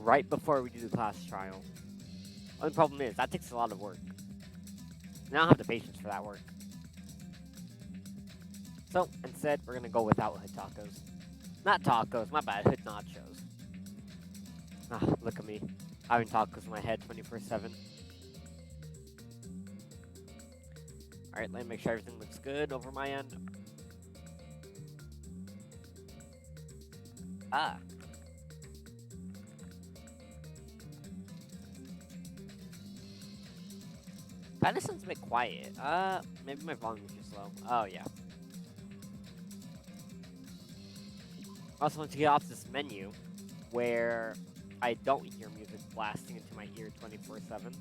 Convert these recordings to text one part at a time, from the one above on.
right before we do the class trial. Only problem is, that takes a lot of work. And I don't have the patience for that work. So, instead, we're gonna go without hood tacos. Not tacos, my bad, hood nachos. Ah, look at me. Having tacos in my head 24/7. Alright, let me make sure everything looks good over my end. Ah. Kinda sounds a bit quiet. Maybe my volume is too low. Oh, yeah. Also, want to get off this menu where I don't hear music blasting into my ear 24/7.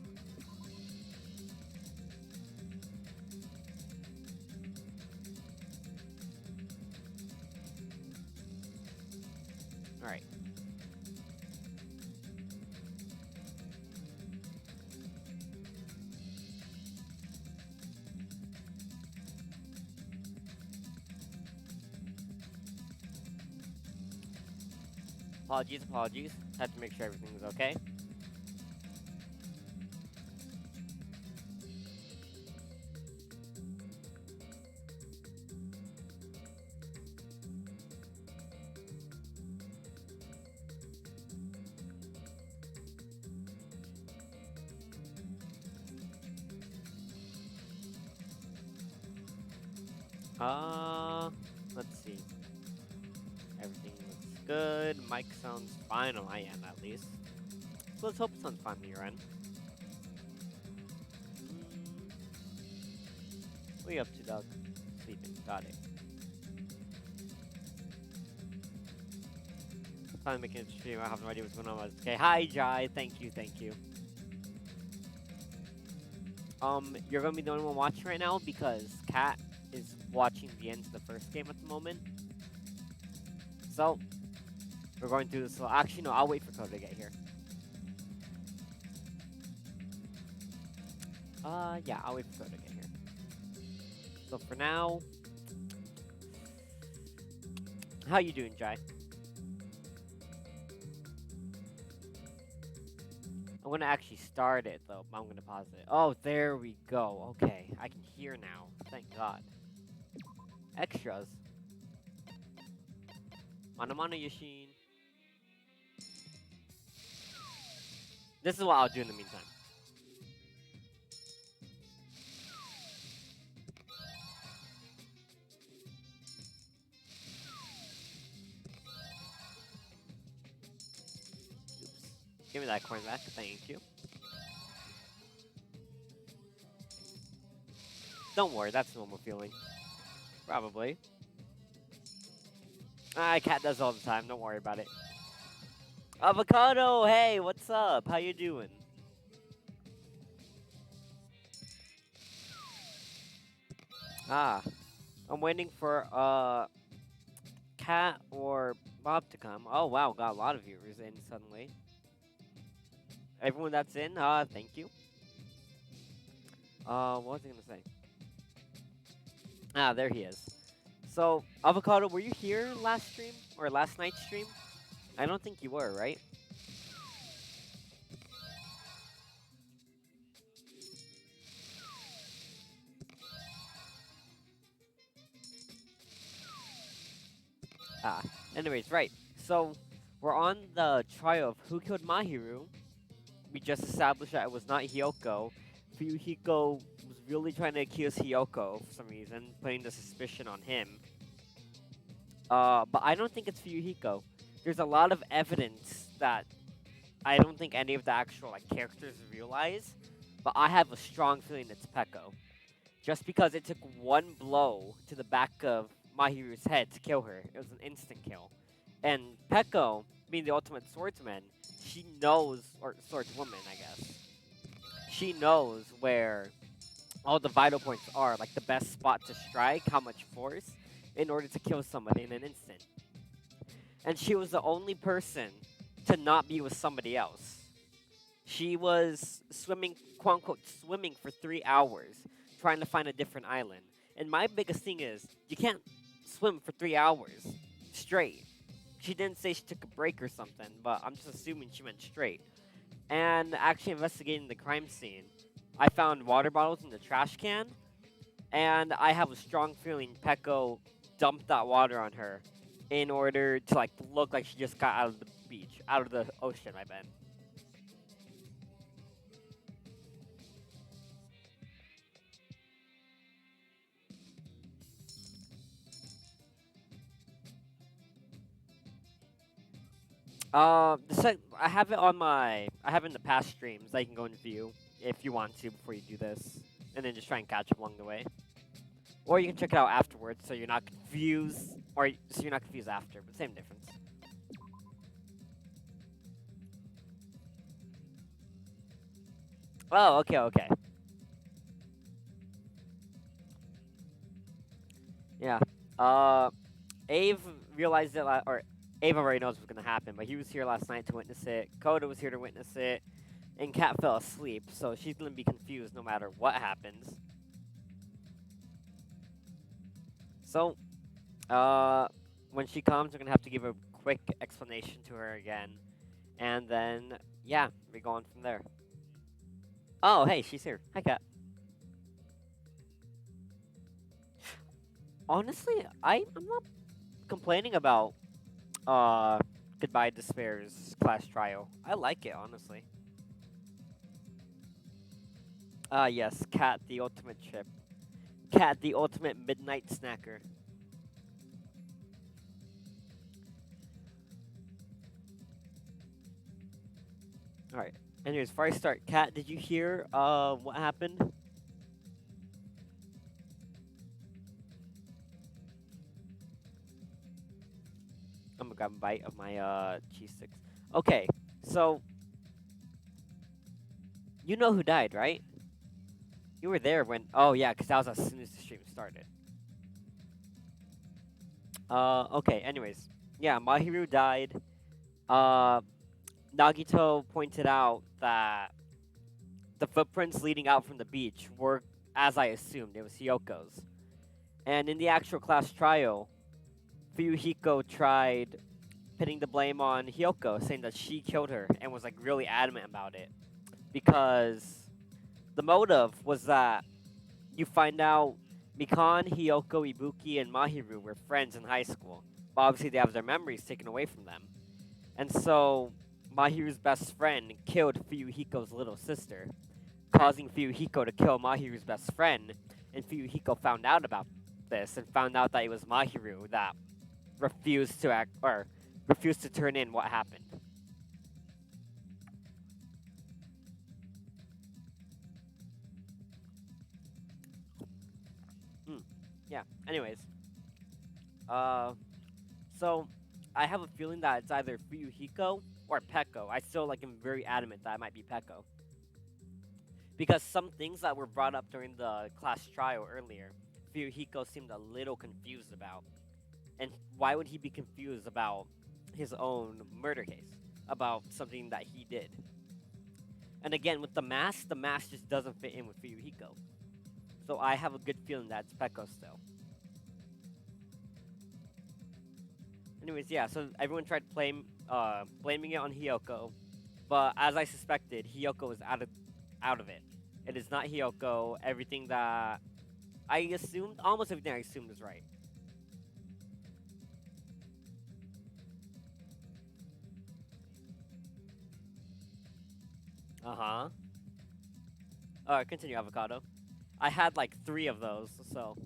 Alright. Apologies. Had to make sure everything was okay. Let's see. Everything looks good. Mic sounds fine on my end, at least. So let's hope it sounds fine on your end. What are you up to, dog? Sleeping. Got it. Finally making a stream. I have no idea what's going on. Okay, hi, Jai. Thank you. You're gonna be the only one watching right now because Kat is watching the end of the first game at the moment. So, we're going through this. So actually, no, I'll wait for Code to get here. Yeah, I'll wait for Code to get here. So for now, how you doing, Jai? I'm gonna actually start it though. I'm gonna pause it. Oh, there we go. Okay, I can hear now. Thank God. Extras. Mana Yashin. This is what I'll do in the meantime. Oops. Give me that coin back. Thank you. Don't worry, that's normal feeling. Probably. Cat does all the time. Don't worry about it. Avocado, hey, what's up? How you doing? I'm waiting for Cat or Bob to come. Oh wow, got a lot of viewers in suddenly. Everyone that's in, thank you. What was I gonna say? Ah, there he is. So, Avocado, were you here last stream or last night's stream? I don't think you were, right? Anyways, right. So, we're on the trial of who killed Mahiru. We just established that it was not Hyoko. Fuyuhiko was really trying to accuse Hyoko for some reason, putting the suspicion on him. But I don't think it's Fuyuhiko. There's a lot of evidence that I don't think any of the actual characters realize, but I have a strong feeling it's Peko. Just because it took one blow to the back of Mahiru's head to kill her. It was an instant kill. And Peko, being the ultimate swordsman, she knows, or swordswoman, I guess. She knows where all the vital points are, like the best spot to strike, how much force, in order to kill somebody in an instant. And she was the only person to not be with somebody else. She was swimming, quote unquote, swimming for 3 hours, trying to find a different island. And my biggest thing is, you can't swim for 3 hours straight. she didn't say she took a break or something, but I'm just assuming she went straight. And actually investigating the crime scene, I found water bottles in the trash can, and I have a strong feeling Peko dumped that water on her in order to like look like she just got out of the beach, out of the ocean. I bet. I have it on my, I have it in the past streams that you can go and view if you want to before you do this, and then just try and catch up along the way. Or you can check it out afterwards, so you're not confused, or so you're not confused after, but same difference. Oh, okay, okay. Yeah. Uh, Ave realized it, or Ave already knows what's gonna happen, but he was here last night to witness it. Coda was here to witness it, and Kat fell asleep, so she's gonna be confused no matter what happens. So, when she comes, we're gonna have to give a quick explanation to her again, and then yeah, we go on from there. Oh, hey, she's here. Hi, Kat. Honestly, I'm not complaining about uh Goodbye Despair's class trial. I like it, honestly. Yes, Cat the ultimate chip. Cat the ultimate midnight snacker. Alright. Anyways, before I start, Cat, did you hear what happened? I'm gonna grab a bite of my cheese sticks. Okay, so you know who died, right? You were there when, oh yeah, because that was as soon as the stream started. Okay, anyways. Yeah, Mahiru died. Uh, Nagito pointed out that the footprints leading out from the beach were, as I assumed, it was Hyoko's. And in the actual class trial, Fuyuhiko tried putting the blame on Hyoko, saying that she killed her, and was like really adamant about it. Because the motive was that you find out Mikan, Hyoko, Ibuki, and Mahiru were friends in high school. But obviously they have their memories taken away from them. And so Mahiru's best friend killed Fuyuhiko's little sister, causing Fuyuhiko to kill Mahiru's best friend. And Fuyuhiko found out about this and found out that it was Mahiru that refused to act, or refused to turn in what happened. Yeah. Anyways, uh, so I have a feeling that it's either Fuyuhiko or Peko. I still like am very adamant that it might be Peko. Because some things that were brought up during the class trial earlier, Fuyuhiko seemed a little confused about. And why would he be confused about his own murder case? About something that he did? And again, with the mask just doesn't fit in with Fuyuhiko. So I have a good feeling that it's Peko still. Anyways, yeah, so everyone tried blaming it on Hyoko, but as I suspected, Hyoko was out of it. It is not Hyoko. Everything that I assumed, almost everything I assumed is right. Uh-huh. Alright, continue, Avocado. I had like 3 of those, so...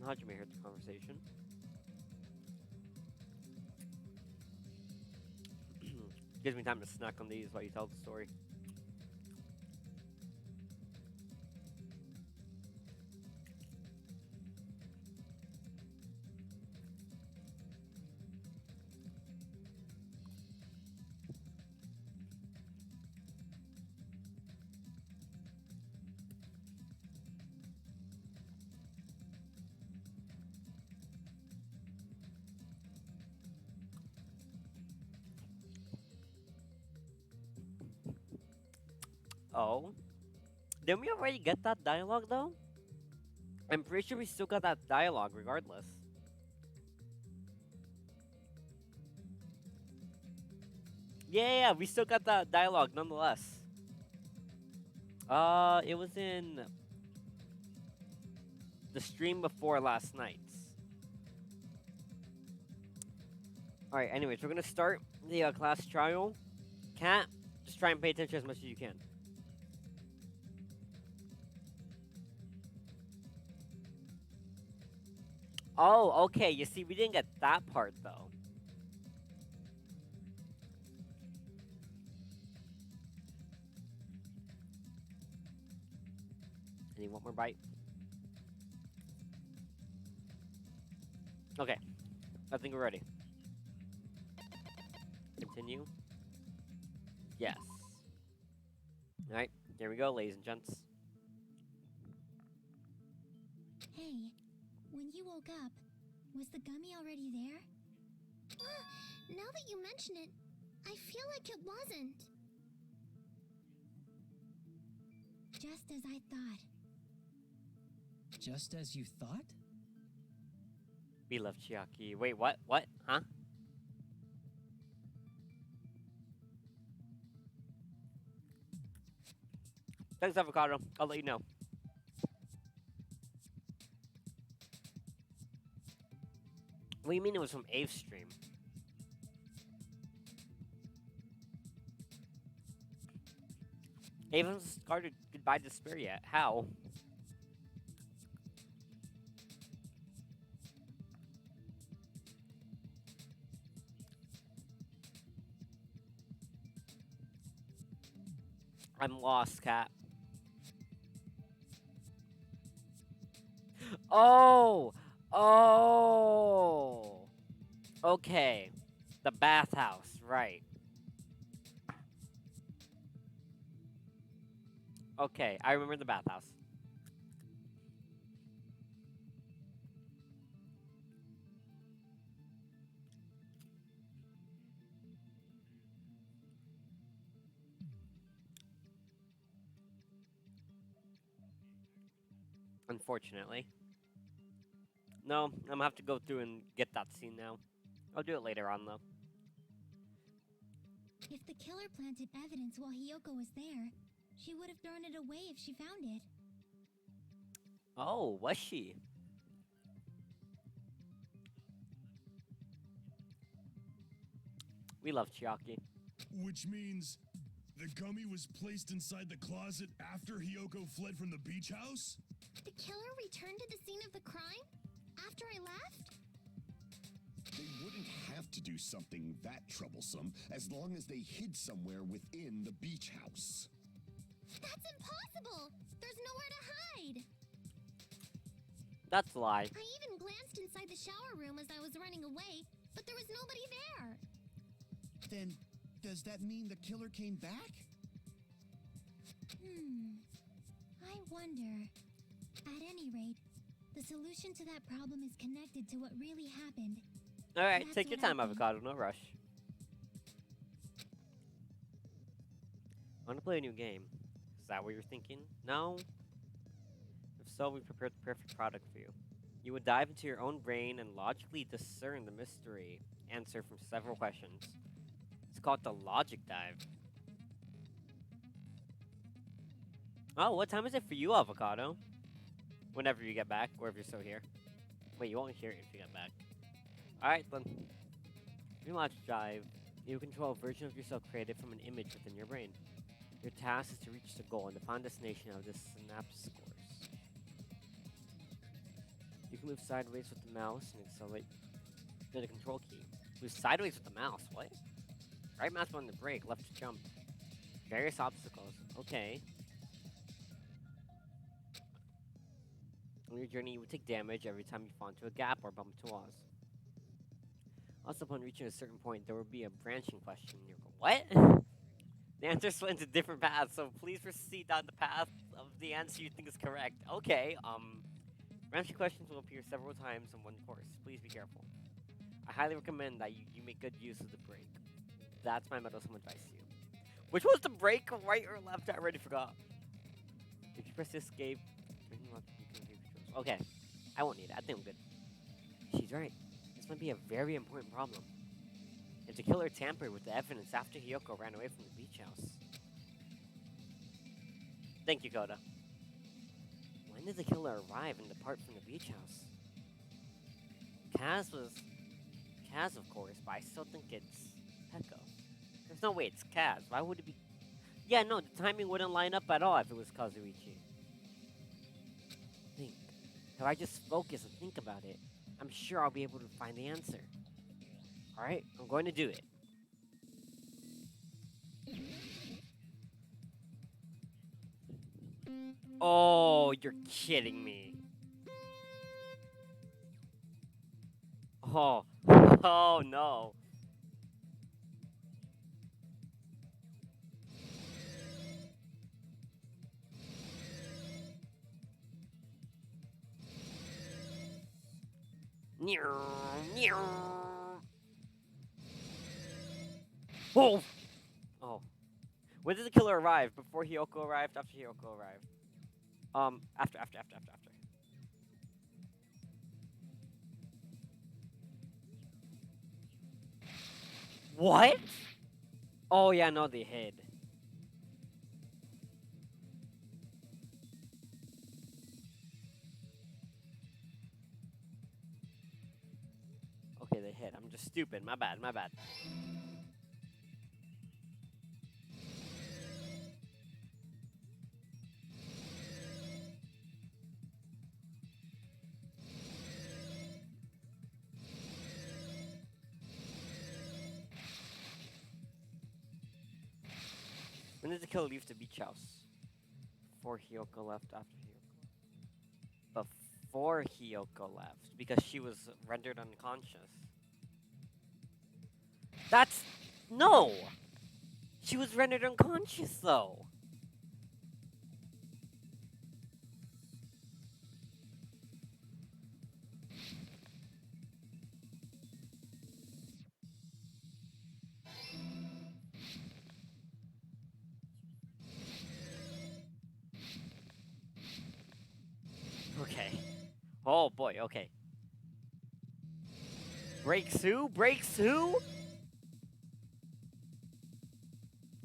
Hajime heard the conversation. Gives me time to snack on these while you tell the story. Oh, didn't we already get that dialogue though? I'm pretty sure we still got that dialogue regardless. Yeah, we still got that dialogue nonetheless. It was in the stream before last night's. Alright, anyways, we're gonna start the class trial. Cat, just try and pay attention as much as you can. Oh, okay, you see, we didn't get that part, though. Need one more bite? Okay, I think we're ready. Continue. Yes. Alright, here we go, ladies and gents. Hey, when you woke up, was the gummy already there? Now that you mention it, I feel like it wasn't. Just as I thought. Just as you thought? We love Chiaki. Wait, what? What? Huh? Thanks, Avocado. I'll let you know. What do you mean it was from Abe's stream? Abe hasn't started Goodbye Despair yet. How? I'm lost, Cat. Oh! Oh! Okay. The bathhouse, right. Okay, I remember the bathhouse. Unfortunately. No, I'm gonna have to go through and get that scene now. I'll do it later on, though. If the killer planted evidence while Hiyoko was there, she would have thrown it away if she found it. Oh, was she? We love Chiaki. Which means the gummy was placed inside the closet after Hiyoko fled from the beach house? The killer returned to the scene of the crime? After I left? They wouldn't have to do something that troublesome as long as they hid somewhere within the beach house. That's impossible! There's nowhere to hide! That's a lie. I even glanced inside the shower room as I was running away, but there was nobody there. Then, does that mean the killer came back? I wonder. At any rate, the solution to that problem is connected to what really happened. Alright, That's take your what I time, think. Avocado. No rush. I want to play a new game. Is that what you're thinking? No? If so, we prepared the perfect product for you. You would dive into your own brain and logically discern the mystery answer from several questions. It's called the Logic Dive. Oh, what time is it for you, Avocado? Whenever you get back, or if you're still here. Wait, you won't hear it if you get back. Alright, then. In Logic Dive, you control a version of yourself created from an image within your brain. Your task is to reach the goal and define the destination of this synapse course. You can move sideways with the mouse and accelerate the control key. Move sideways with the mouse, what? Right mouse button to brake, left to jump. Various obstacles, okay. On your journey, you will take damage every time you fall into a gap or bump into walls. Also, upon reaching a certain point, there will be a branching question. You're going, what? The answer split into different paths, so please proceed down the path of the answer you think is correct. Okay, branching questions will appear several times in one course. Please be careful. I highly recommend that you make good use of the break. That's my meddlesome advice to you. Which was the brake, right or left? I already forgot. If you press escape, okay. I won't need it. I think I'm good. She's right. This might be a very important problem. If the killer tampered with the evidence after Hiyoko ran away from the beach house. Thank you, Koda. When did the killer arrive and depart from the beach house? Kaz, of course, but I still think it's Peko. There's no way it's Kaz. Why would it be? Yeah, no, the timing wouldn't line up at all if it was Kazuichi. Think. If I just focus and think about it, I'm sure I'll be able to find the answer. Alright, I'm going to do it. Oh, you're kidding me. Oh. Oh, no. Oh! Oh. When did the killer arrive? Before Hiyoko arrived? After Hiyoko arrived? After. What? Oh, yeah, no, they hid. Okay, they hid. I'm just stupid. My bad. When did the killer leave the beach house? Before Hiyoko left, after Hiyoko? Before Hiyoko left, because she was rendered unconscious. That's... No! She was rendered unconscious, though. Okay. Oh boy, okay. Breaks who? Breaks who?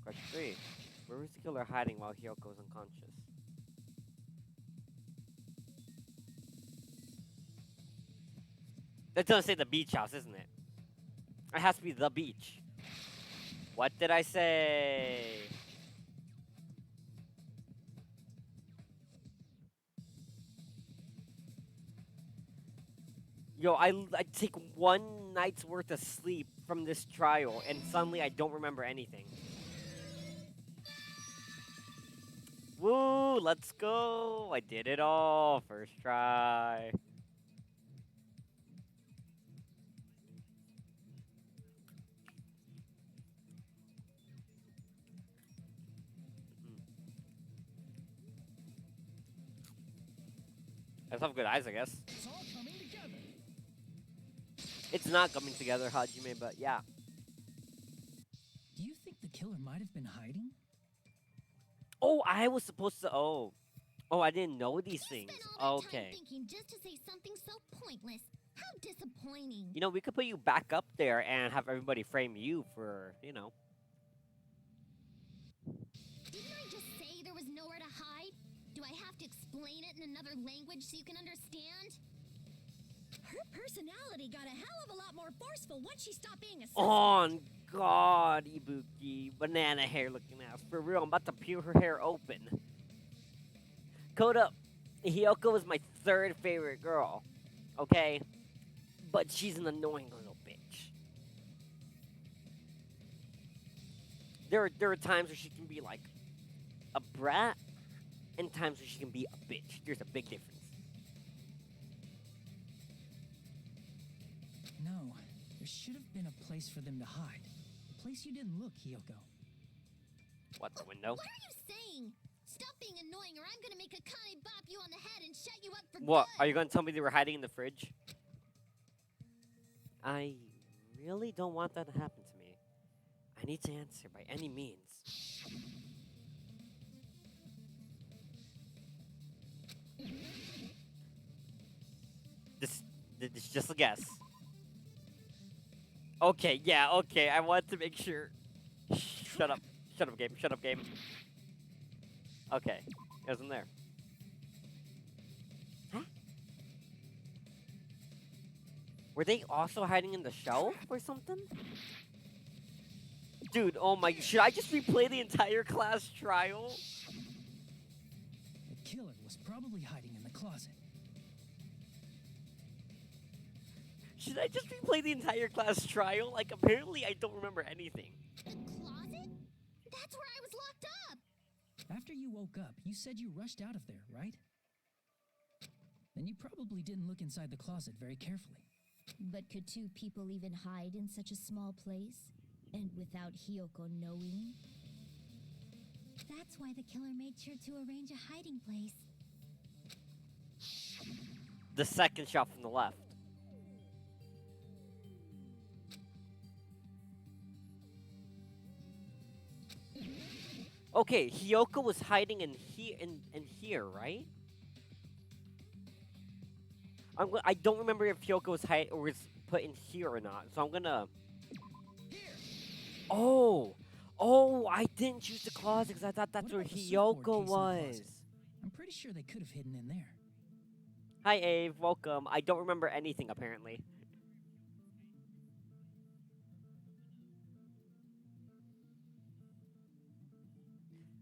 Question 3. Where was the killer hiding while Hiyoko was unconscious? That doesn't say the beach house, isn't it? It has to be the beach. What did I say? Yo, I take one night's worth of sleep from this trial, and suddenly I don't remember anything. Woo, let's go. I did it all. First try. I have good eyes, I guess. It's all coming together. It's not coming together, Hajime, but yeah. Do you think the killer might have been hiding? Oh, I was supposed to. Oh, I didn't know these things. Spent all that Okay. time thinking just to say something so pointless. How disappointing. You know, we could put you back up there and have everybody frame you for, you know. Didn't I just say there was nowhere to hide? Do I have to explain it in another language so you can understand? Her personality got a hell of a lot more forceful once she stopped being a sister. Oh, God, Ibuki. Banana hair looking ass. For real, I'm about to peel her hair open. Koda, Hiyoko is my third favorite girl. Okay? But she's an annoying little bitch. There are times where she can be like a brat, and times where she can be a bitch. There's a big difference. No, there should have been a place for them to hide. A place you didn't look, Hiyoko. What, the window? What are you saying? Stop being annoying or I'm gonna make Akane bop you on the head and shut you up for What? good. Are you gonna tell me they were hiding in the fridge? I really don't want that to happen to me. I need to answer by any means. This is just a guess. Okay, yeah, okay. I want to make sure. Shut up. Shut up, game. Shut up, game. Okay. It wasn't there. Huh? Were they also hiding in the shelf or something? Dude, oh my, should I just replay the entire class trial? The killer was probably hiding in the closet. Should I just replay the entire class trial? Like, apparently I don't remember anything. The closet? That's where I was locked up. After you woke up, you said you rushed out of there, right? Then you probably didn't look inside the closet very carefully. But could two people even hide in such a small place? And without Hiyoko knowing? That's why the killer made sure to arrange a hiding place. The second shot from the left. Okay, Hiyoko was hiding in here, right? I don't remember if Hiyoko was put in here or not, so I'm gonna. Oh, I didn't choose the closet because I thought that's What where about the surfboard Hiyoko case in the was. closet? I'm pretty sure they could have hidden in there. Hi, Ave. Welcome. I don't remember anything apparently.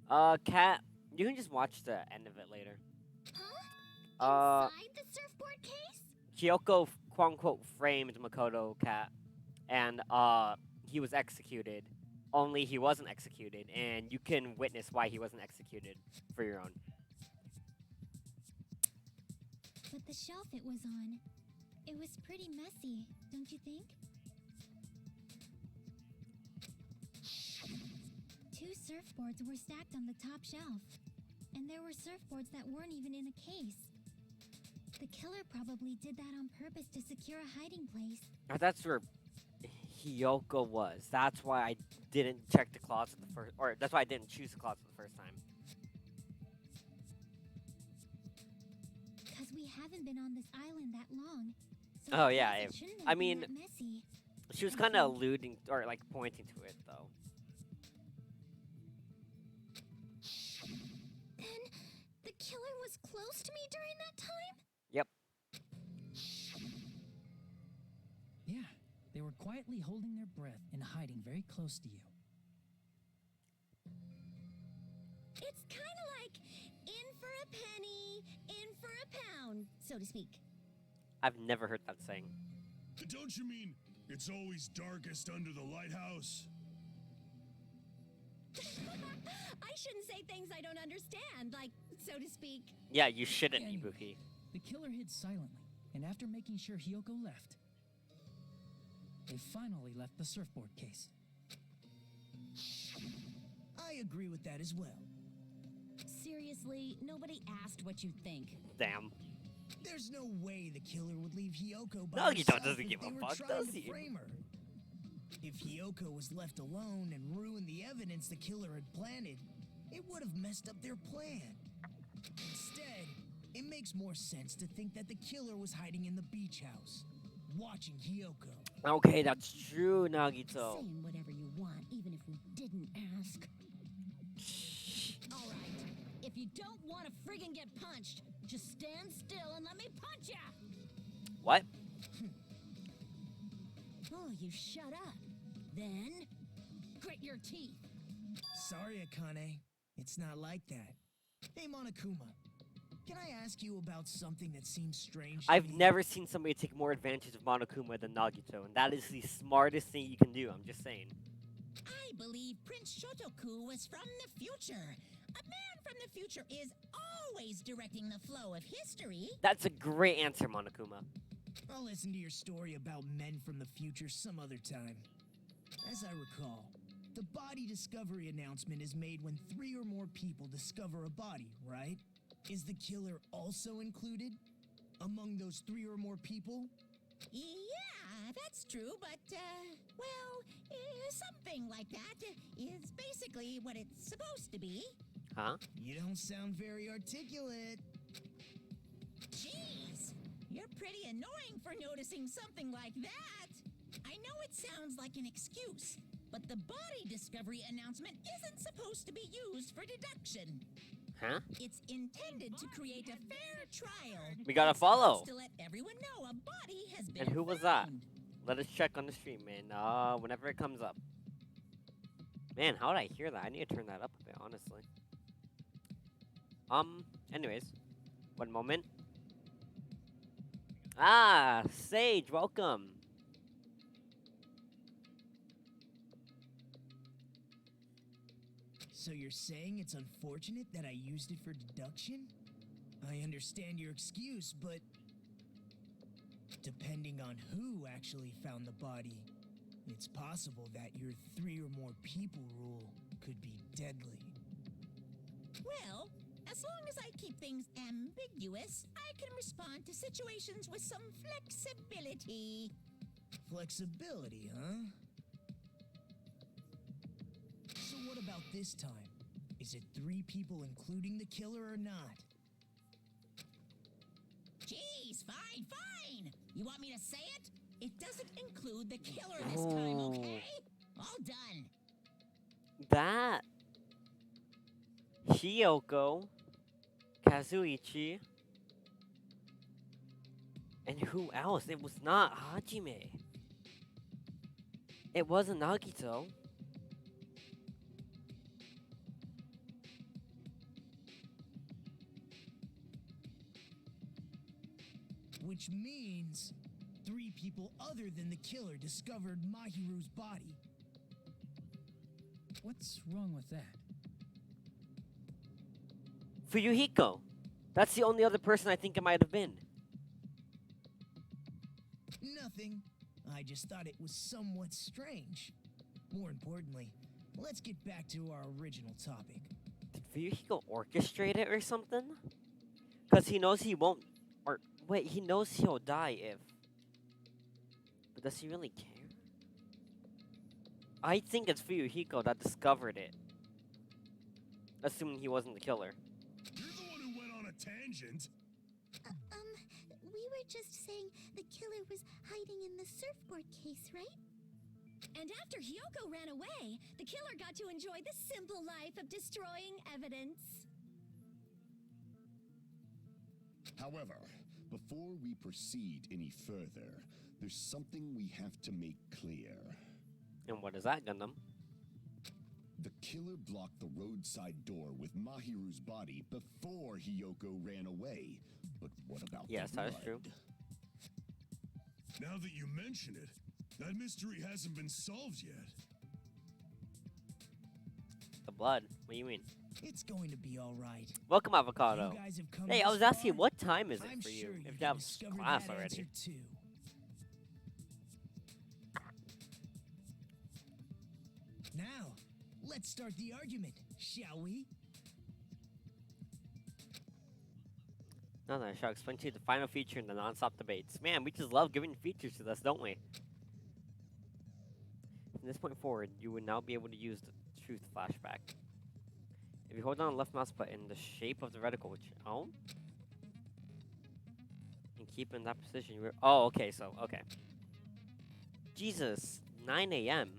Kat, you can just watch the end of it later. Huh? Inside the surfboard case? Kyoko, quote unquote, framed Makoto Cat, and he was executed. Only he wasn't executed, and you can witness why he wasn't executed for your own. But the shelf it was on, it was pretty messy, don't you think? Two surfboards were stacked on the top shelf, and there were surfboards that weren't even in a case. The killer probably did that on purpose to secure a hiding place. That's where Hiyoko was. That's why I didn't check the closet the first, or that's why I didn't choose the closet the first time. Because we haven't been on this island that long. So Oh, the yeah, closet I shouldn't have been mean, that messy. She was kind of alluding, or like pointing to it, though. Then the killer was close to me during that time? Yep. Yeah, they were quietly holding their breath and hiding very close to you. It's kind of like in for a penny, in for a pound, so to speak. I've never heard that saying. Don't you mean it's always darkest under the lighthouse? I shouldn't say things I don't understand, like, so to speak. Yeah, you shouldn't, Anyway, Ibuki. the killer hid silently, and after making sure Hiyoko left, they finally left the surfboard case. I agree with that as well. Seriously, nobody asked what you think. Damn. There's no way the killer would leave Hiyoko by Nagito herself doesn't if give they a were fuck, trying does to he? frame her. If Hiyoko was left alone and ruined the evidence the killer had planted, it would have messed up their plan. Instead, it makes more sense to think that the killer was hiding in the beach house, watching Hiyoko. Okay, that's true, Nagito. Saying whatever you want, even if we didn't ask. All right, if you don't want to friggin' get punched, just stand still and let me punch ya! What? Oh, you shut up. Then, grit your teeth. Sorry, Akane. It's not like that. Hey, Monokuma. Can I ask you about something that seems strange to I've me? never seen somebody take more advantage of Monokuma than Nagito, and that is the smartest thing you can do, I'm just saying. I believe Prince Shotoku was from the future. A man from the future is always directing the flow of history. That's a great answer, Monokuma. I'll listen to your story about men from the future some other time. As I recall, the body discovery announcement is made when 3 or more people discover a body, right? Is the killer also included among those 3 or more people? Yeah, that's true, but, well, something like that is basically what it's supposed to be. Huh? You don't sound very articulate. Jeez, you're pretty annoying for noticing something like that. I know it sounds like an excuse, but the body discovery announcement isn't supposed to be used for deduction. Huh? It's intended to create a fair trial. We gotta It's supposed follow. to let everyone know a body has been And who was that? found. Let us check on the stream, man. Whenever it comes up. Man, how did I hear that? I need to turn that up a bit, honestly. Anyways. One moment. Ah, Sage, welcome. So you're saying it's unfortunate that I used it for deduction? I understand your excuse, but depending on who actually found the body, it's possible that your 3 or more people rule could be deadly. Well, as long as I keep things ambiguous, I can respond to situations with some flexibility. Flexibility, huh? So what about this time? Is it 3 people including the killer or not? Jeez, fine. You want me to say it? It doesn't include the killer this time, okay? All done. That Hiyoko, Kazuichi, and who else? It was not Hajime. It wasn't Nagito. Which means 3 people other than the killer discovered Mahiru's body. What's wrong with that? Fuyuhiko. That's the only other person I think it might have been. Nothing. I just thought it was somewhat strange. More importantly, let's get back to our original topic. Did Fuyuhiko orchestrate it or something? Because he knows he won't. Or, wait, he knows he'll die if. But does he really care? I think it's Fuyuhiko that discovered it. Assuming he wasn't the killer. You're the one who went on a tangent. We were just saying the killer was hiding in the surfboard case, right? And after Hyoko ran away, the killer got to enjoy the simple life of destroying evidence. However, before we proceed any further, there's something we have to make clear. And what is that, Gundam? The killer blocked the roadside door with Mahiru's body before Hyoko ran away. But what about Yes, the that is blood? true. Now that you mention it, that mystery hasn't been solved yet. The blood. What do you mean? It's going to be all right. Welcome, Avocado. You guys have come Hey, I this was asking, far, what time is it I'm for you? sure If can you have discover class that already. answer too. Now, let's start the argument, shall we? No, I shall explain to you the final feature in the non-stop debates. Man, we just love giving features to this, don't we? From this point forward, you will now be able to use the truth flashback. If you hold down the left mouse button, the shape of the reticle, which and keep in that position. Oh, okay. So okay. Jesus, 9 a.m.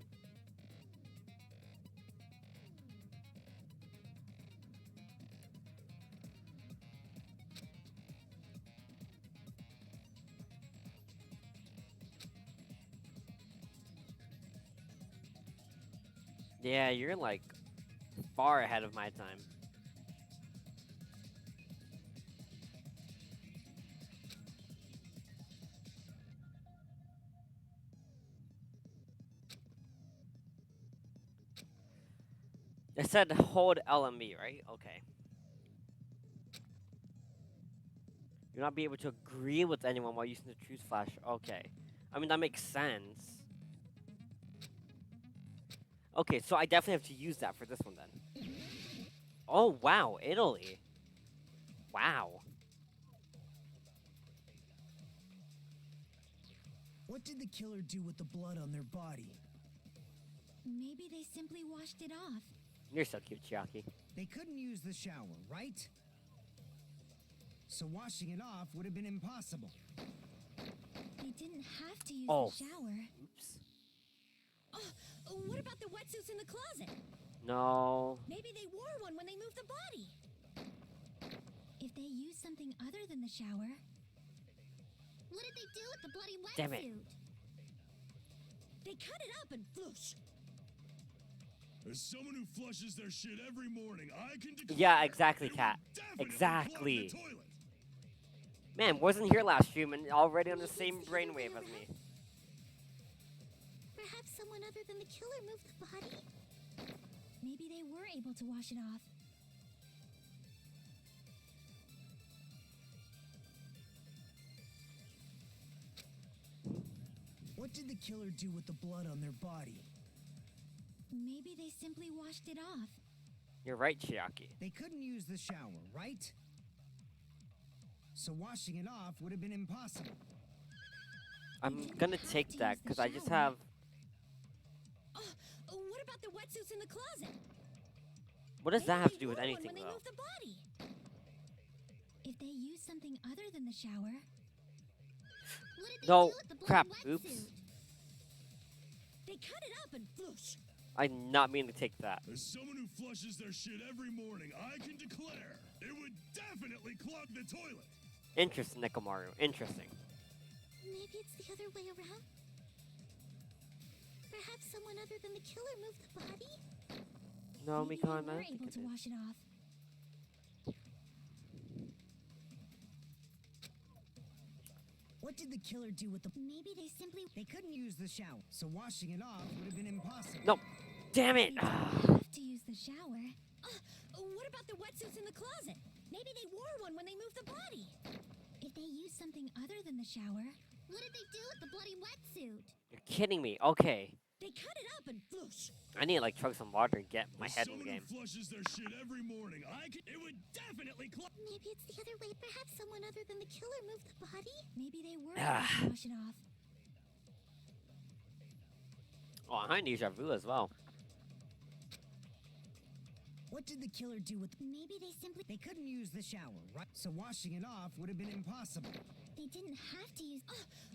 Yeah, you're like far ahead of my time. It said hold LMB, right? Okay. You'll not be able to agree with anyone while using the truth flash. Okay. I mean, that makes sense. Okay, so I definitely have to use that for this one then. Oh, wow. Italy. Wow. What did the killer do with the blood on their body? Maybe they simply washed it off. You're so cute, Chiaki. They couldn't use the shower, right? So washing it off would have been impossible. They didn't have to use Oh. the shower. Oops. Oh, what about the wetsuits in the closet? No. Maybe they wore one when they moved the body. If they used something other than the shower. What did they do with the bloody wetsuit? Damn it. They cut it up and floosh. As someone who flushes their shit every morning, I can declare Yeah, exactly, it would Kat. definitely Exactly. clog the toilet. Man, wasn't here last stream and already on the same brainwave as me. Perhaps someone other than the killer moved the body? Maybe they were able to wash it off. What did the killer do with the blood on their body? Maybe they simply washed it off. You're right, Chiaki. They couldn't use the shower, right? So washing it off would have been impossible. I'm gonna take that because I just have. Oh, what about the wetsuits in the closet? What does that have to do with anything, when they though? moved the body? If they used something other than the shower. What did they No, do with the bloody crap, wetsuit? oops. They cut it up and floosh. I did not mean to take that. As someone who flushes their shit every morning, I can declare it would definitely clog the toilet. Interesting, Nekomaru. Interesting. Maybe it's the other way around. Perhaps someone other than the killer moved the body? No, Maybe Mikan, they I were don't think able it to is. wash it off. What did the killer do with the... Maybe they simply They couldn't use the shower, so washing it off would have been impossible. No, damn They it! didn't have to use the shower. What about the wetsuits in the closet? Maybe they wore one when they moved the body. If they used something other than the shower. What did they do with the bloody wetsuit? You're kidding me. Okay, They cut it up and floosh. I need to like chug some water and get my As head in the someone game. who flushes their shit every morning, it would definitely clog. Maybe it's the other way. Perhaps someone other than the killer moved the body? Maybe they were Ah. able to wash it off. Oh, I had deja vu as well. What did the killer do with... Maybe they simply... They couldn't use the shower, right? So washing it off would have been impossible. They didn't have to use...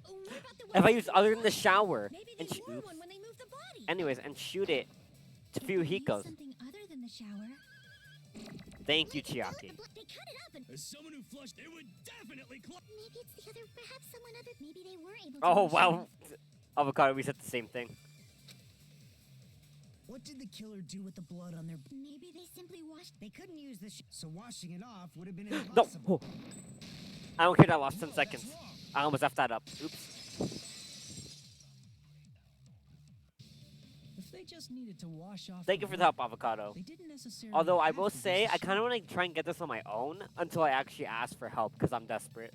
what about the If I wetsuits use in other than the closet? shower Maybe and they wore one when they moved the body. anyways, and shoot it to If they used Fuyuhiko's. something other than the shower. Thank you, What did they do with Chiaki. the they cut it up and... As someone who flushed, it would definitely clog. Maybe it's the other... Perhaps someone other... Maybe they were able to Oh wash it wow, off. Avocado, we said the same thing. What did the killer do with the blood on their... Maybe they simply washed... They couldn't use the... So washing it off would have been No, impossible. oh. I don't care that I lost 10 No, seconds. that's wrong. I almost effed that up. Oops. If they just needed to wash off. Thank you for the help, Avocado. They didn't necessarily. Although I have will to use say, the I kind of shower. want to try and get this on my own until I actually ask for help because I'm desperate.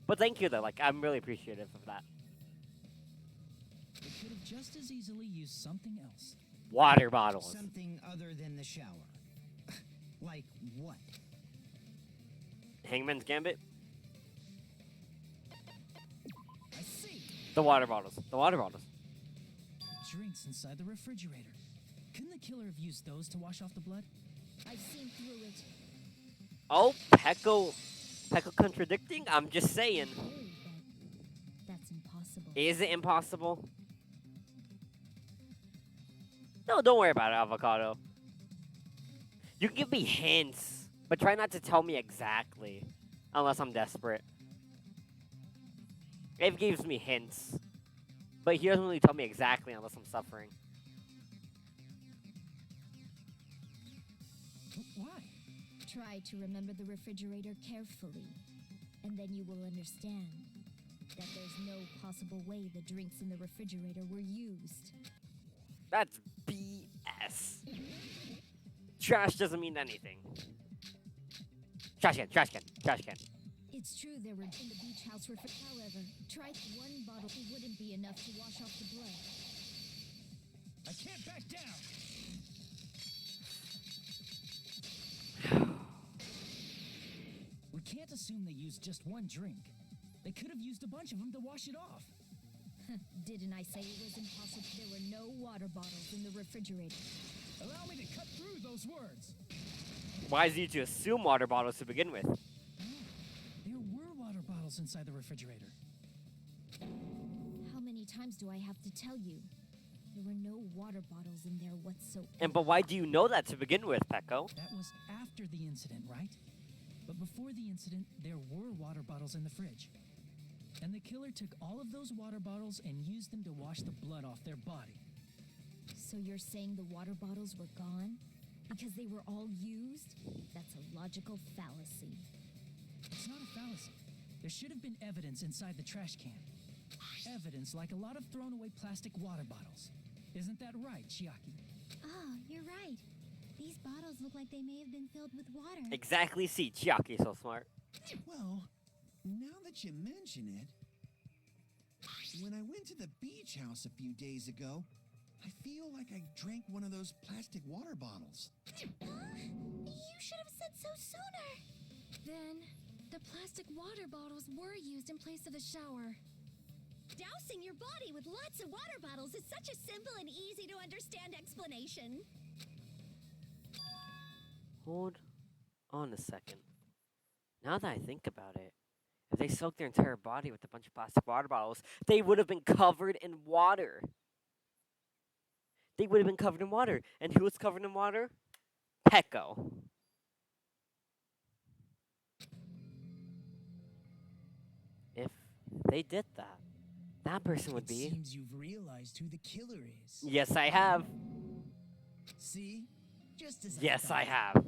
But thank you though, like I'm really appreciative of that. They could have just as easily used something else. Water bottles. Something other than the shower. Like what? Hangman's Gambit. I see. The water bottles. The water bottles. Drinks inside the refrigerator. Couldn't the killer have used those to wash off the blood? I've seen through it. Oh, Pecco contradicting? I'm just saying. Very bad. That's impossible. Is it impossible? No, don't worry about it, Avocado. You can give me hints, but try not to tell me exactly. Unless I'm desperate. It gives me hints. But he doesn't really tell me exactly unless I'm suffering. Why? Try to remember the refrigerator carefully, and then you will understand that there's no possible way the drinks in the refrigerator were used. That's BS. Trash doesn't mean anything. Trash can, trash can, trash can. It's true there were in the beach house refrigerator. However, try one bottle. It wouldn't be enough to wash off the blood. I can't back down. We can't assume they used just one drink. They could have used a bunch of them to wash it off. Didn't I say it was impossible? There were no water bottles in the refrigerator. Allow me to cut through those words. Why is he to assume water bottles to begin with? There were water bottles inside the refrigerator. How many times do I have to tell you? There were no water bottles in there whatsoever. But why do you know that to begin with, Pecco? That was after the incident, right? But before the incident, there were water bottles in the fridge. And the killer took all of those water bottles and used them to wash the blood off their body. So you're saying the water bottles were gone? Because they were all used? That's a logical fallacy. It's not a fallacy. There should have been evidence inside the trash can. Evidence like a lot of thrown away plastic water bottles. Isn't that right, Chiaki? Oh, you're right. These bottles look like they may have been filled with water. Exactly, see, Chiaki's so smart. Well, now that you mention it, when I went to the beach house a few days ago, I feel like I drank one of those plastic water bottles. You should have said so sooner. Then, the plastic water bottles were used in place of a shower. Dousing your body with lots of water bottles is such a simple and easy to understand explanation. Hold on a second. Now that I think about it, if they soaked their entire body with a bunch of plastic water bottles, they would have been covered in water. They would have been covered in water. And who was covered in water? Pecco. If they did that, that person would It be... seems you've realized who the killer is. Yes, I have. See? Just as Yes, I thought. have.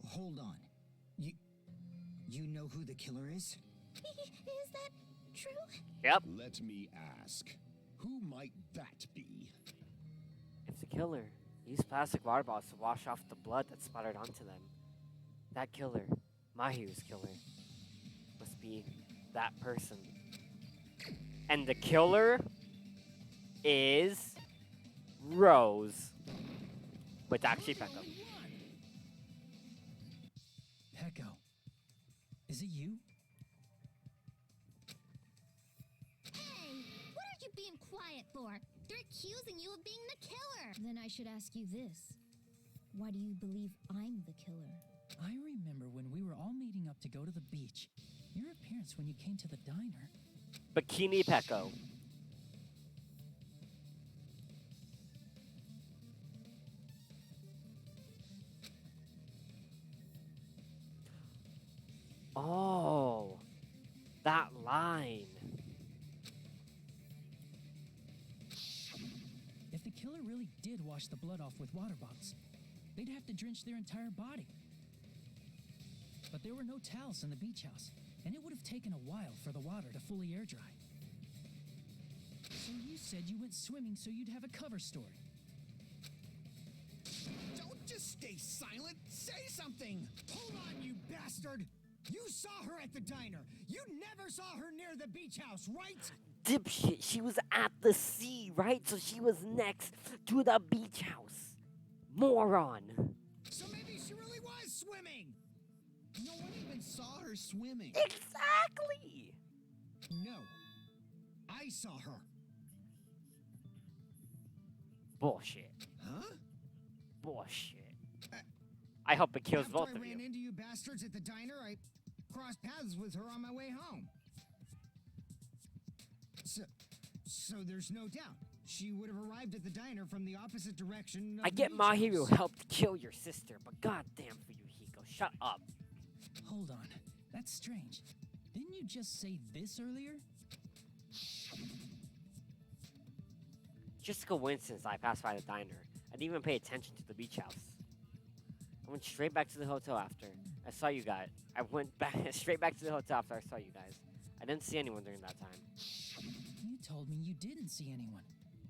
Hold on. You know who the killer is? Is that true? Yep. Let me ask, who might that be? If the killer used plastic water bottles to wash off the blood that splattered onto them, that killer, Mahiru's killer, must be that person. And the killer is Rose. But it's actually Pecco. Pecco. Is it you? Hey, what are you being quiet for? They're accusing you of being the killer. Then I should ask you this. Why do you believe I'm the killer? I remember when we were all meeting up to go to the beach. Your appearance when you came to the diner. Bikini Pecco. Oh, that line. If the killer really did wash the blood off with water bottles, they'd have to drench their entire body. But there were no towels in the beach house, and it would have taken a while for the water to fully air dry. So you said you went swimming so you'd have a cover story. Don't just stay silent. Say something. Hold on, you bastard. You saw her at the diner. You never saw her near the beach house, right? Dipshit, she was at the sea, right? So she was next to the beach house. Moron. So maybe she really was swimming. No one even saw her swimming. Exactly. No. I saw her. Bullshit. Huh? Bullshit. I hope it kills After both I of ran you. into you bastards at the diner, I crossed paths with her on my way home. So there's no doubt. She would have arrived at the diner from the opposite direction of I the get beach Mahiru house. helped kill your sister, but goddamn for you, Hiko, shut up. Hold on. That's strange. Didn't you just say this earlier? Just a coincidence I passed by the diner. I didn't even pay attention to the beach house. I went straight back to the hotel after I saw you guys. I went back straight back to the hotel after I saw you guys. I didn't see anyone during that time. You told me you didn't see anyone.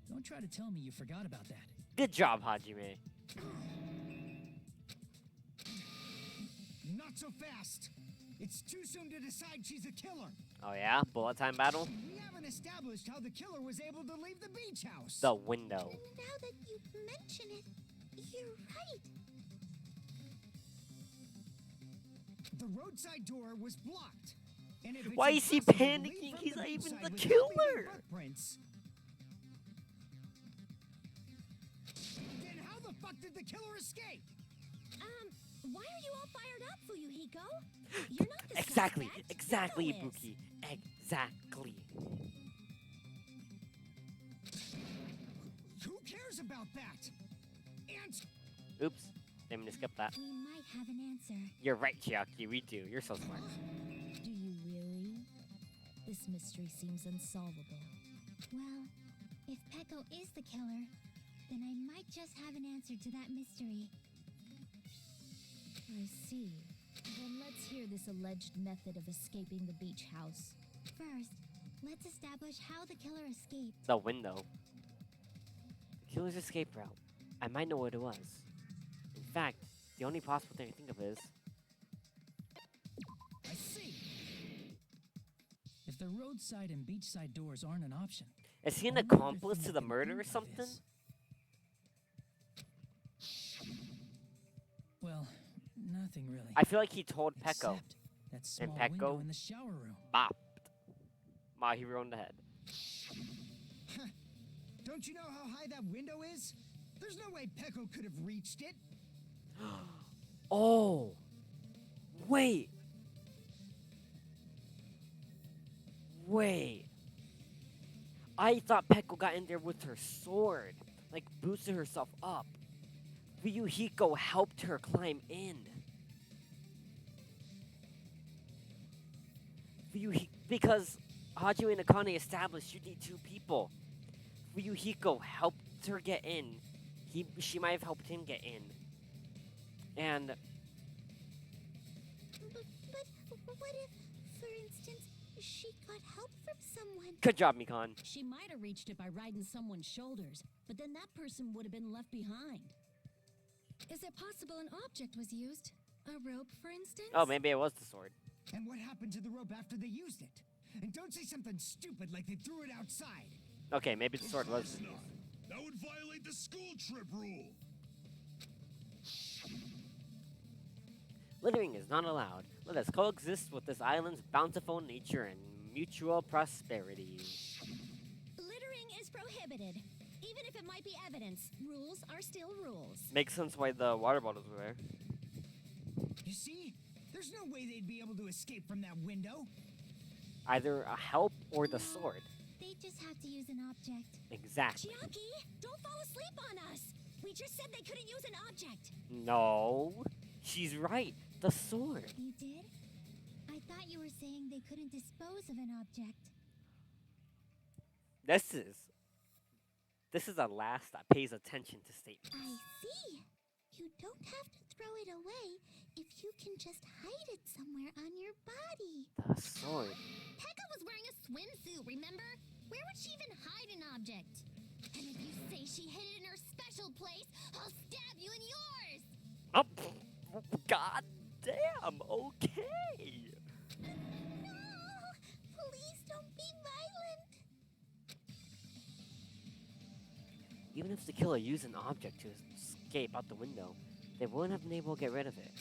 Don't try to tell me you forgot about that. Good job, Hajime. Not so fast. It's too soon to decide she's a killer. Oh yeah? Bullet time battle? We haven't established how the killer was able to leave the beach house. The window. Now that you mention it, you're right. The roadside door was blocked. And if it's Why is he impossible to leave panicking? from He's the not even beachside the without leaving killer. footprints, then how the fuck did the killer escape? Why are you all fired up, Fuyuhiko? You're not the Exactly, suspect. exactly, Peko is. Ibuki. Exactly. Who cares about that? Answer. Oops, didn't mean to skip that. We might have an answer. You're right, Chiaki, we do. You're so smart. Do you really? This mystery seems unsolvable. Well, if Peko is the killer, then I might just have an answer to that mystery. I see. Then let's hear this alleged method of escaping the beach house. First, let's establish how the killer escaped. The window. The killer's escape route. I might know what it was. In fact, the only possible thing I think of is... I see. If the roadside and beachside doors aren't an option, Is he an the only other accomplice thing to I the can murder or think of something? is- Well, nothing really. I feel like he told Peko. Except that small Peko- window in the shower room. Bopped. Mahiro in the head. Don't you know how high that window is? There's no way Peko could have reached it. Oh! Wait! Wait! I thought Peko got in there with her sword. Like, boosted herself up. Ryuhiko helped her climb in. Because Hajime and Akane established you need two people. Ryuhiko helped her get in. She might have helped him get in. And But what if, for instance, she got help from someone? good job, Mikan. She might have reached it by riding someone's shoulders, but then that person would have been left behind. Is it possible an object was used? A rope, for instance? Oh, maybe it was the sword. And what happened to the rope after they used it? And don't say something stupid like they threw it outside. Okay, maybe the sword Of was. course not. That would violate the school trip rule. Littering is not allowed. Let us coexist with this island's bountiful nature and mutual prosperity. Littering is prohibited. Even if it might be evidence, rules are still rules. Makes sense why the water bottles were there. You see? There's no way they'd be able to escape from that window. Either a help or the sword. They just have to use an object. Exactly. Chiaki, don't fall asleep on us! We just said they couldn't use an object! No. She's right. The sword. You did? I thought you were saying they couldn't dispose of an object. This is a lass that pays attention to statements. I see. You don't have to throw it away if you can just hide it somewhere on your body. The sword. Pekka was wearing a swimsuit, remember? Where would she even hide an object? And if you say she hid it in her special place, I'll stab you in yours! Oh, god damn. Okay. No! Please don't be violent! Even if the killer used an object to escape out the window, they wouldn't have been able to get rid of it.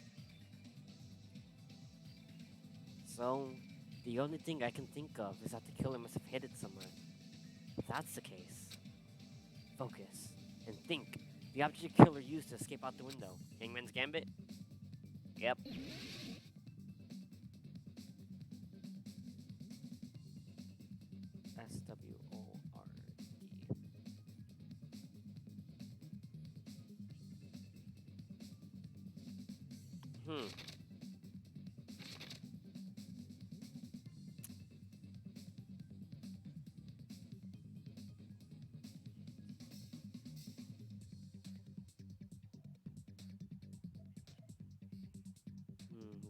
So, the only thing I can think of is that the killer must have hid it somewhere. If that's the case, focus and think. The object the killer used to escape out the window. Hangman's Gambit? Yep. SWORD.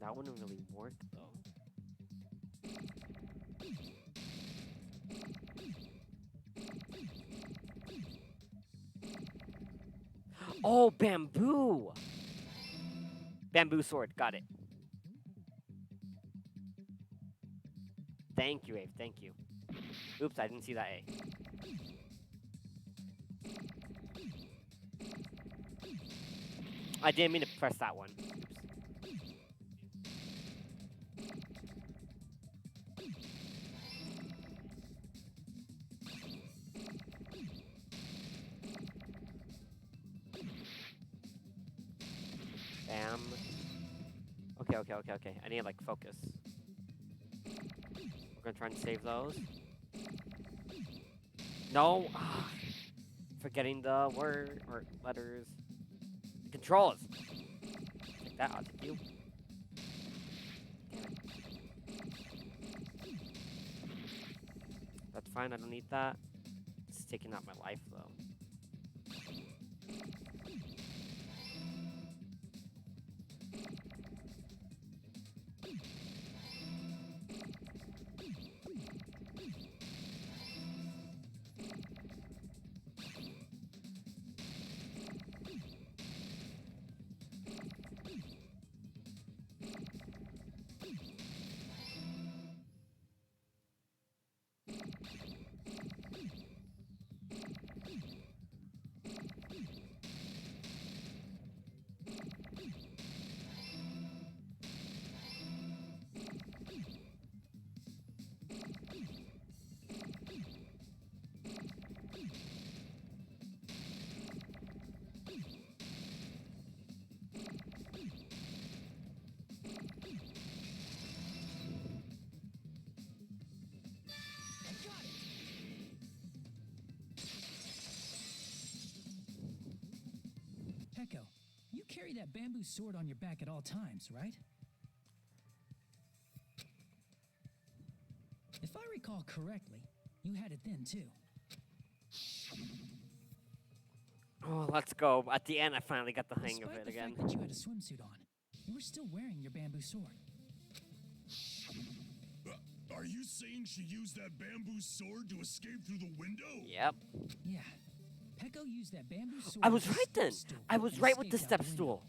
That wouldn't really work though. Oh, bamboo! Bamboo sword, got it. Thank you, Abe, thank you. Oops, I didn't see that A. I didn't mean to press that one. Oops. Bam. Okay. I need to, like, focus. We're gonna try and save those. No! Ah, forgetting the word or letters. Controls! Take that, I'll take you. That's fine, I don't need that. It's taking out my life, though. Peko, you carry that bamboo sword on your back at all times, right? If I recall correctly, you had it then too. Oh, let's go. At the end, I finally got the hang of Despite it the again. fact that you had a swimsuit on, you were still wearing your bamboo sword. Are you saying she used that bamboo sword to escape through the window? Yep. Yeah. Peko used that bamboo sword. I was as a right then. step stool I was and right with the escaped out step window. stool.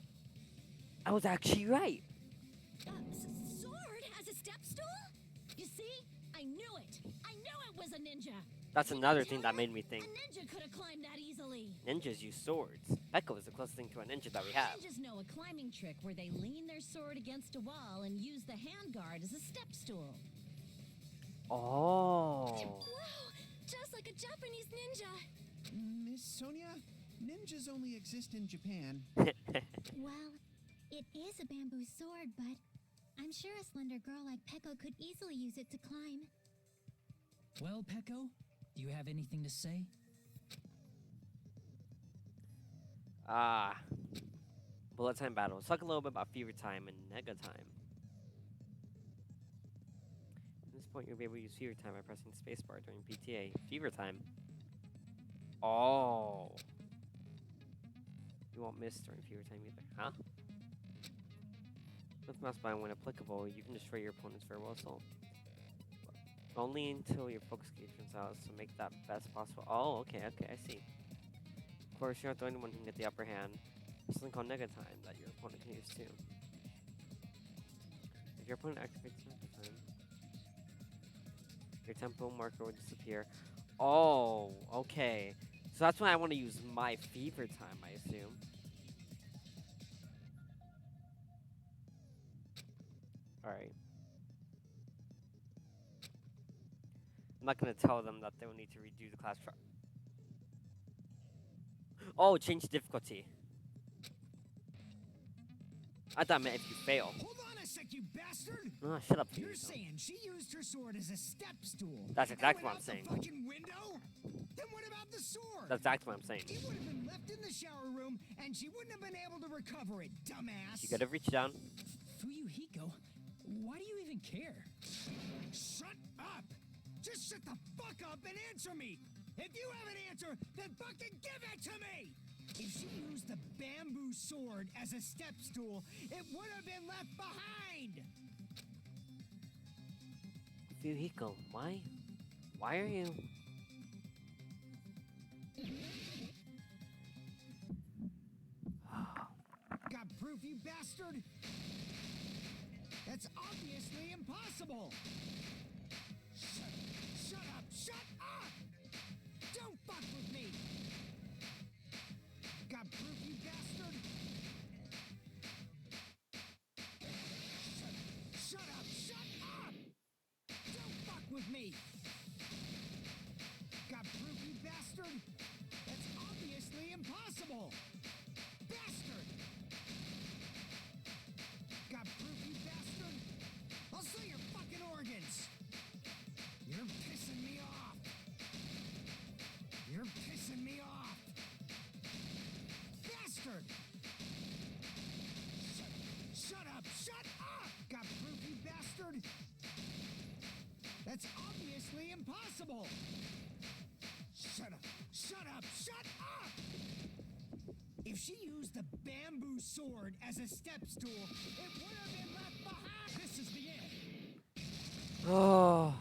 I was actually right. Sword as a step stool? You see? I knew it. I knew it was a ninja. That's another thing that made me think. A ninja could have climbed that easily. Ninjas use swords. Peko is the closest thing to a ninja that we have. Ninjas know a climbing trick where they lean their sword against a wall and use the handguard as a step stool. Oh. Wow, just like a Japanese ninja. Miss Sonia, ninjas only exist in Japan. Well, it is a bamboo sword, but I'm sure a slender girl like Peko could easily use it to climb. Well, Peko, do you have anything to say? Bullet time battle. Let's talk a little bit about fever time and nega time. At this point, you'll be able to use fever time by pressing spacebar during PTA. Fever time. Oh. You won't miss during fever time either, huh? With mouse button, when applicable, you can destroy your opponent's farewell assault. Only until your focus gauge runs out, so make that best possible. Oh, okay, I see. Of course, you're not the only one who can get the upper hand. There's something called nega time that your opponent can use too. If your opponent activates nega time, your tempo marker will disappear. Oh, okay. So that's when I want to use my fever time, I assume. Alright. I'm not going to tell them that they will need to redo the class trial. Oh, change difficulty. I thought it meant if you fail. Hold on a sec, you bastard! Oh, shut up. You're Hugo. saying she used her sword as a step stool. That's exactly and what I'm went saying. out the fucking window? Then what about the sword? That's exactly what I'm saying. It would have been left in the shower room, and she wouldn't have been able to recover it, dumbass. You gotta reach down. Fuyuhiko, why do you even care? Shut up! Just shut the fuck up and answer me! If you have an answer, then fucking give it to me! If she used the bamboo sword as a step stool, it would have been left behind! Fuyuhiko, why? Why are you? Got proof, you bastard? That's obviously impossible! Shut up! Shut up! Don't fuck with me! Got proof, you bastard? Shut up! Shut up! Don't fuck with me! Got proof, you bastard? That's obviously impossible! Bastard! impossible! Shut up! Shut up! Shut up! If she used the bamboo sword as a step stool, it would have been left behind! This is the end! Oh.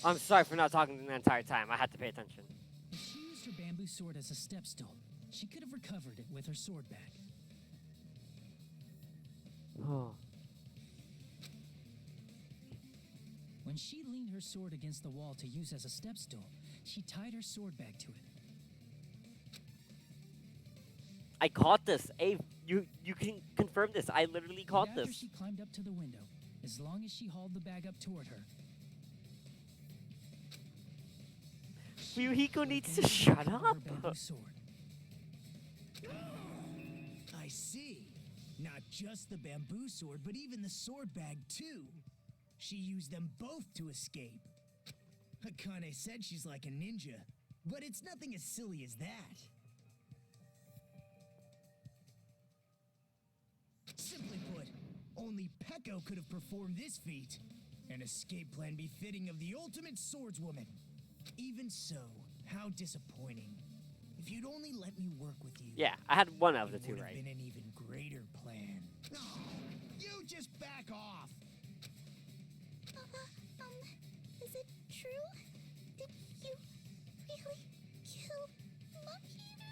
I'm sorry for not talking the entire time. I had to pay attention. If she used her bamboo sword as a step stool, she could have recovered it with her sword bag. Oh. When she leaned her sword against the wall to use as a step stool, she tied her sword bag to it. I caught this. Abe, you can confirm this. I literally caught After this. she climbed up to the window, as long as she hauled the bag up toward her. Fuyuhiko needs to shut her up. bamboo sword. I see. Not just the bamboo sword, but even the sword bag, too. She used them both to escape. Akane said she's like a ninja, but it's nothing as silly as that. Simply put, only Peko could have performed this feat. An escape plan befitting of the ultimate swordswoman. Even so, how disappointing. If you'd only let me work with you. Yeah, I had one out of the It two would have right. been an even greater plan. No, you just back off. Is it true? Did you really kill Mahiru?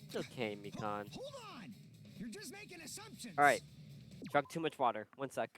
It's okay, Mikan. Hold on! You're just making assumptions. All right. Drunk too much water. 1 sec.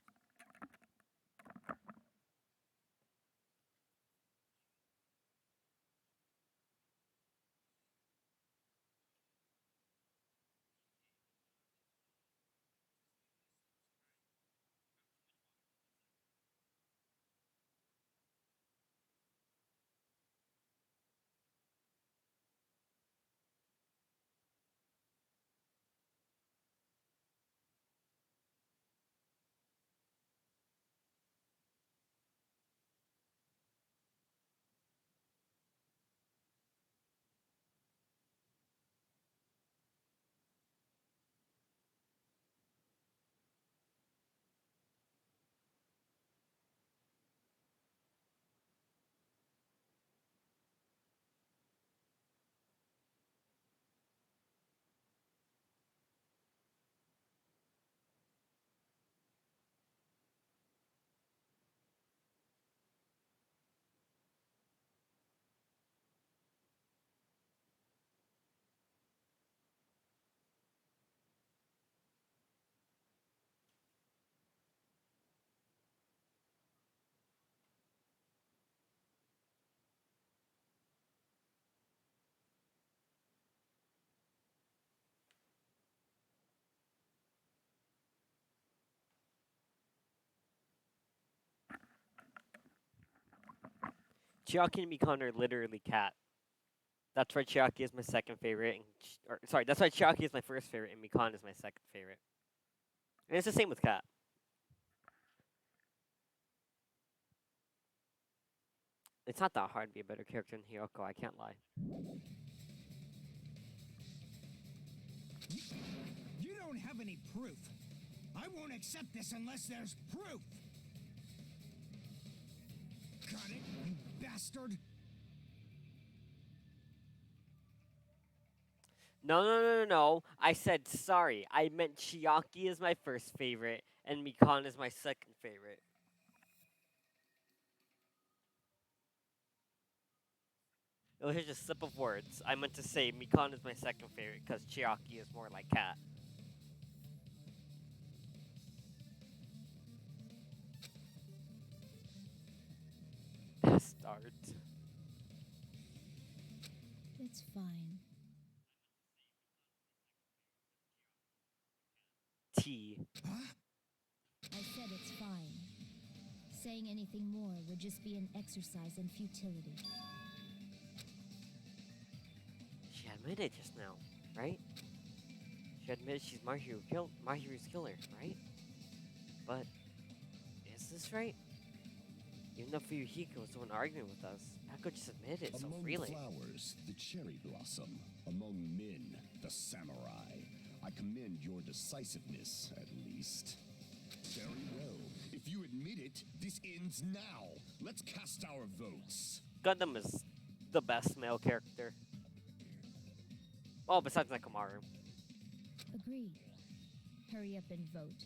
Chiaki and Mikan are literally cat. That's why Chiaki is my second favorite. Sorry, that's why Chiaki is my first favorite and Mikan is my second favorite. And it's the same with Kat. It's not that hard to be a better character than Hiyoko, I can't lie. You don't have any proof. I won't accept this unless there's proof. Got it, you bastard? No. I said sorry. I meant Chiaki is my first favorite and Mikan is my second favorite. It was just a slip of words. I meant to say Mikan is my second favorite because Chiaki is more like Kat. Start. It's fine. T. Huh? I said it's fine. Saying anything more would just be an exercise in futility. She admitted just now, right? She admitted she's Mahiru's killer, right? But is this right? Even though Fuyuhiko was the one arguing with us, Peko just admitted it, so Among really. flowers, the cherry blossom. Among men, the samurai. I commend your decisiveness, at least. Very well. If you admit it, this ends now. Let's cast our votes. Gundam is the best male character. Oh, besides Nekomaru. Agreed. Hurry up and vote.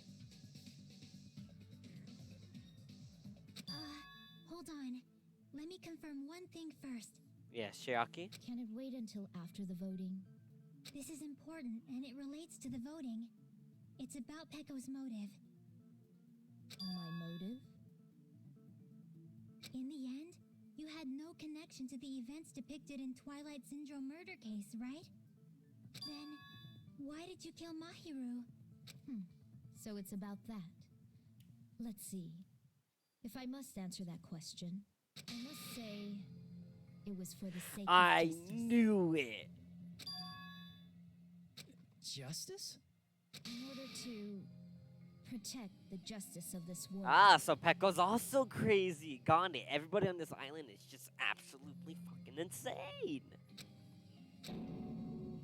Hold on. Let me confirm one thing first. Yeah, Shiaki. Can it wait until after the voting? This is important, and it relates to the voting. It's about Pecco's motive. My motive? In the end, you had no connection to the events depicted in Twilight Syndrome murder case, right? Then, why did you kill Mahiru? So it's about that. Let's see. If I must answer that question, I must say it was for the sake I of justice. knew it. Justice? In order to protect the justice of this world. Ah, so Pekko's also crazy. Got it. Everybody on this island is just absolutely fucking insane.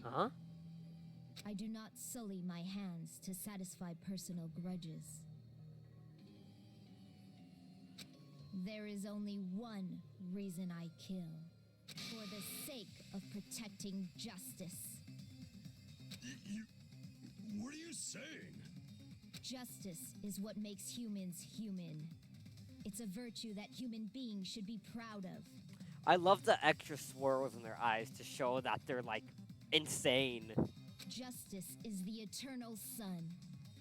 Huh? I do not sully my hands to satisfy personal grudges. There is only one reason I kill. For the sake of protecting justice. What are you saying? Justice is what makes humans human. It's a virtue that human beings should be proud of. I love the extra swirls in their eyes to show that they're like insane. Justice is the eternal sun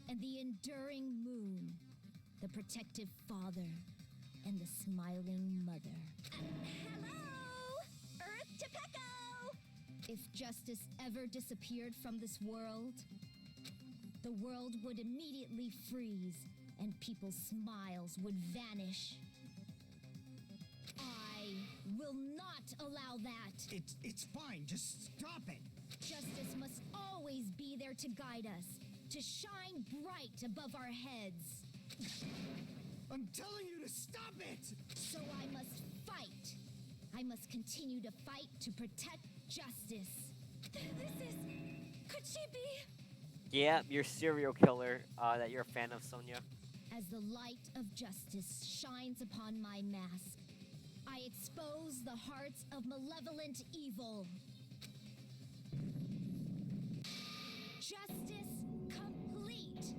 and the enduring moon, the protective father and the smiling mother. Hello! Earth to Pecco! If justice ever disappeared from this world, the world would immediately freeze and people's smiles would vanish. I will not allow that. It's fine. Just stop it. Justice must always be there to guide us, to shine bright above our heads. I'm telling you to stop it! So I must fight. I must continue to fight to protect justice. This is... Could she be... Yeah, your serial killer that you're a fan of, Sonia. As the light of justice shines upon my mask, I expose the hearts of malevolent evil. Justice complete.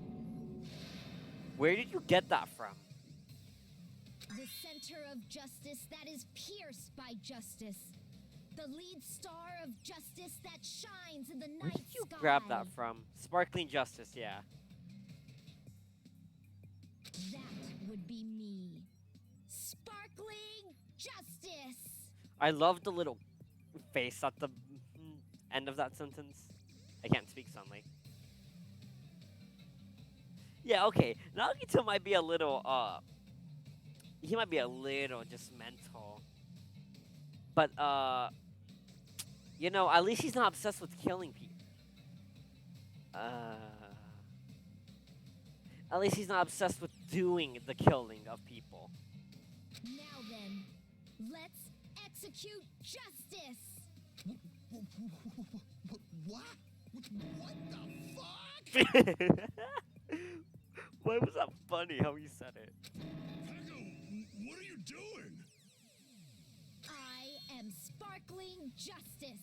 Where did you get that from? The center of justice that is pierced by justice. The lead star of justice that shines in the Where night did you sky. grab that from? Sparkling Justice, yeah. That would be me. Sparkling justice. I love the little face at the end of that sentence. I can't speak Sunlight. Yeah, okay. Nagito might be a little, he might be a little just mental. But, you know, at least he's not obsessed with killing people. At least he's not obsessed with doing the killing of people. Now then, let's execute justice. What? What the fuck? Why was that funny how he said it? Pecco, what are you doing? I am sparkling justice.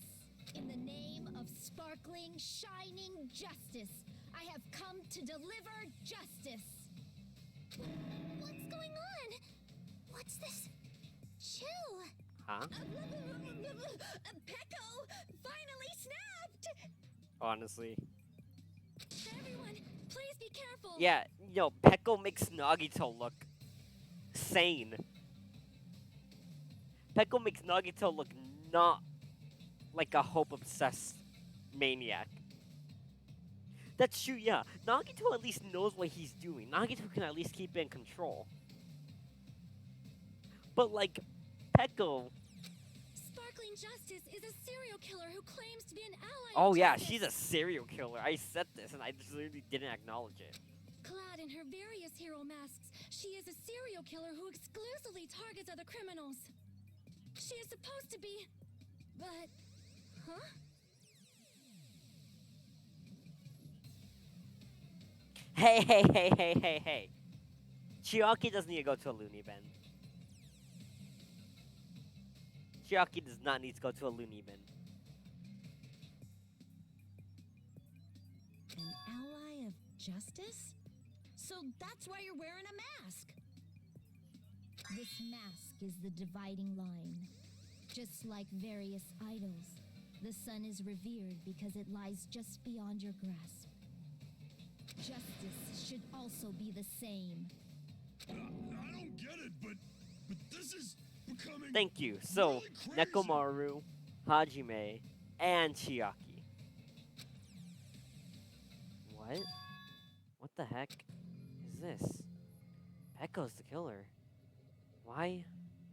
In the name of sparkling, shining justice, I have come to deliver justice. What's going on? What's this? Chill. Huh? Pecco finally snapped! Honestly. Everyone, please be careful. Yeah, you know, Pecco makes Nagito look sane. Pecco makes Nagito look not like a hope-obsessed maniac. That's true, yeah. Nagito at least knows what he's doing. Nagito can at least keep it in control. But, like, Pecco... Sparkling Justice is a serial killer who claims to be an ally Oh, of yeah, justice. she's a serial killer. I said this, and I just literally didn't acknowledge it. Clad in her various hero masks, she is a serial killer who exclusively targets other criminals. She is supposed to be... But... Huh? Hey. Chiaki doesn't need to go to a loony bin. Chiaki does not need to go to a loony bin. An ally of justice? So that's why you're wearing a mask. This mask is the dividing line. Just like various idols, the sun is revered because it lies just beyond your grasp. Justice should also be the same. I don't get it, but this is becoming. Thank you. So, really crazy. Nekomaru, Hajime, and Chiaki. What? What the heck is this? Pekko's the killer. Why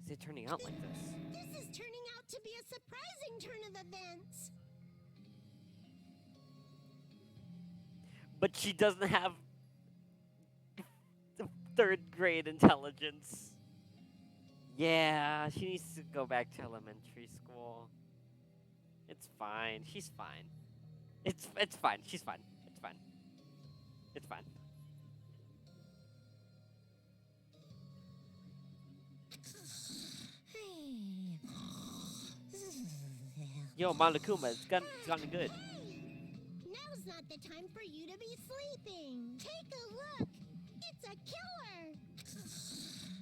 is it turning out like this? This is turning out to be a surprising turn of events. But she doesn't have the third grade intelligence. Yeah, she needs to go back to elementary school. It's fine. She's fine. It's fine. She's fine. It's fine. It's fine. Yo, Monokuma, it's gotten good. Now's not the time for you to be sleeping. Take a look. It's a killer.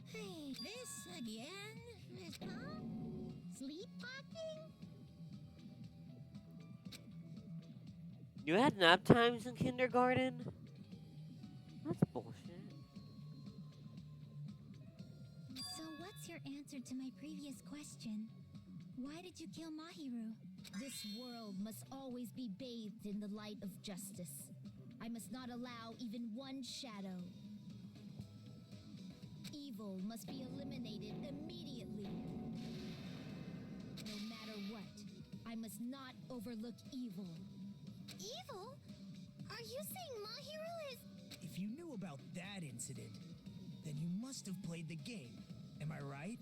Hey, this again? Huh? Sleepwalking? You had nap times in kindergarten? That's bullshit. So what's your answer to my previous question? Why did you kill Mahiru? This world must always be bathed in the light of justice. I must not allow even one shadow. Evil must be eliminated immediately. No matter what, I must not overlook evil. Evil? Are you saying Mahiru is... If you knew about that incident, then you must have played the game. Am I right?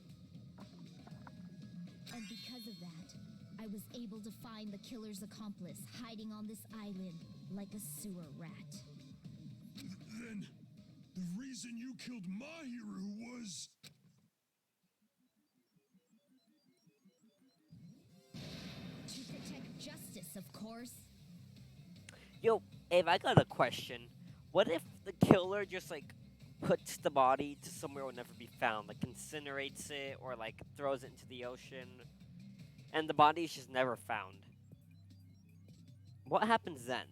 And because of that, I was able to find the killer's accomplice hiding on this island like a sewer rat. Then the reason you killed Mahiru was. To protect justice, of course. Yo, Ave, I got a question. What if the killer just, like, puts the body to somewhere it will never be found? Like, incinerates it or, like, throws it into the ocean, and the body is just never found? What happens then?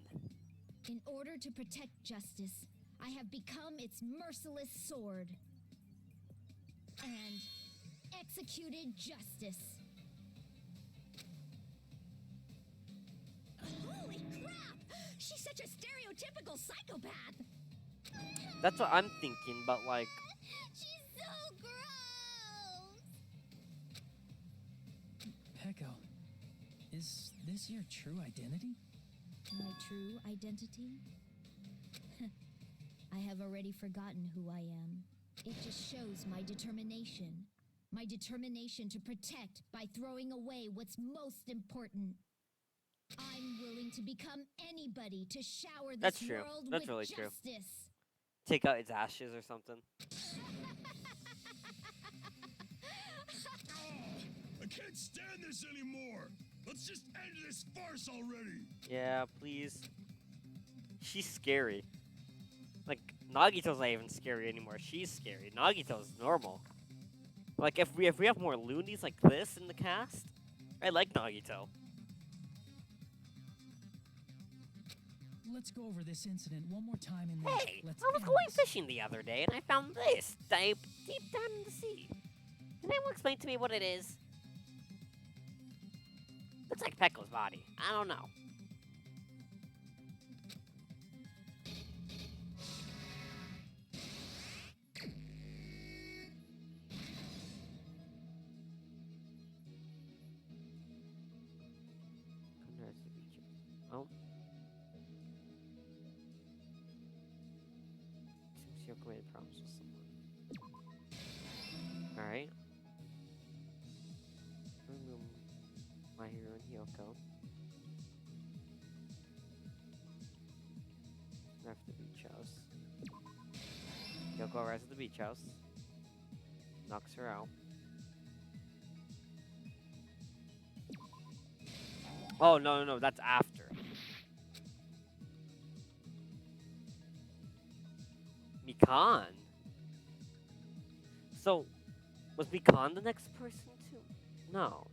In order to protect justice, I have become its merciless sword. And executed justice. Holy crap! She's such a stereotypical psychopath! That's what I'm thinking, but, like... She's so gross! Pekko, is this your true identity? My true identity? I have already forgotten who I am. It just shows my determination. My determination to protect by throwing away what's most important. I'm willing to become anybody to shower this That's true. world That's with really true. justice. Take out its ashes or something. I can't stand this anymore. Let's just end this farce already. Yeah, please. She's scary. Like, Nagito's not even scary anymore. She's scary. Nagito's normal. Like, if we have more loonies like this in the cast, I like Nagito. Let's go over this incident one more time and then Hey, let's I was end going this. fishing the other day and I found this deep down in the sea. Can anyone explain to me what it is? Looks like Pekko's body. I don't know. Oh. Seems Yoko made problems with someone. Alright. Remove my hero and Hyoko. After the beach house. Yoko arrives at the beach house. Knocks her out. Oh, no, that's after. Mikan? So, was Mikan the next person too? No.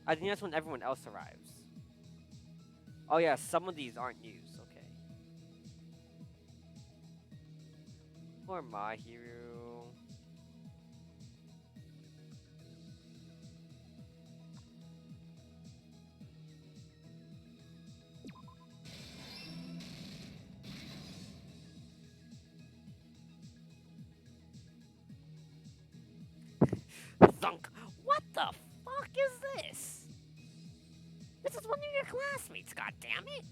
I think that's when everyone else arrives. Oh yeah, some of these aren't used, okay. Poor Mahiru. Thunk! What the fuck is this? This is one of your classmates, goddammit!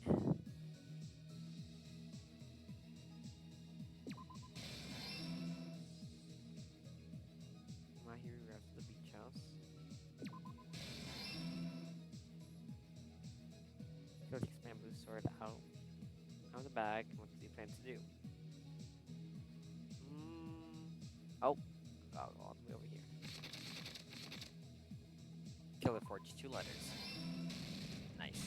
Mahiru arrives at the beach house. Go takes bamboo sword out of the bag. What does he plan to do? Oh, I'll go all the way over here. Killer forged 2 letters. Nice.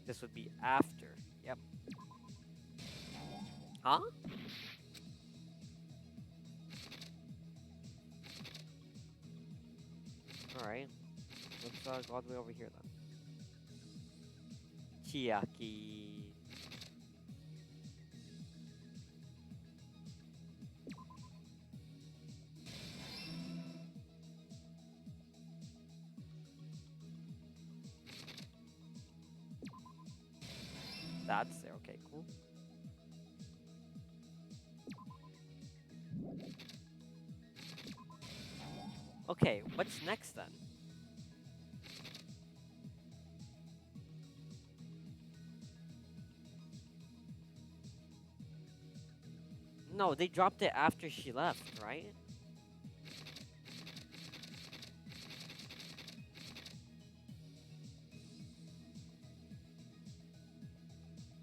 This would be after. Yep. Huh? Alright. Let's go all the way over here then. Chiaki. That's there. Okay, cool. Okay, what's next then? No, they dropped it after she left, right?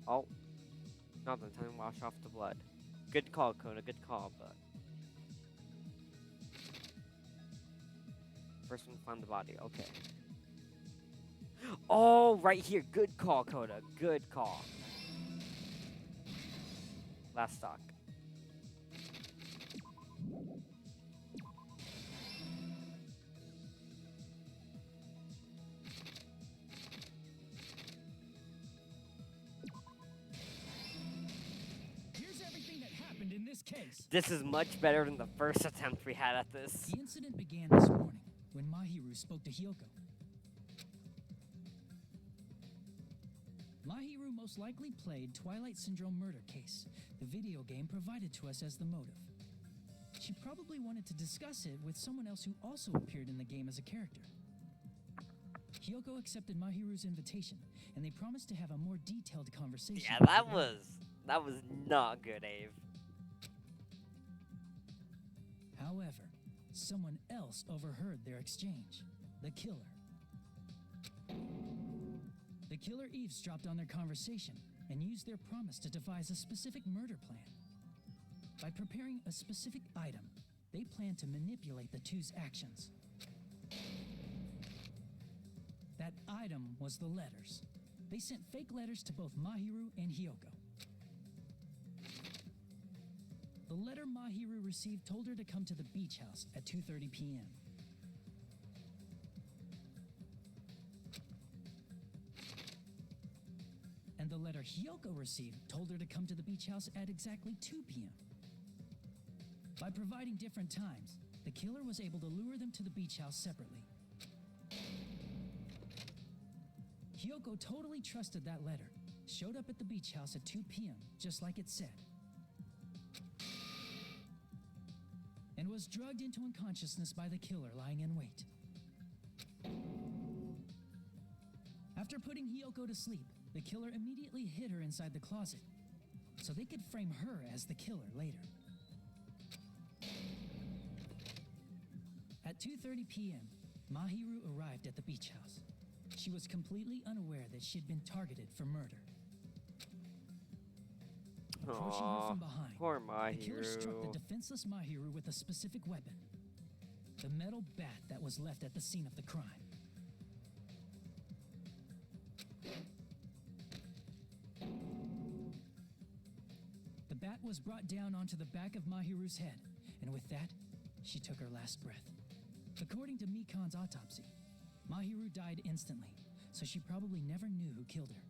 Oh. No, then time to wash off the blood. Good call, Kona, good call, but... First one to find the body, okay. Oh, right here. Good call, Coda. Good call. Last stock. Here's everything that happened in this case. This is much better than the first attempt we had at this. The incident began this morning when Mahiru spoke to Hyoko. Mahiru most likely played Twilight Syndrome murder case, the video game provided to us as the motive. She probably wanted to discuss it with someone else who also appeared in the game as a character. Hyoko accepted Mahiru's invitation, and they promised to have a more detailed conversation. Yeah, that was not good, Ave. However, someone else overheard their exchange. The killer. The killer eavesdropped on their conversation and used their promise to devise a specific murder plan. By preparing a specific item, they planned to manipulate the two's actions. That item was the letters. They sent fake letters to both Mahiru and Hyoko. The letter Mahiru received told her to come to the beach house at 2:30 p.m. And the letter Hyoko received told her to come to the beach house at exactly 2 p.m. By providing different times, the killer was able to lure them to the beach house separately. Hyoko totally trusted that letter, showed up at the beach house at 2 p.m., just like it said, and was drugged into unconsciousness by the killer lying in wait. After putting Hyoko to sleep, the killer immediately hid her inside the closet, so they could frame her as the killer later. At 2:30 p.m., Mahiru arrived at the beach house. she was completely unaware that she had been targeted for murder. Approaching her from behind, poor the killer struck the Mahiru. defenseless Mahiru with a specific weapon. The metal bat that was left at the scene of the crime. The bat was brought down onto the back of Mahiru's head, and with that, she took her last breath. According to Mikan's autopsy, Mahiru died instantly, so she probably never knew who killed her.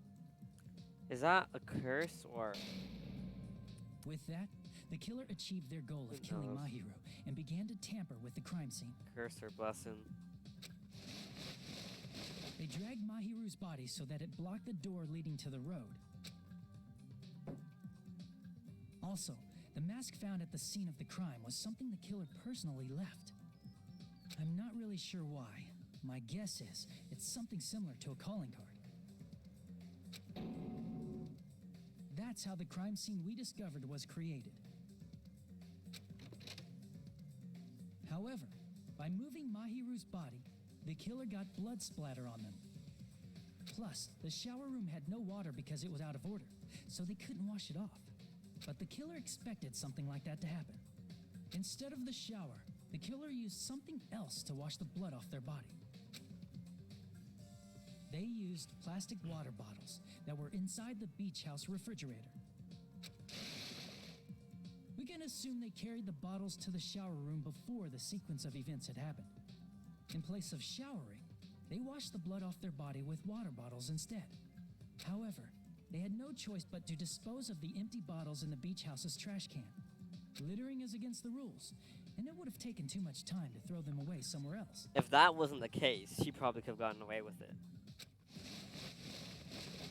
Is that a curse or? With that, the killer achieved their goal of Who killing knows? Mahiru and began to tamper with the crime scene. Curse or blessing? They dragged Mahiru's body so that it blocked the door leading to the road. Also, the mask found at the scene of the crime was something the killer personally left. I'm not really sure why. My guess is it's something similar to a calling card. That's how the crime scene we discovered was created. However, by moving Mahiru's body, the killer got blood splatter on them. Plus, the shower room had no water because it was out of order, so they couldn't wash it off. But the killer expected something like that to happen. Instead of the shower, the killer used something else to wash the blood off their body. They used plastic water bottles that were inside the beach house refrigerator. We can assume they carried the bottles to the shower room before the sequence of events had happened. In place of showering, they washed the blood off their body with water bottles instead. However, they had no choice but to dispose of the empty bottles in the beach house's trash can. Littering is against the rules, and it would have taken too much time to throw them away somewhere else. If that wasn't the case, she probably could have gotten away with it.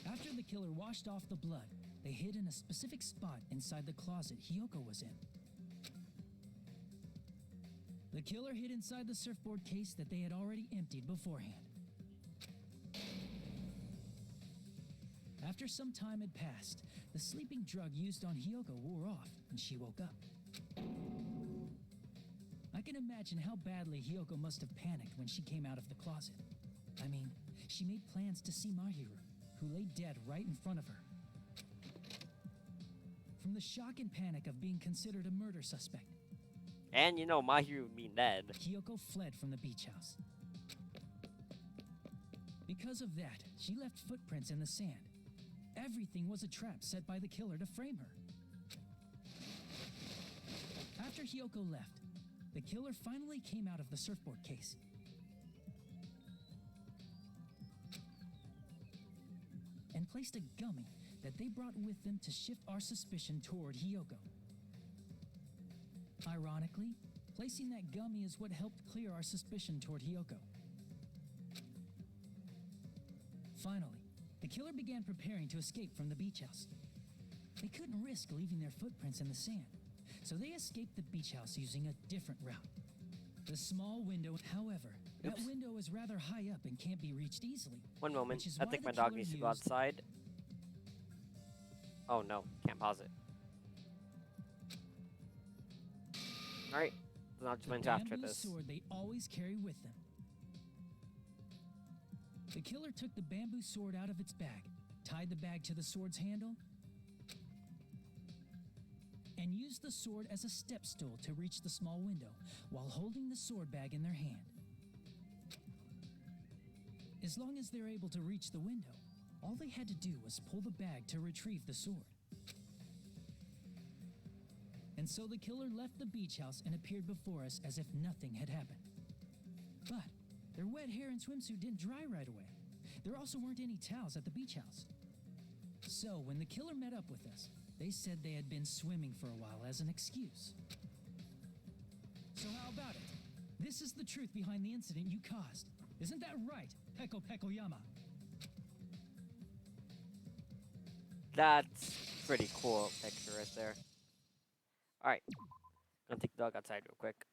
After the killer washed off the blood, they hid in a specific spot inside the closet Hiyoko was in. The killer hid inside the surfboard case that they had already emptied beforehand. After some time had passed, the sleeping drug used on Hiyoko wore off, and she woke up. I can imagine how badly Hiyoko must have panicked when she came out of the closet. I mean, she made plans to see Mahiru, who lay dead right in front of her. From the shock and panic of being considered a murder suspect, And you know Mahiru would be dead. Hiyoko fled from the beach house. Because of that, she left footprints in the sand. Everything was a trap set by the killer to frame her. After Hiyoko left, the killer finally came out of the surfboard case. And placed a gummy that they brought with them to shift our suspicion toward Hiyoko. Ironically, placing that gummy is what helped clear our suspicion toward Hiyoko. Finally, the killer began preparing to escape from the beach house. They couldn't risk leaving their footprints in the sand, so they escaped the beach house using a different route. The small window, however, that Oops. window is rather high up and can't be reached easily. One moment. Which is I why think the my dog killer needs to go used- outside. Oh no, can't pause it. Alright, then I'll explain The after bamboo this. sword they always carry with them. The killer took the bamboo sword out of its bag, tied the bag to the sword's handle, and used the sword as a step stool to reach the small window while holding the sword bag in their hand. As long as they're able to reach the window, all they had to do was pull the bag to retrieve the sword. And so the killer left the beach house and appeared before us as if nothing had happened. But their wet hair and swimsuit didn't dry right away. There also weren't any towels at the beach house. So when the killer met up with us, they said they had been swimming for a while as an excuse. So how about it? This is the truth behind the incident you caused. Isn't that right, Peko Pekoyama? That's pretty cool picture right there. Alright, gonna take the dog outside real quick.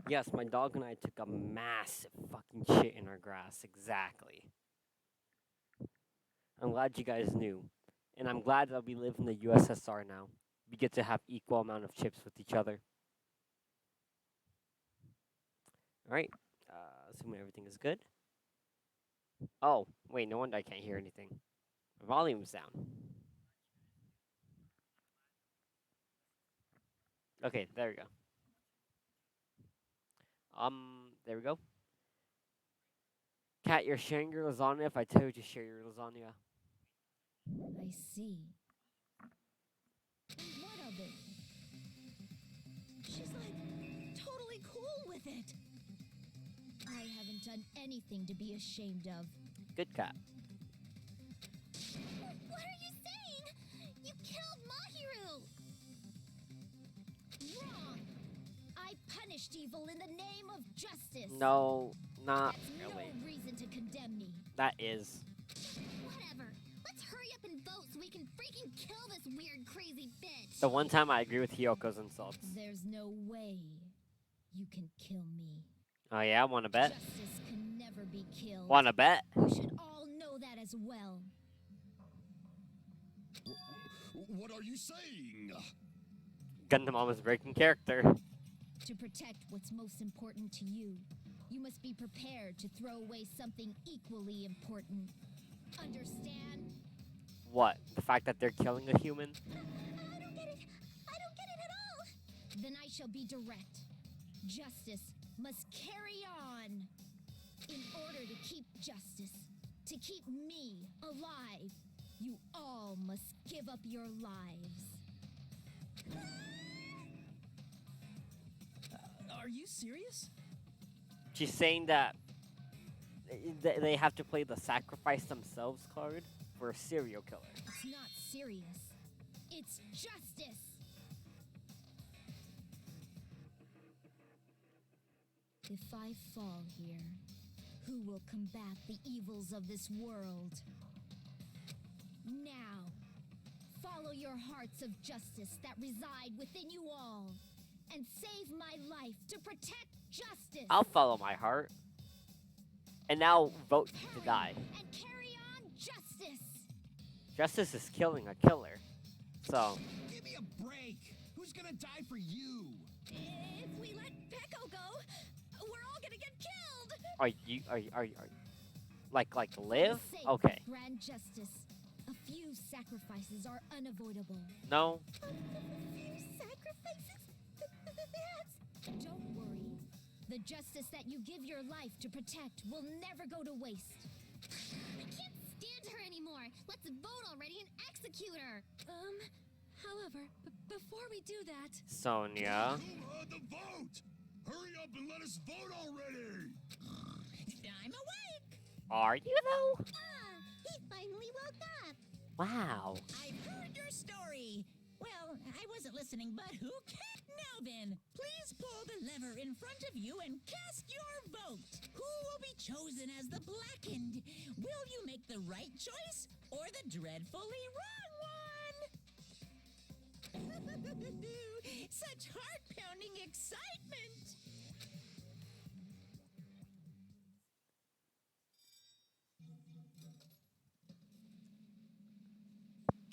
Yes, my dog and I took a massive fucking shit in our grass. Exactly. I'm glad you guys knew. And I'm glad that we live in the USSR now. We get to have equal amount of chips with each other. Alright. Assuming everything is good. Oh, wait, no wonder I can't hear anything. My volume's down. Okay, there we go. There we go. Kat, you're sharing your lasagna if I tell you to share your lasagna. I see. What of it? She's like totally cool with it. I haven't done anything to be ashamed of. Good cat. What are you saying? You killed Mahiru! Wrong! I punished evil in the name of justice. No, not That's really. no reason to condemn me. That is. Whatever. Let's hurry up and vote so we can freaking kill this weird, crazy bitch. The one time I agree with Hyoko's insults. There's no way you can kill me. Oh yeah, wanna bet? Justice can never be killed. Wanna bet? You should all know that as well. What are you saying? Gundam almost breaking character. To protect what's most important to you, you must be prepared to throw away something equally important. Understand? What? The fact that they're killing a human? I don't get it. I don't get it at all. Then I shall be direct. Justice must carry on. In order to keep justice, to keep me alive, you all must give up your lives. Are you serious? She's saying that they have to play the sacrifice themselves card for a serial killer. It's not serious. It's justice. If I fall here, who will combat the evils of this world? Now, follow your hearts of justice that reside within you all, and save my life to protect justice. I'll follow my heart. And now vote to die. And carry on justice. Justice is killing a killer. So, Give me a break. Who's gonna die for you? If we let Peko go, we're all gonna get killed. are you like live? For the sake Okay. of grand justice, a few sacrifices are unavoidable. No. A few sacrifices? Don't worry. The justice that you give your life to protect will never go to waste. I can't stand her anymore. Let's vote already and execute her. However, before we do that, Sonia. The vote! Hurry up and let us vote already! I'm awake. Are you though? He finally woke up. Wow. I've heard your story. Well, I wasn't listening, but who cares? Now then, please pull the lever in front of you and cast your vote. Who will be chosen as the blackened? Will you make the right choice or the dreadfully wrong one? Such heart-pounding excitement.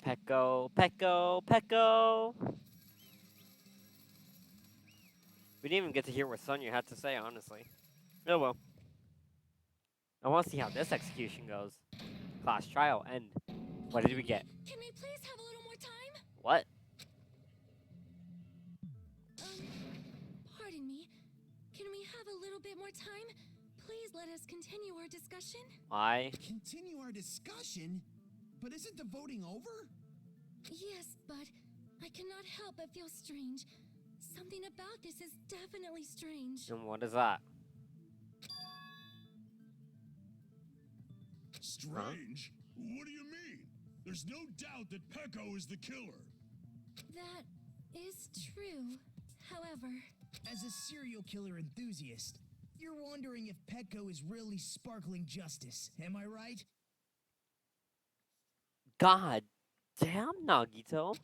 Pecco. We didn't even get to hear what Sonya had to say, honestly. Oh well. I want to see how this execution goes. Class trial end. What did we get? can we please have a little more time? What? Pardon me. Can we have a little bit more time? Please let us continue our discussion. Why? Continue our discussion? But isn't the voting over? Yes, but I cannot help but feel strange. Something about this is definitely strange. And what is that? Strange? What do you mean? There's no doubt that Pecco is the killer. That is true. However, As a serial killer enthusiast, you're wondering if Petco is really sparkling justice, am I right? God damn, Nagito.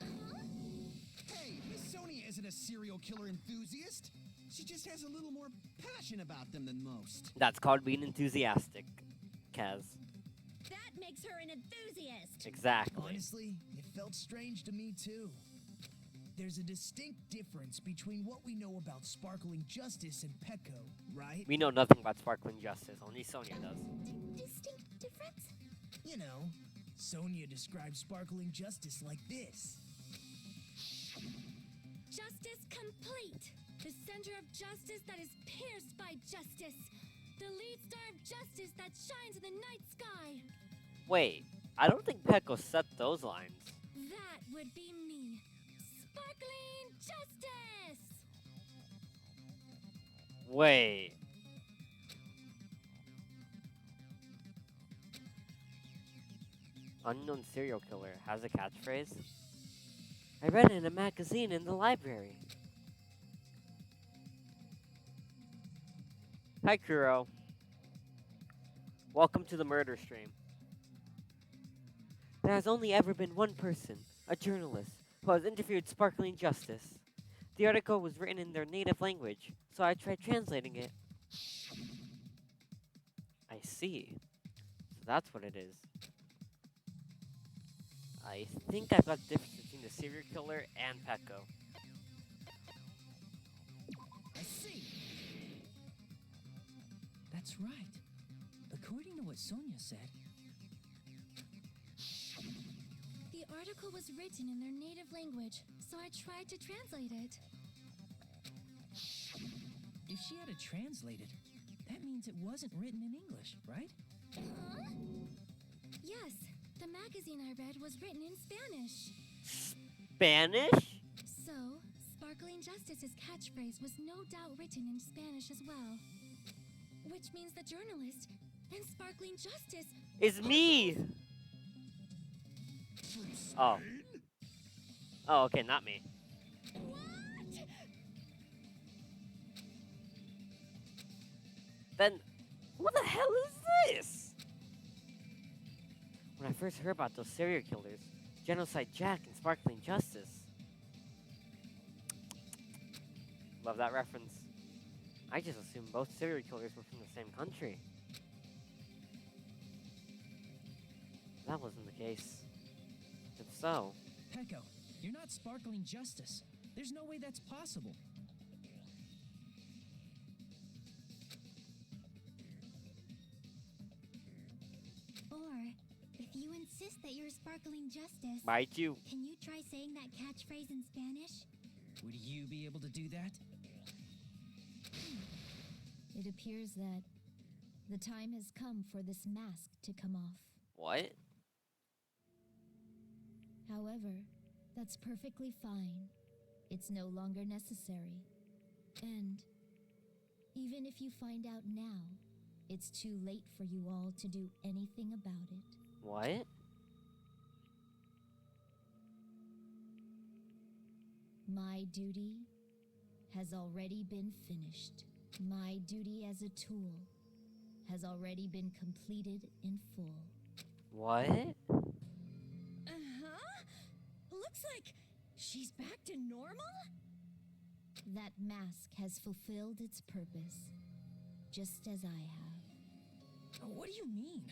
Hey, Miss Sonia isn't a serial killer enthusiast. She just has a little more passion about them than most. That's called being enthusiastic, Kaz. That makes her an enthusiast. Exactly. Honestly, it felt strange to me too. There's a distinct difference between what we know about Sparkling Justice and Pecco, right? We know nothing about Sparkling Justice. Only Sonia does. Distinct difference? You know, Sonia describes Sparkling Justice like this. Justice complete. The center of justice that is pierced by justice. The lead star of justice that shines in the night sky. Wait, I don't think Pecco said those lines. That would be me. Sparkling justice! Wait. Unknown serial killer has a catchphrase? I read it in a magazine in the library. Hi, Kuro. Welcome to the murder stream. There has only ever been one person, a journalist, who has interviewed Sparkling Justice. The article was written in their native language, so I tried translating it. I see. So that's what it is. I think I've got the difference between the serial killer and Pecco. I see. That's right. According to what Sonia said, The article was written in their native language, so I tried to translate it. if she had it translated, that means it wasn't written in English, right? Huh? Yes, the magazine I read was written in Spanish. Spanish? So, Sparkling Justice's catchphrase was no doubt written in Spanish as well. Which means the journalist and Sparkling Justice It's me! Oh. Oh, okay, not me. What? Then, what the hell is this? When I first heard about those serial killers, Genocide Jack and Sparkling Justice. Love that reference. I just assumed both serial killers were from the same country. That wasn't the case. If so, Pecco, you're not Sparkling Justice. There's no way that's possible. Or, if you insist that you're Sparkling Justice, might you? can you try saying that catchphrase in Spanish? Would you be able to do that? It appears that the time has come for this mask to come off. What? However, that's perfectly fine. It's no longer necessary. And even if you find out now, it's too late for you all to do anything about it. What? My duty has already been finished. My duty as a tool has already been completed in full. What? Uh-huh. Looks like she's back to normal? That mask has fulfilled its purpose, just as I have. What do you mean?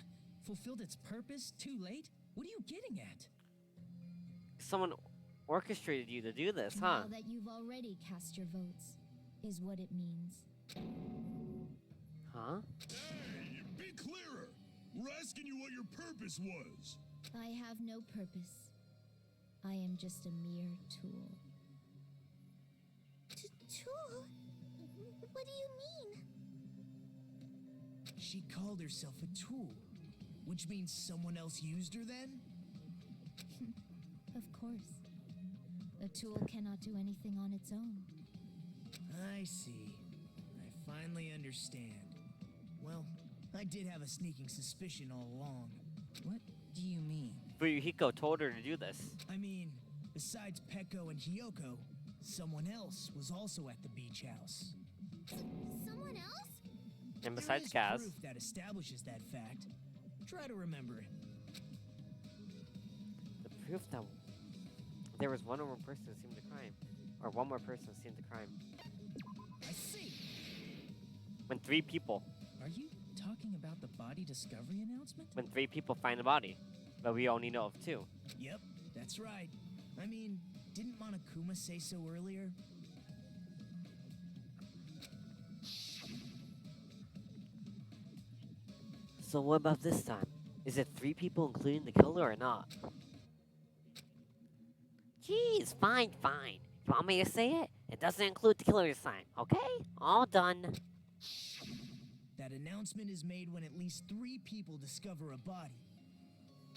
Fulfilled its purpose too late? What are you getting at? Someone orchestrated you to do this, huh? Now that you've already cast your votes, is what it means. Huh? Hey, be clearer. We're asking you what your purpose was. I have no purpose. I am just a mere tool. Tool? What do you mean? She called herself a tool, which means someone else used her then? Of course. A tool cannot do anything on its own. I see. I finally understand. Well, I did have a sneaking suspicion all along. What do you mean? Fuyuhiko told her to do this. I mean, besides Pecco and Hiyoko, someone else was also at the beach house. Someone else? And besides there is Kaz, proof that establishes that fact. Try to remember it. the proof that there was one more person who seen the crime. Or one more person who seen the crime. I see. When 3 people. Are you talking about the body discovery announcement? When 3 people find a body. But we only know of 2. Yep, that's right. I mean, didn't Monokuma say so earlier? So what about this time? Is it 3 people including the killer or not? Jeez, fine. You want me to say it? It doesn't include the killer this time, okay? All done. That announcement is made when at least 3 people discover a body.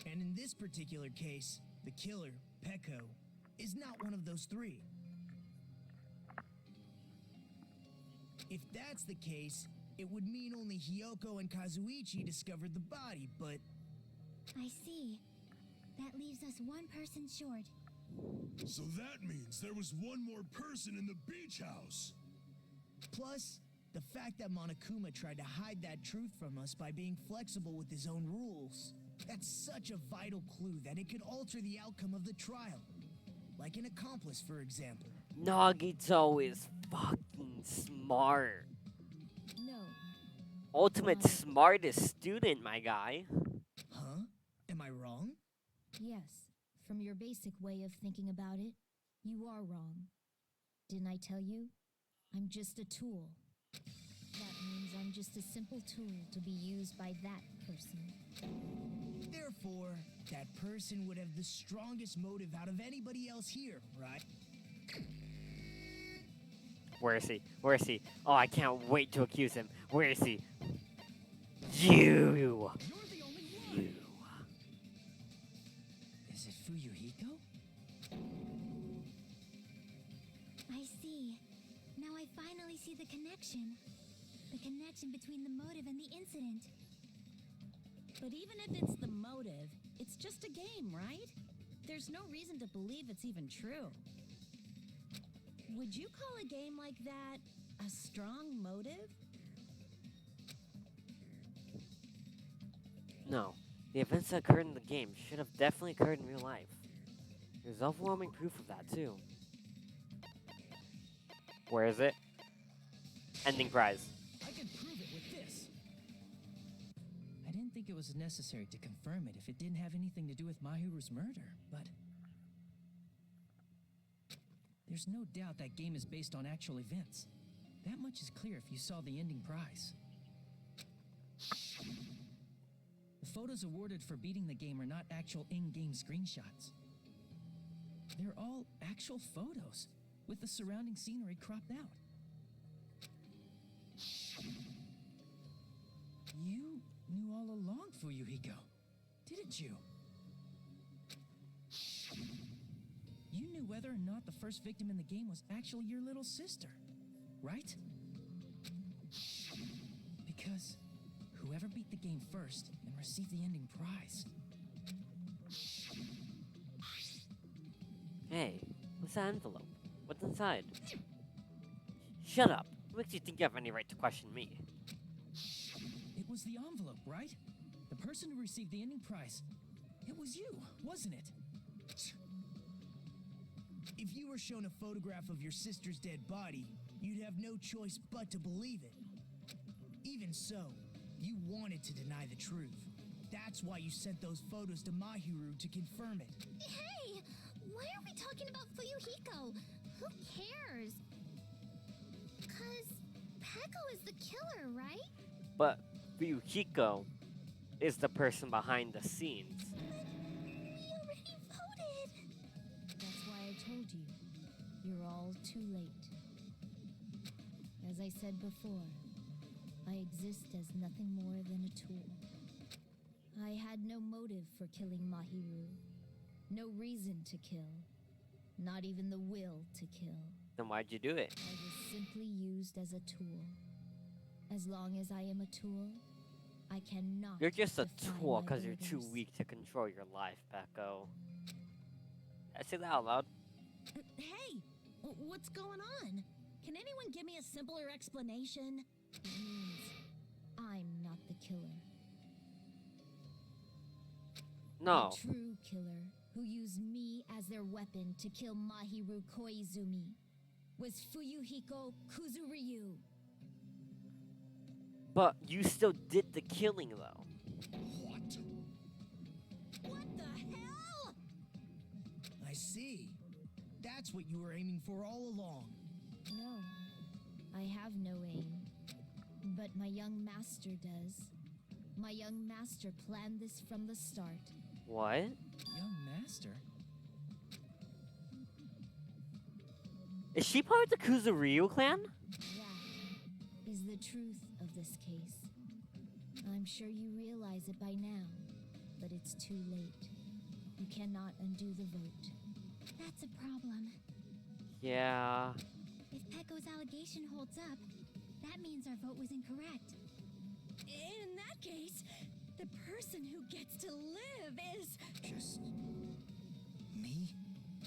And in this particular case, the killer, Peko, is not one of those 3. If that's the case, it would mean only Hiyoko and Kazuichi discovered the body, but... I see. That leaves us one person short. So that means there was one more person in the beach house. Plus, the fact that Monokuma tried to hide that truth from us by being flexible with his own rules. That's such a vital clue that it could alter the outcome of the trial. Like an accomplice, for example. Nagito is fucking smart. No. Ultimate smartest student, my guy. Huh? Am I wrong? Yes. From your basic way of thinking about it, you are wrong. Didn't I tell you? I'm just a tool. That means I'm just a simple tool to be used by that person. Therefore, that person would have the strongest motive out of anybody else here, right? Where is he? Where is he? Oh, I can't wait to accuse him. Where is he? You! You're the only one! Is it Fuyuhiko? I see. Now I finally see the connection. The connection between the motive and the incident. But even if it's the motive, it's just a game, right? There's no reason to believe it's even true. Would you call a game like that a strong motive? No. The events that occurred in the game should have definitely occurred in real life. There's overwhelming proof of that, too. Where is it? Ending prize. I can prove it with this. I didn't think it was necessary to confirm it if it didn't have anything to do with Mahiru's murder, but... There's no doubt that game is based on actual events. That much is clear if you saw the ending prize. The photos awarded for beating the game are not actual in-game screenshots. They're all actual photos, with the surrounding scenery cropped out. You knew all along, Fuyuhiko, didn't you? You knew whether or not the first victim in the game was actually your little sister, right? Because whoever beat the game first and received the ending prize. Hey, what's that envelope? What's inside? Shut up. What makes you think you have any right to question me? It was the envelope, right? The person who received the ending prize. It was you, wasn't it? If you were shown a photograph of your sister's dead body, you'd have no choice but to believe it. Even so, you wanted to deny the truth. That's why you sent those photos to Mahiru to confirm it. Hey! Why are we talking about Fuyuhiko? Who cares? 'Cause Peko is the killer, right? But Fuyuhiko is the person behind the scenes. We already voted! That's why I told you. You're all too late. As I said before, I exist as nothing more than a tool. I had no motive for killing Mahiru. No reason to kill. Not even the will to kill. Then why'd you do it? I was simply used as a tool. As long as I am a tool, I cannot. You're just a defy tool my because you're too orders. weak to control your life, Peko. I say that out loud. Hey! What's going on? Can anyone give me a simpler explanation? It means I'm not the killer. No. The true killer who used me as their weapon to kill Mahiru Koizumi was Fuyuhiko Kuzuryu. But you still did the killing, though. What? What the hell? I see. That's what you were aiming for all along. No, I have no aim. But my young master does. My young master planned this from the start. What? Young master? Is she part of the Kuzuryu clan? That is the truth of this case. I'm sure you realize it by now, but it's too late. You cannot undo the vote. That's a problem. Yeah. If Pecco's allegation holds up, that means our vote was incorrect. In that case, the person who gets to live is... Just me?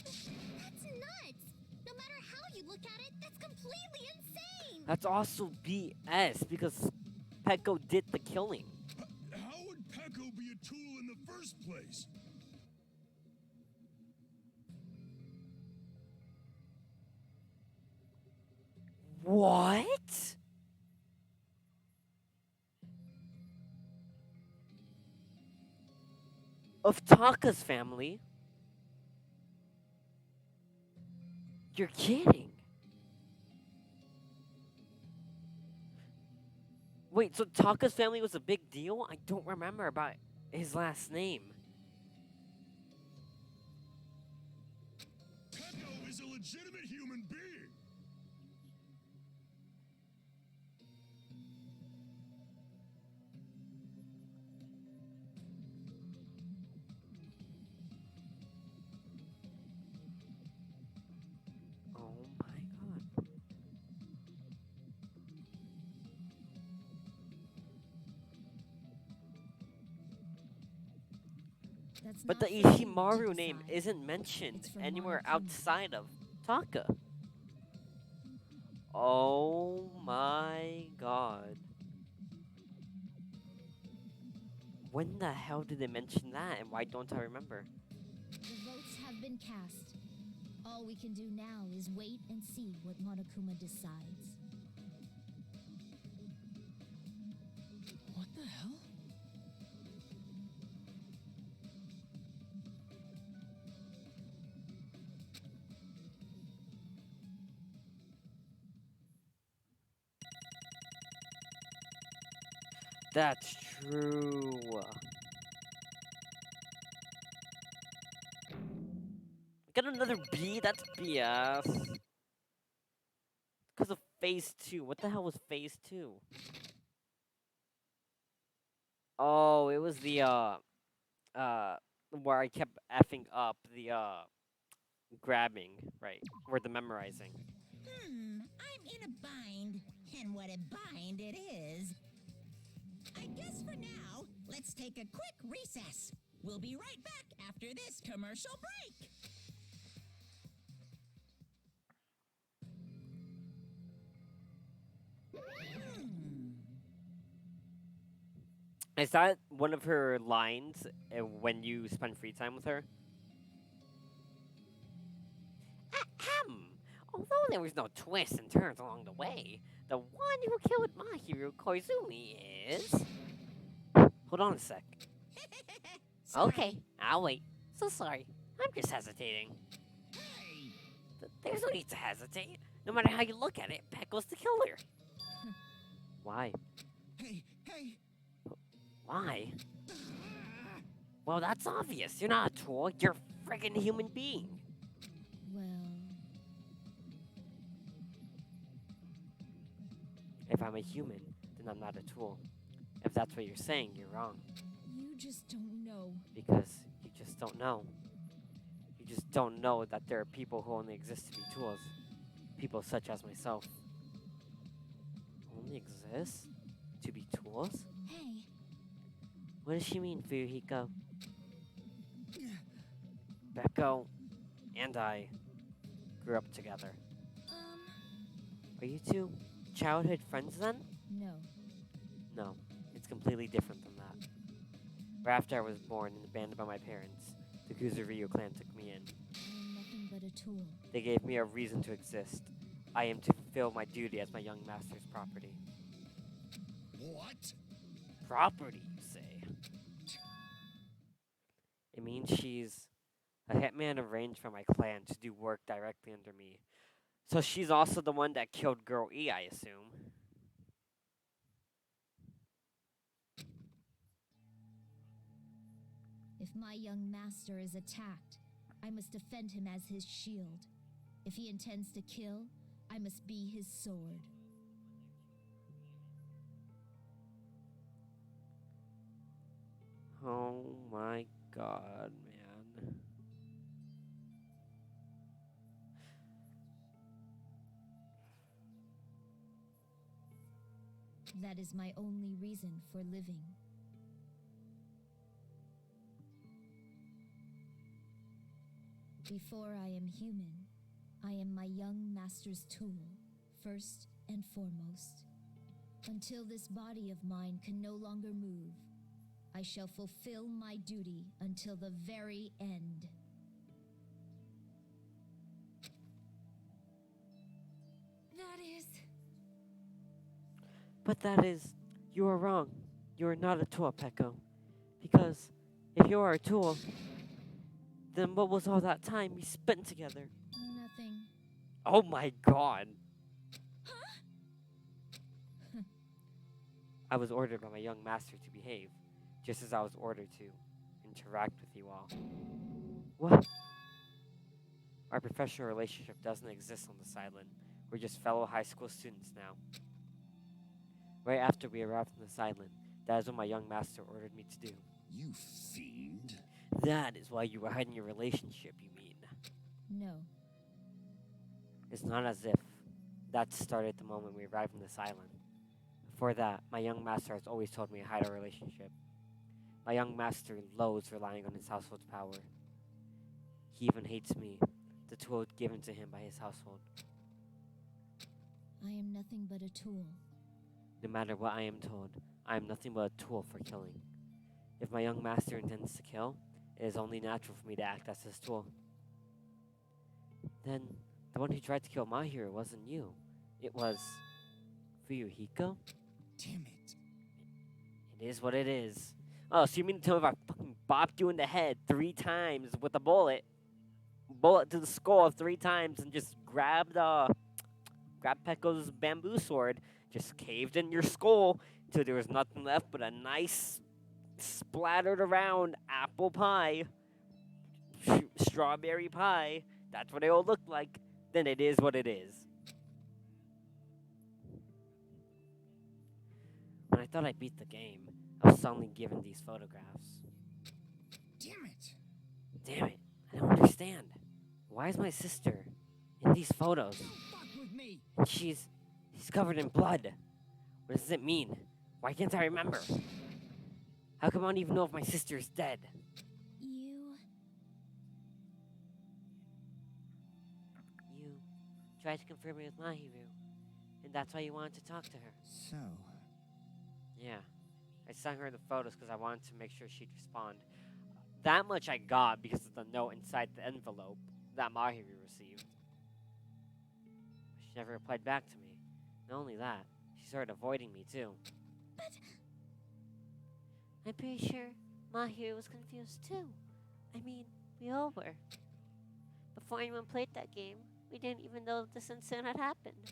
That's nuts! No matter how you look at it, that's completely insane! That's also BS because Pecco did the killing. How would Pecco be a tool in the first place? What? Of Taka's family? You're kidding. Wait, so Taka's family was a big deal? I don't remember about his last name. Pecco is a legitimate human being. Oh my god. That's But the not for you to Ishimaru name decide. isn't mentioned It's for anywhere Monokuma. outside of Taka. Oh my god. When the hell did they mention that and why don't I remember? The votes have been cast. All we can do now is wait and see what Monokuma decides. What the hell? That's true. Got another B? That's BS. Because of phase 2. What the hell was phase 2? Oh, it was the where I kept effing up the grabbing, right? Or the memorizing. I'm in a bind, and what a bind it is. I guess for now, let's take a quick recess. We'll be right back after this commercial break. Is that one of her lines when you spend free time with her? Ahem. Although there was no twists and turns along the way, the one who killed Mahiru Koizumi is... Hold on a sec. Sorry. Okay, I'll wait. So sorry. I'm just hesitating. Hey, There's no need to hesitate. No matter how you look at it, Pecco's the killer. Why? Hey! Why? Well, that's obvious. You're not a tool. You're a friggin' human being. Well, If I'm a human, then I'm not a tool. If that's what you're saying, you're wrong. you just don't know. Because you just don't know. You just don't know that there are people who only exist to be tools. People such as myself. Only exist to be tools? Hey, What does she mean, Fuyuhiko? Becco and I grew up together. Are you two childhood friends then? No. No, it's completely different than that. Right after I was born and abandoned by my parents, the Kuzuryu clan took me in. I am nothing but a tool. They gave me a reason to exist. I am to fulfill my duty as my young master's property. What? Property, you say? It means she's a hitman arranged for my clan to do work directly under me. So she's also the one that killed Girl E, I assume. If my young master is attacked, I must defend him as his shield. If he intends to kill, I must be his sword. Oh my god, man. That is my only reason for living. Before I am human, I am my young master's tool, first and foremost. Until this body of mine can no longer move, I shall fulfill my duty until the very end. That is... But that is... You are wrong. You are not a tool, Peko. Because if you are a tool, then what was all that time we spent together? Nothing. Oh my god. I was ordered by my young master to behave, just as I was ordered to interact with you all. What? Our professional relationship doesn't exist on this island. We're just fellow high school students now. Right after we arrived on this island, that is what my young master ordered me to do. You fiend. That is why you were hiding your relationship, you mean? No. It's not as if that started the moment we arrived on this island. Before that, my young master has always told me to hide our relationship. My young master loathes relying on his household's power. He even hates me, the tool given to him by his household. I am nothing but a tool. No matter what I am told, I am nothing but a tool for killing. If my young master intends to kill, it is only natural for me to act as his tool. Then, the one who tried to kill my hero wasn't you. It was... Fuyuhiko? Damn it. It is what it is. Oh, so you mean to tell me if I fucking bopped you in the head 3 times with a bullet to the skull 3 times, and just grabbed Pekko's bamboo sword, just caved in your skull until there was nothing left but a nice splattered around apple pie, strawberry pie. That's what they all look like. Then it is what it is. When I thought I beat the game, I was suddenly given these photographs. Damn it. Damn it, I don't understand. Why is my sister in these photos? Don't fuck with me. And she's covered in blood. What does it mean? Why can't I remember? How come I don't even know if my sister is dead? You tried to confirm it with Mahiru, and that's why you wanted to talk to her. So, Yeah. I sent her the photos because I wanted to make sure she'd respond. That much I got because of the note inside the envelope that Mahiru received. She never replied back to me. Not only that, she started avoiding me too. But... I'm pretty sure Mahiru was confused too. I mean, we all were. Before anyone played that game, we didn't even know this incident had happened.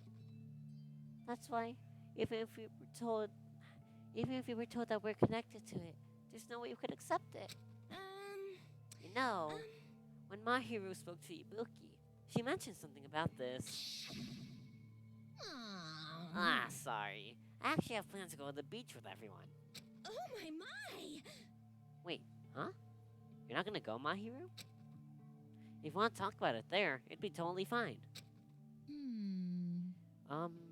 That's why, even if we were told that we're connected to it, there's no way we could accept it. You know, when Mahiru spoke to Ibuki, she mentioned something about this. Sorry. I actually have plans to go to the beach with everyone. Oh my! Wait, huh? You're not gonna go, Mahiru? If you want to talk about it there, it'd be totally fine.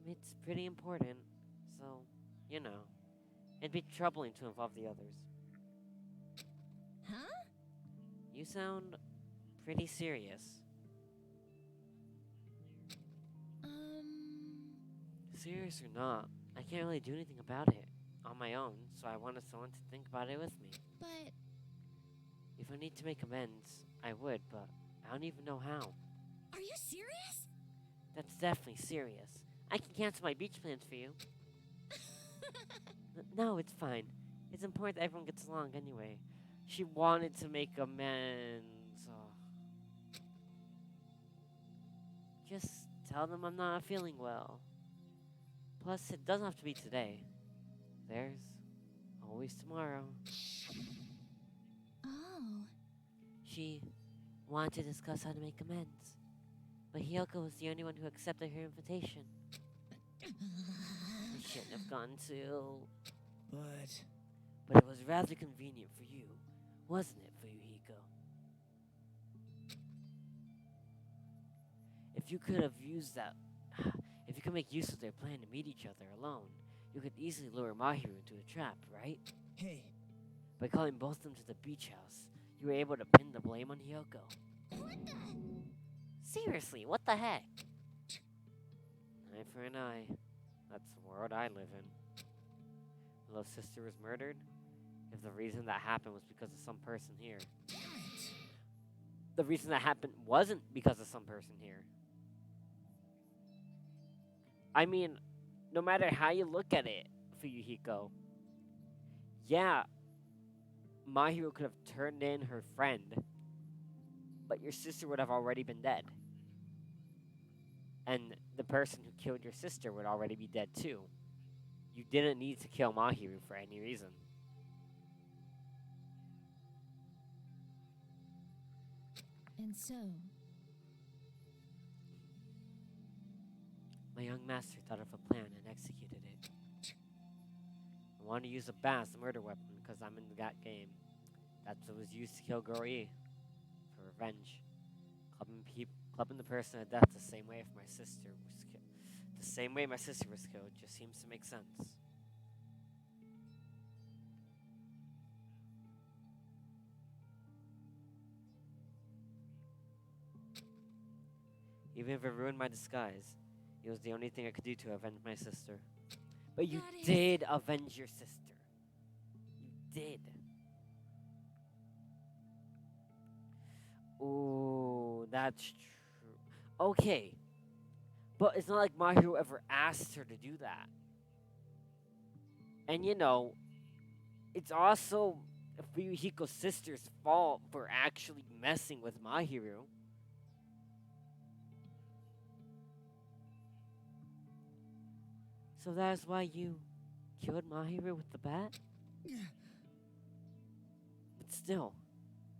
It's pretty important, so, you know. It'd be troubling to involve the others. Huh? You sound pretty serious. Serious or not, I can't really do anything about it on my own, so I wanted someone to think about it with me. But... If I need to make amends, I would, but I don't even know how. Are you serious? That's definitely serious. I can cancel my beach plans for you. No, it's fine. It's important that everyone gets along anyway. She wanted to make amends. Just tell them I'm not feeling well. Plus, it doesn't have to be today. There's always tomorrow. Oh. She wanted to discuss how to make amends, but Hyoko was the only one who accepted her invitation. I shouldn't have gone to... But it was rather convenient for you, wasn't it, Fuyuhiko? If you could have used that... If you could make use of their plan to meet each other alone, you could easily lure Mahiru into a trap, right? Hey, By calling both of them to the beach house, you were able to pin the blame on Hyoko. What the? Seriously, what the heck? Eye for an eye. That's the world I live in. Love sister was murdered? If the reason that happened was because of some person here. damn it! The reason that happened wasn't because of some person here. I mean, no matter how you look at it, Fuyuhiko, yeah, Mahiru could have turned in her friend, but your sister would have already been dead. And the person who killed your sister would already be dead too. You didn't need to kill Mahiru for any reason. And so, My young master thought of a plan and executed it. I wanted to use a bat as a murder weapon because I'm in that game. That's what was used to kill Gori for revenge. Clubbing the person to death the same way if my sister was killed. The same way my sister was killed just seems to make sense. Even if it ruined my disguise, it was the only thing I could do to avenge my sister. But you That is- did avenge your sister. You did. Ooh, that's true. Okay. But it's not like Mahiru ever asked her to do that. And you know, it's also Fuyuhiko's sister's fault for actually messing with Mahiru. So that's why you killed Mahiru with the bat? But still,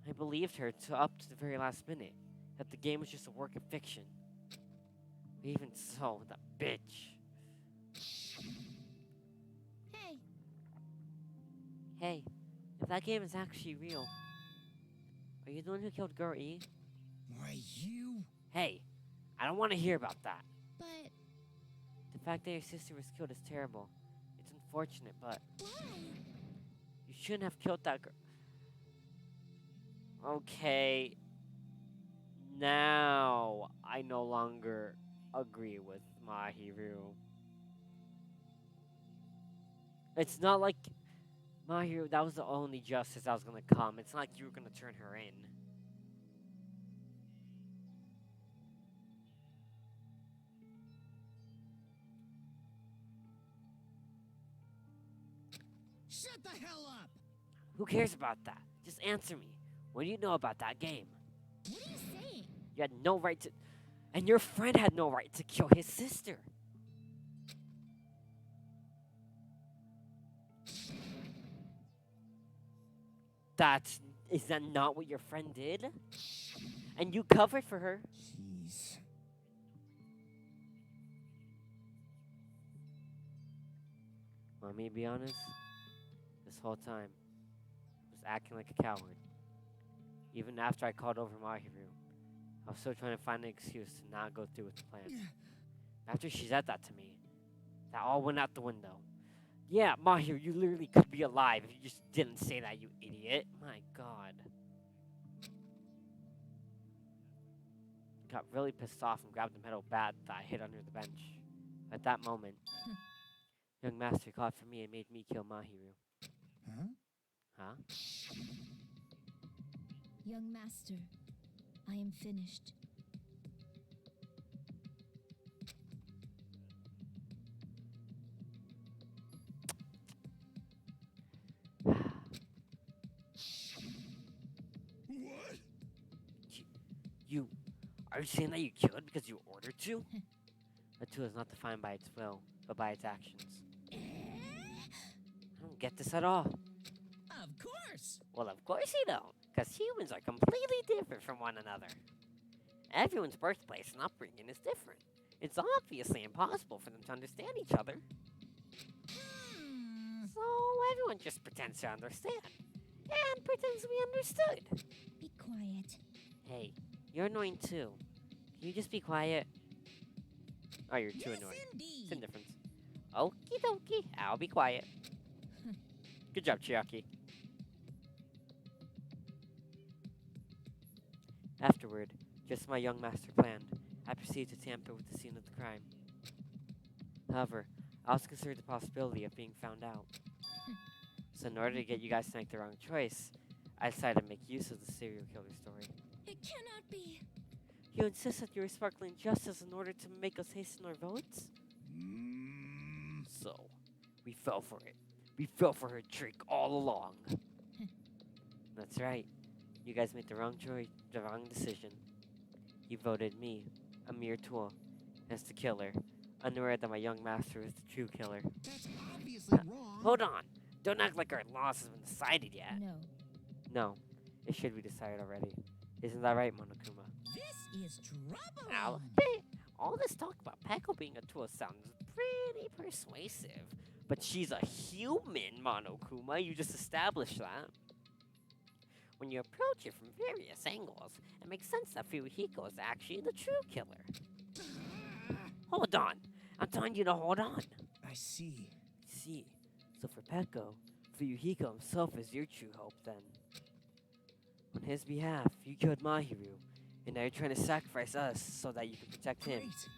I believed her up to the very last minute that the game was just a work of fiction. But even so, that bitch. Hey, Hey, if that game is actually real, are you the one who killed Girl E? Why you? Hey, I don't want to hear about that. but The fact that your sister was killed is terrible. It's unfortunate, but why? you shouldn't have killed that girl. Okay. Now I no longer agree with Mahiru. It's not like Mahiru, that was the only justice that was gonna come. It's not like you were gonna turn her in. Shut the hell up! Who cares about that? Just answer me. What do you know about that game? What are you saying? You had no right to... And your friend had no right to kill his sister. Is that not what your friend did? And you covered for her. Jeez. Want me to be honest? This whole time, I was acting like a coward. Even after I called over Mahiru, I was still trying to find an excuse to not go through with the plan. After she said that to me, that all went out the window. Yeah, Mahiru, you literally could be alive if you just didn't say that, you idiot. My god. Got really pissed off and grabbed the metal bat that I hid under the bench. At that moment, young master called for me and made me kill Mahiru. Huh? Huh? young master, I am finished. Are you saying that you killed because you were ordered to? A tool is not defined by its will, but by its actions. I don't get this at all. Of course. Well, of course you don't, because humans are completely different from one another. Everyone's birthplace and upbringing is different. It's obviously impossible for them to understand each other. So everyone just pretends to understand, and pretends we understood. Be quiet. Hey, you're annoying too. Can you just be quiet? Oh, you're too Yes, annoying. indeed. It's indifference. Okie dokie, I'll be quiet. Good job, Chiaki. Afterward, just as my young master planned, I proceeded to tamper with the scene of the crime. However, I also considered the possibility of being found out. So in order to get you guys to make the wrong choice, I decided to make use of the serial killer story. It cannot be. You insist that you were sparkling justice in order to make us hasten our votes? So, we fell for it. We fell for her trick all along. That's right. You guys made the wrong choice, the wrong decision. You voted me, a mere tool, as the killer, unaware that my young master is the true killer. That's obviously wrong. Hold on! Don't act like our loss has been decided yet. No. No, it should be decided already. Isn't that right, Monokuma? This is trouble. Now, all this talk about Peko being a tool sounds pretty persuasive. But she's a human, Monokuma. You just established that. When you approach it from various angles, it makes sense that Fuyuhiko is actually the true killer. Hold on. I'm telling you to hold on. I see. See, so for Peko, Fuyuhiko himself is your true hope then. On his behalf, you killed Mahiru, and now you're trying to sacrifice us so that you can protect him. Great.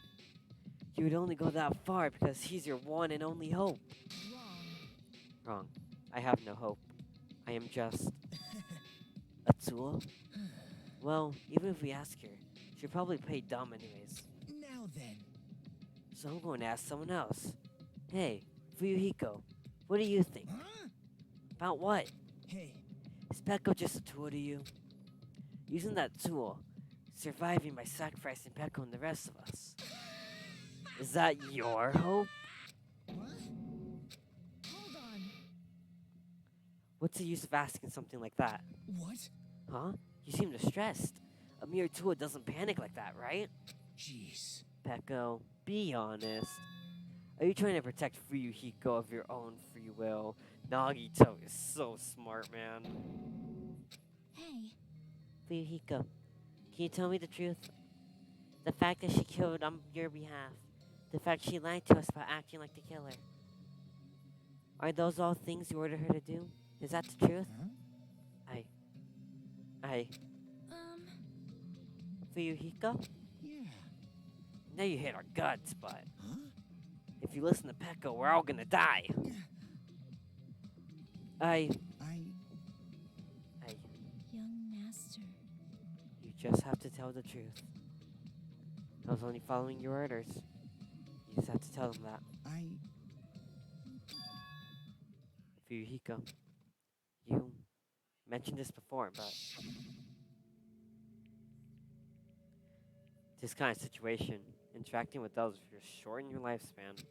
You would only go that far because he's your one and only hope. Wrong. Wrong. I have no hope. I am just a tool. Well, even if we ask her, she'll probably play dumb anyways. Now then. So I'm going to ask someone else. Hey, Fuyuhiko, what do you think? Huh? About what? Hey, Is Peko just a tool to you? Using that tool, surviving by sacrificing Peko and the rest of us. Is that your hope? what? Hold on. What's the use of asking something like that? What? Huh? You seem distressed. A mere tool doesn't panic like that, right? Jeez. Peko, be honest. Are you trying to protect Fuyuhiko of your own free will? Nagito is so smart, man. Hey, Fuyuhiko, can you tell me the truth? The fact that she killed on your behalf. The fact she lied to us about acting like the killer. Are those all things you ordered her to do? Is that the truth? Huh? Fuyuhiko? Yeah. Now you hate our guts, but Huh? if you listen to Peko, we're all gonna die. I. Young master. You just have to tell the truth. I was only following your orders. You just have to tell them that. Fuyuhiko, you mentioned this before, but this kind of situation, interacting with those will shorten your lifespan.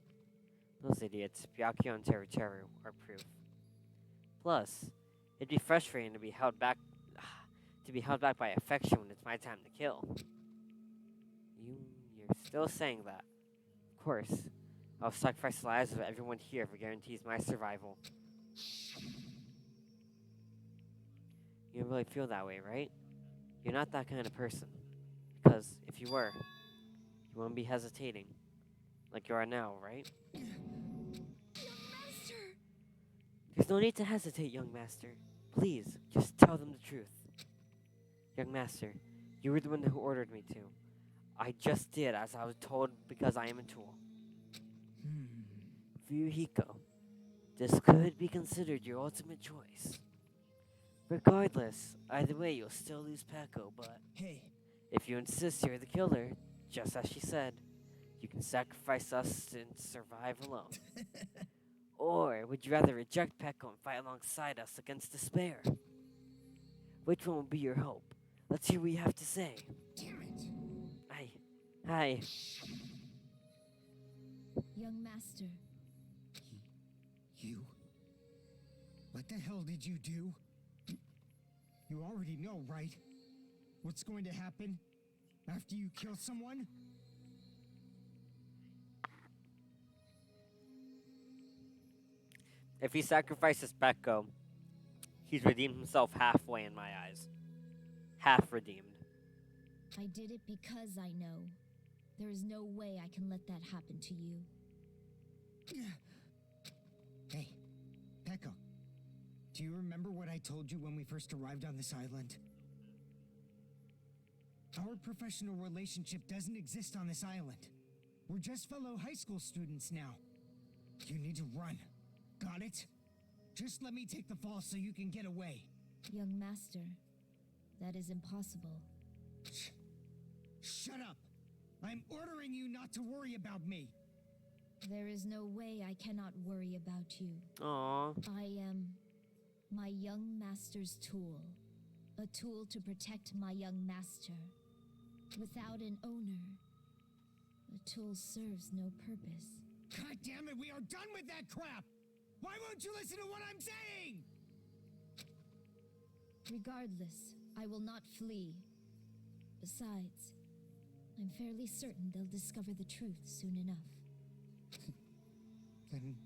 Those idiots, Byakuya and Teruteru, are proof. Plus, it'd be frustrating to be held back by affection when it's my time to kill. You're still saying that. Of course, I'll sacrifice the lives of everyone here if it guarantees my survival. You don't really feel that way, right? You're not that kind of person. Because if you were, you wouldn't be hesitating. Like you are now, right? master. There's no need to hesitate, young master. Please, just tell them the truth. Young master, you were the one who ordered me to. I just did as I was told because I am a tool. Fuyuhiko, this could be considered your ultimate choice. Regardless, either way you'll still lose Peko, but Hey. if you insist you're the killer, just as she said, you can sacrifice us and survive alone. Or would you rather reject Peko and fight alongside us against despair? Which one will be your hope? Let's hear what you have to say. Damn Hi. Young master, You? What the hell did you do? You already know, right? What's going to happen after you kill someone? If he sacrifices Peko, he's redeemed himself halfway in my eyes. Half redeemed. I did it because I know. There is no way I can let that happen to you. Hey, Peko. Do you remember what I told you when we first arrived on this island? Our professional relationship doesn't exist on this island. We're just fellow high school students now. You need to run. Got it? Just let me take the fall so you can get away. Young master, that is impossible. Shut up! I'm ordering you not to worry about me. There is no way I cannot worry about you. Aww. I am my young master's tool. A tool to protect my young master. Without an owner, the tool serves no purpose. God damn it, we are done with that crap! Why won't you listen to what I'm saying? Regardless, I will not flee. Besides, I'm fairly certain they'll discover the truth soon enough. Then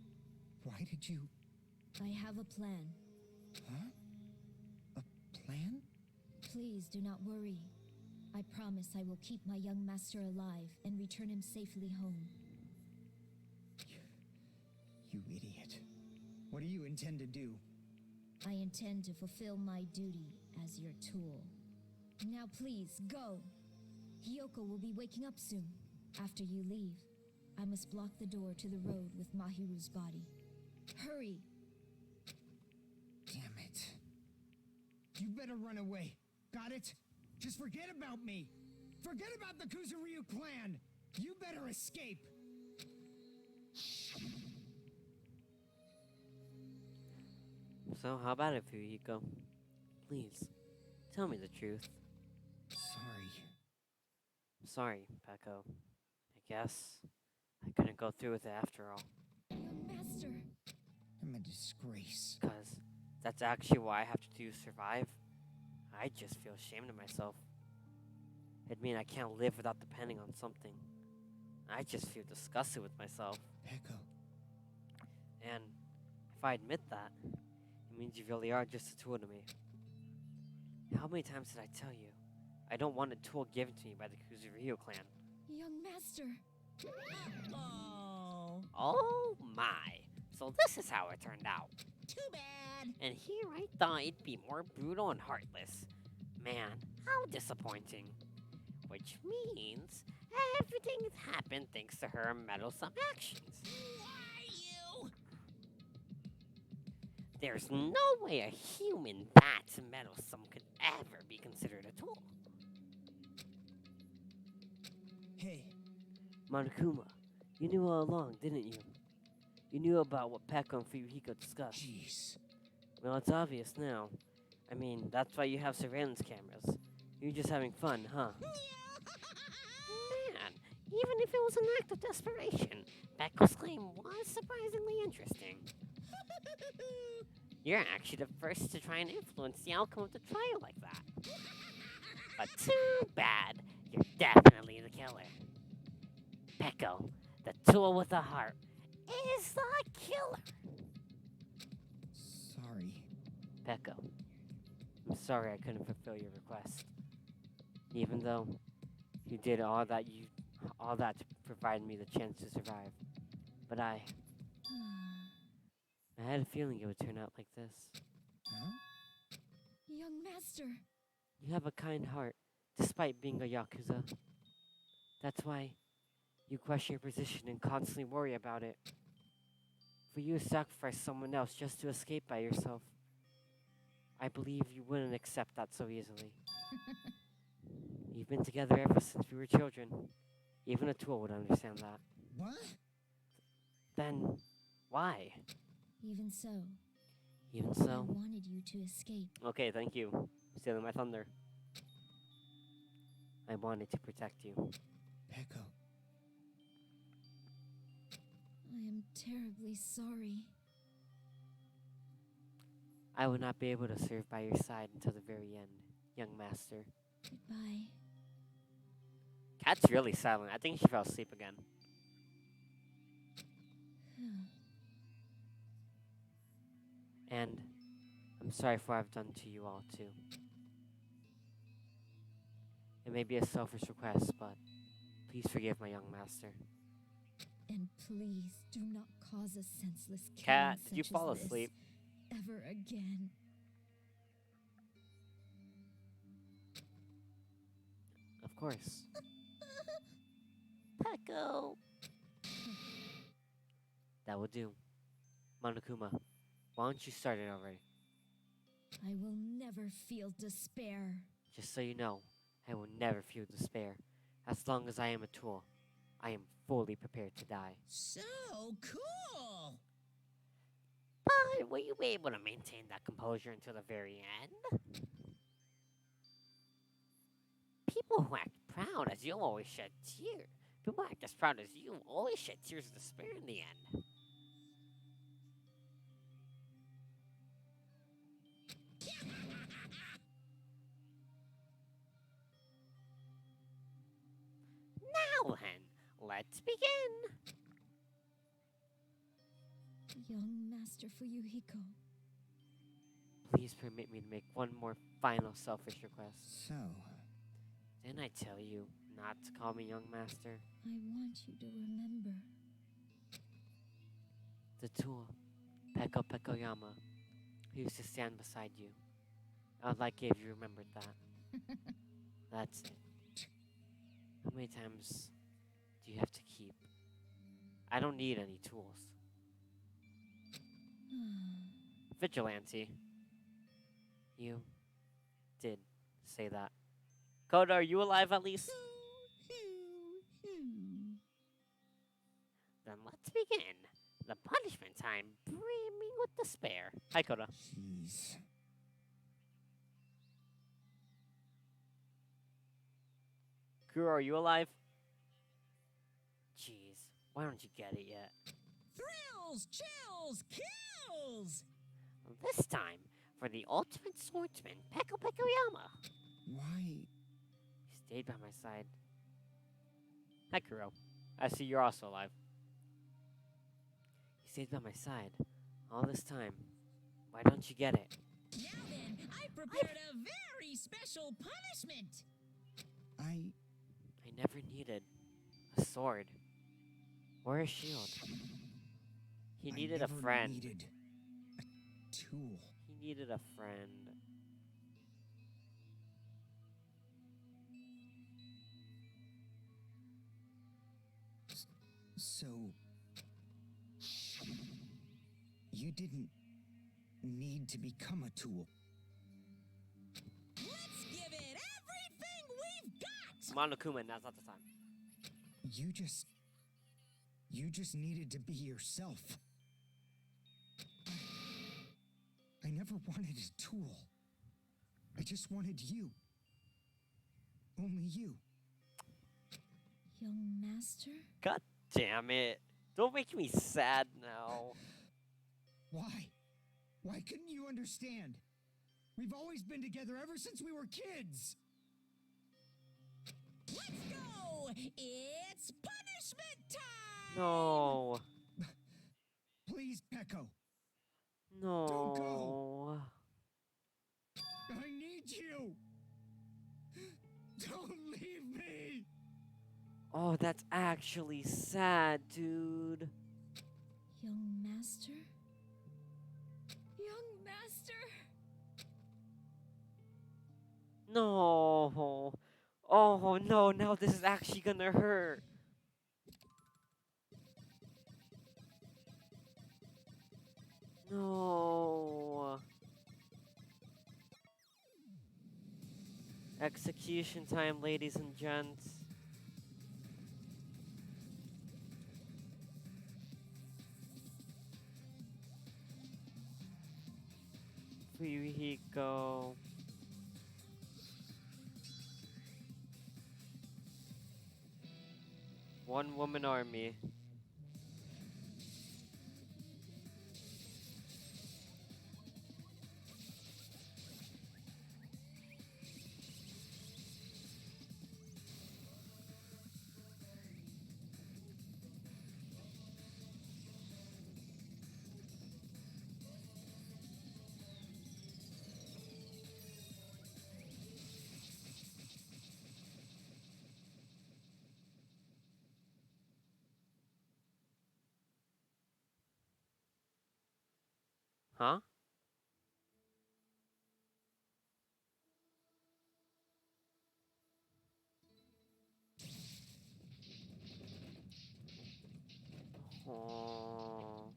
why did you... I have a plan. Huh? A plan? Please do not worry. I promise I will keep my young master alive and return him safely home. You idiot. What do you intend to do? I intend to fulfill my duty as your tool. Now please, go! Hiyoko will be waking up soon. After you leave, I must block the door to the road with Mahiru's body. Hurry! Damn it. You better run away. Got it? Just forget about me. Forget about the Kuzuryu clan. You better escape. So, how about it, Fuyiko? Please, tell me the truth. Sorry. Sorry, Peko. I guess I couldn't go through with it after all. Young master! I'm a disgrace. Because that's actually what I have to do to survive. I just feel ashamed of myself. It'd mean I can't live without depending on something. I just feel disgusted with myself. Peko. And if I admit that, it means you really are just a tool to me. How many times did I tell you? I don't want a tool given to me by the Kuzuryu clan. Young master! Oh, Oh my! So this is how it turned out. too bad. And here I thought it'd be more brutal and heartless. Man, how disappointing. Which means everything has happened thanks to her meddlesome actions. Why you? There's no way a human that meddlesome could ever be considered a tool. Hey, Monokuma, you knew all along, didn't you? You knew about what Peko and Fuyuhiko discussed. jeez. Well, it's obvious now. I mean, that's why you have surveillance cameras. You're just having fun, huh? Man, even if it was an act of desperation, Peko's claim was surprisingly interesting. You're actually the first to try and influence the outcome of the trial like that. But too bad, you're definitely the killer. Peko, the tool with a heart, is the killer. Sorry. Peko, I'm sorry I couldn't fulfill your request. Even though you did all that to provide me the chance to survive. But I had a feeling it would turn out like this. Huh? Young master! You have a kind heart, despite being a Yakuza. That's why you question your position and constantly worry about it. For you to sacrifice someone else just to escape by yourself. I believe you wouldn't accept that so easily. You've been together ever since we were children. Even a tool would understand that. What? Then, why? Even so, Even I so. wanted you to escape. Okay, thank you. Stealing my thunder. I wanted to protect you. Peko. I am terribly sorry. I will not be able to serve by your side until the very end, young master. Goodbye. Cat's really silent. I think she fell asleep again. And I'm sorry for what I've done to you all, too. It may be a selfish request, but please forgive my young master. And please do not cause a senseless killing Cat, did you such fall as this asleep? ever again. Of course. Peko! That will do. Monokuma, why don't you start it already? I will never feel despair. Just so you know, I will never feel despair. As long as I am a tool, I am fully prepared to die. So cool! But will you be able to maintain that composure until the very end? People who act proud as you always shed tears. People who act as proud as you always shed tears of despair in the end. Now then, let's begin. Young Master Fuyuhiko. Please permit me to make one more final selfish request. So, Didn't I tell you not to call me young master? I want you to remember. The tool, Peko Pekoyama, who used to stand beside you. I would like it if you remembered that. That's it. How many times do you have to keep? I don't need any tools. Vigilante. You did say that. Koda, are you alive at least? Then let's begin. The punishment time brimming with despair. Hi, Koda. jeez. Kuro, are you alive? Jeez, why don't you get it yet? Thrills, chills, kills! This time, for the ultimate swordsman, Peko Pekoyama. Why? He stayed by my side. Hi, Kuro. I see you're also alive. He stayed by my side all this time. Why don't you get it? Now then, I prepared a very special punishment! I never needed a sword or a shield. He needed a never friend. needed a tool. He needed a friend. So, you didn't need to become a tool. Let's give it everything we've got! Monokuma, now's not the time. You just needed to be yourself. I never wanted a tool. I just wanted you. Only you. Young Master? God damn it. Don't make me sad now. Why? Why couldn't you understand? We've always been together ever since we were kids. Let's go! It's punishment time! No. Please, Peko. No. Don't go. I need you. Don't leave me. Oh, that's actually sad, dude. Young Master? Young Master? No. Oh, no, now this is actually gonna hurt. No. Execution time, ladies and gents. Fuyuhiko. One woman army. Huh? Oh.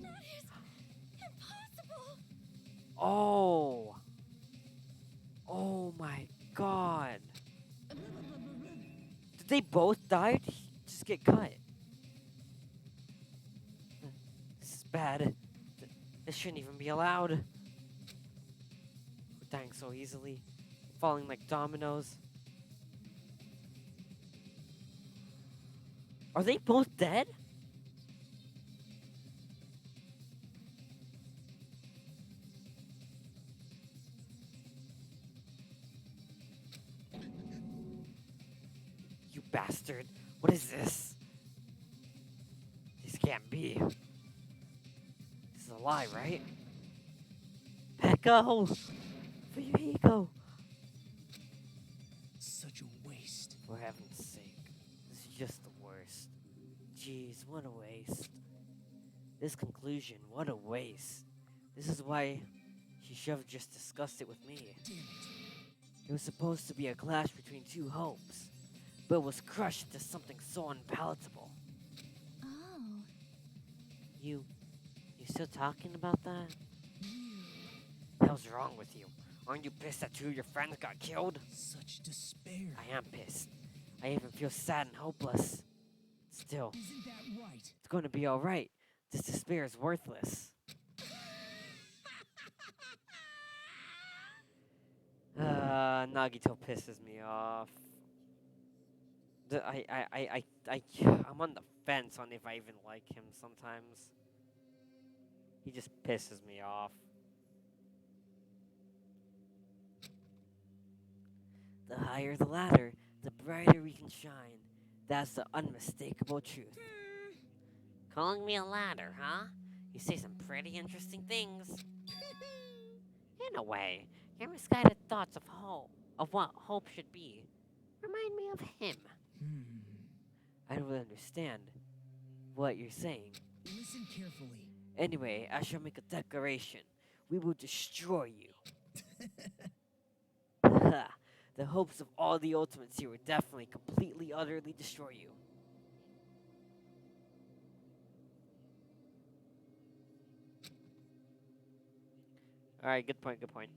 That is impossible. Oh. Oh my god. Did they both die? Or did he just get cut? This is bad. This shouldn't even be allowed. We're dying so easily. Falling like dominoes. Are they both dead? You bastard. What is this? This can't be. This is a lie, right? Echo! Fuyuhiko! Such a waste. For heaven's sake. This is just the worst. Jeez, what a waste. This conclusion, what a waste. This is why she should have just discussed it with me. Damn it. It was supposed to be a clash between two hopes, but was crushed into something so unpalatable. Oh. You still talking about that? Hell's wrong with you? Aren't you pissed that two of your friends got killed? Such despair. I am pissed. I even feel sad and hopeless. Still, Isn't that right? it's going to be alright. This despair is worthless. Nagito pisses me off. I'm on the fence on if I even like him sometimes. He just pisses me off. The higher the ladder, the brighter we can shine. That's the unmistakable truth. Calling me a ladder, huh? You say some pretty interesting things. In a way, your misguided thoughts of what hope should be, remind me of him. I don't really understand what you're saying. Listen carefully. Anyway, I shall make a declaration. We will destroy you. The hopes of all the Ultimates here will definitely, completely, utterly destroy you. Alright, good point, good point.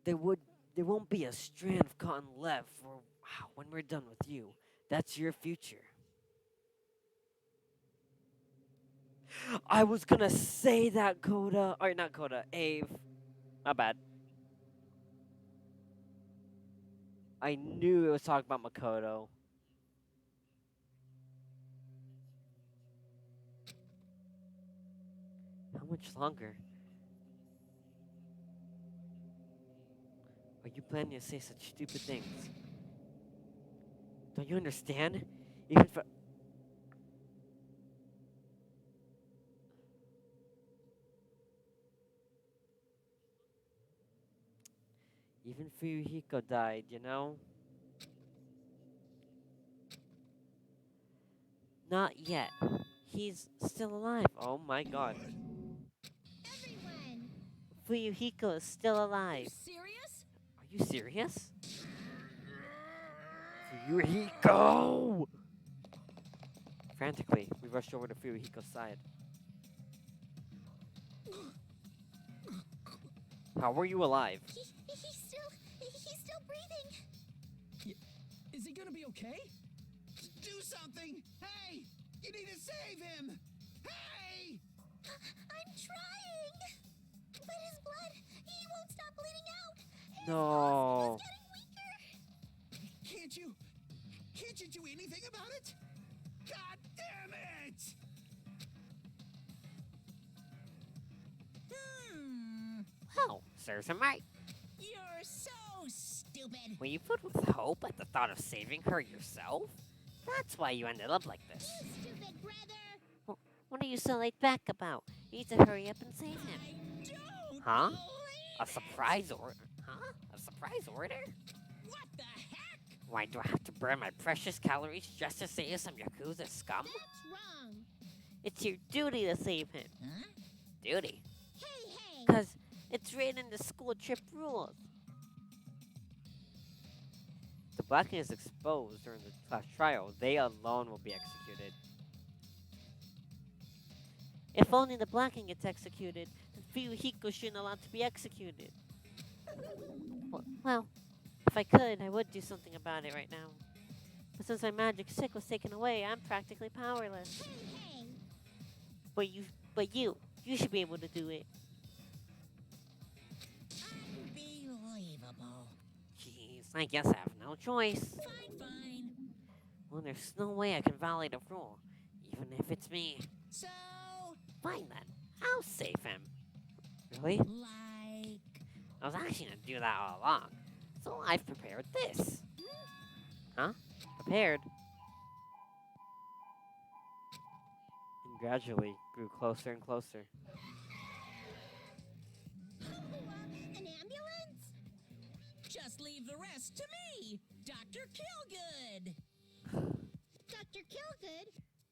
There won't be a strand of cotton left for when we're done with you. That's your future. I was gonna say that, Coda. Or not Coda, Ave. My bad. I knew it was talking about Makoto. How much longer? Are you planning to say such stupid things? Don't you understand? Even Fuyuhiko died, you know? Not yet. He's still alive. Oh my god. Everyone! Fuyuhiko is still alive. Serious? Are you serious? Fuyuhiko! Frantically, we rushed over to Fuyuhiko's side. How were you alive? He's still breathing. Is he gonna be okay? Do something! Hey! You need to save him! Hey! I'm trying. But his blood, he won't stop bleeding out. His No. pulse is getting weaker. Can't you do anything about it? God damn it! Well, serves him right. You're so stupid. Were you filled with hope at the thought of saving her yourself? That's why you ended up like this. You stupid brother. What are you so laid back about? You need to hurry up and save him. I don't Huh? believe A it. surprise order? Huh? A surprise order? What the heck? Why do I have to burn my precious calories just to save some Yakuza scum? That's wrong. It's your duty to save him. Huh? Duty? Hey. Because it's written in the school trip rules. If the Blacking is exposed during the class trial, they alone will be executed. If only the Blacking gets executed, then Fuyuhiko shouldn't allow to be executed. Well, if I could, I would do something about it right now. But since my magic stick was taken away, I'm practically powerless. Hey. But you should be able to do it. Unbelievable. Jeez, I guess I have no choice. Fine. Well, there's no way I can violate a rule, even if it's me. So, Fine then, I'll save him. Really? like, I was actually gonna do that all along, so I've prepared this. Huh? Prepared? And gradually grew closer and closer. An ambulance? just leave the rest to me, Dr. Killgood. Dr. Killgood,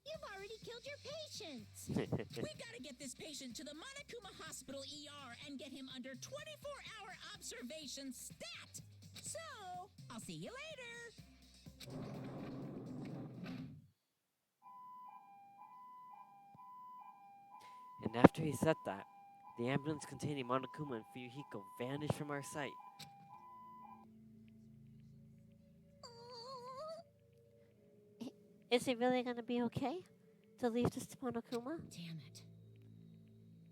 you've already killed your patients. We gotta get this patient to the Monokuma Hospital ER and get him under 24-hour observation stat. So, I'll see you later. And after he said that, the ambulance containing Monokuma and Fuyuhiko vanished from our sight. Is he really gonna be okay to leave this to Monokuma? Damn it.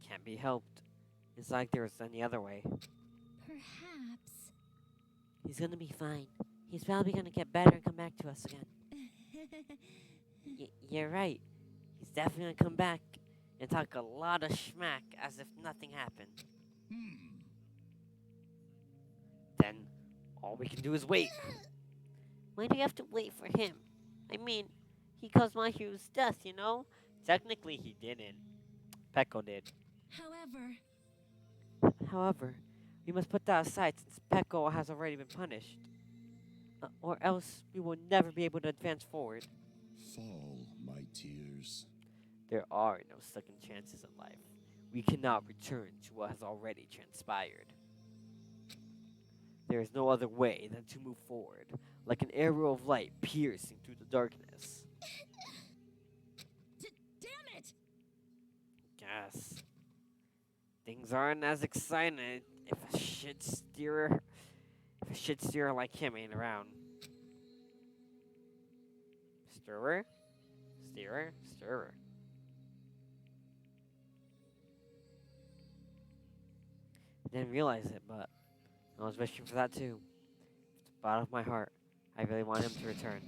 Can't be helped. It's like there was any other way. Perhaps. He's gonna be fine. He's probably gonna get better and come back to us again. You're right. He's definitely gonna come back and talk a lot of schmack as if nothing happened. Then, all we can do is wait. Why do you have to wait for him? I mean, he caused Mahiru's death, you know? Technically, he didn't. Peko did. However, we must put that aside since Peko has already been punished. Or else we will never be able to advance forward. Fall, my tears. There are no second chances in life. We cannot return to what has already transpired. There is no other way than to move forward, like an arrow of light piercing through the darkness. Damn it! Guess. Things aren't as exciting if a shit steerer like him ain't around. Stirrer? Steerer? Stirrer. I didn't realize it, but I was wishing for that too. At the bottom of my heart, I really want him to return.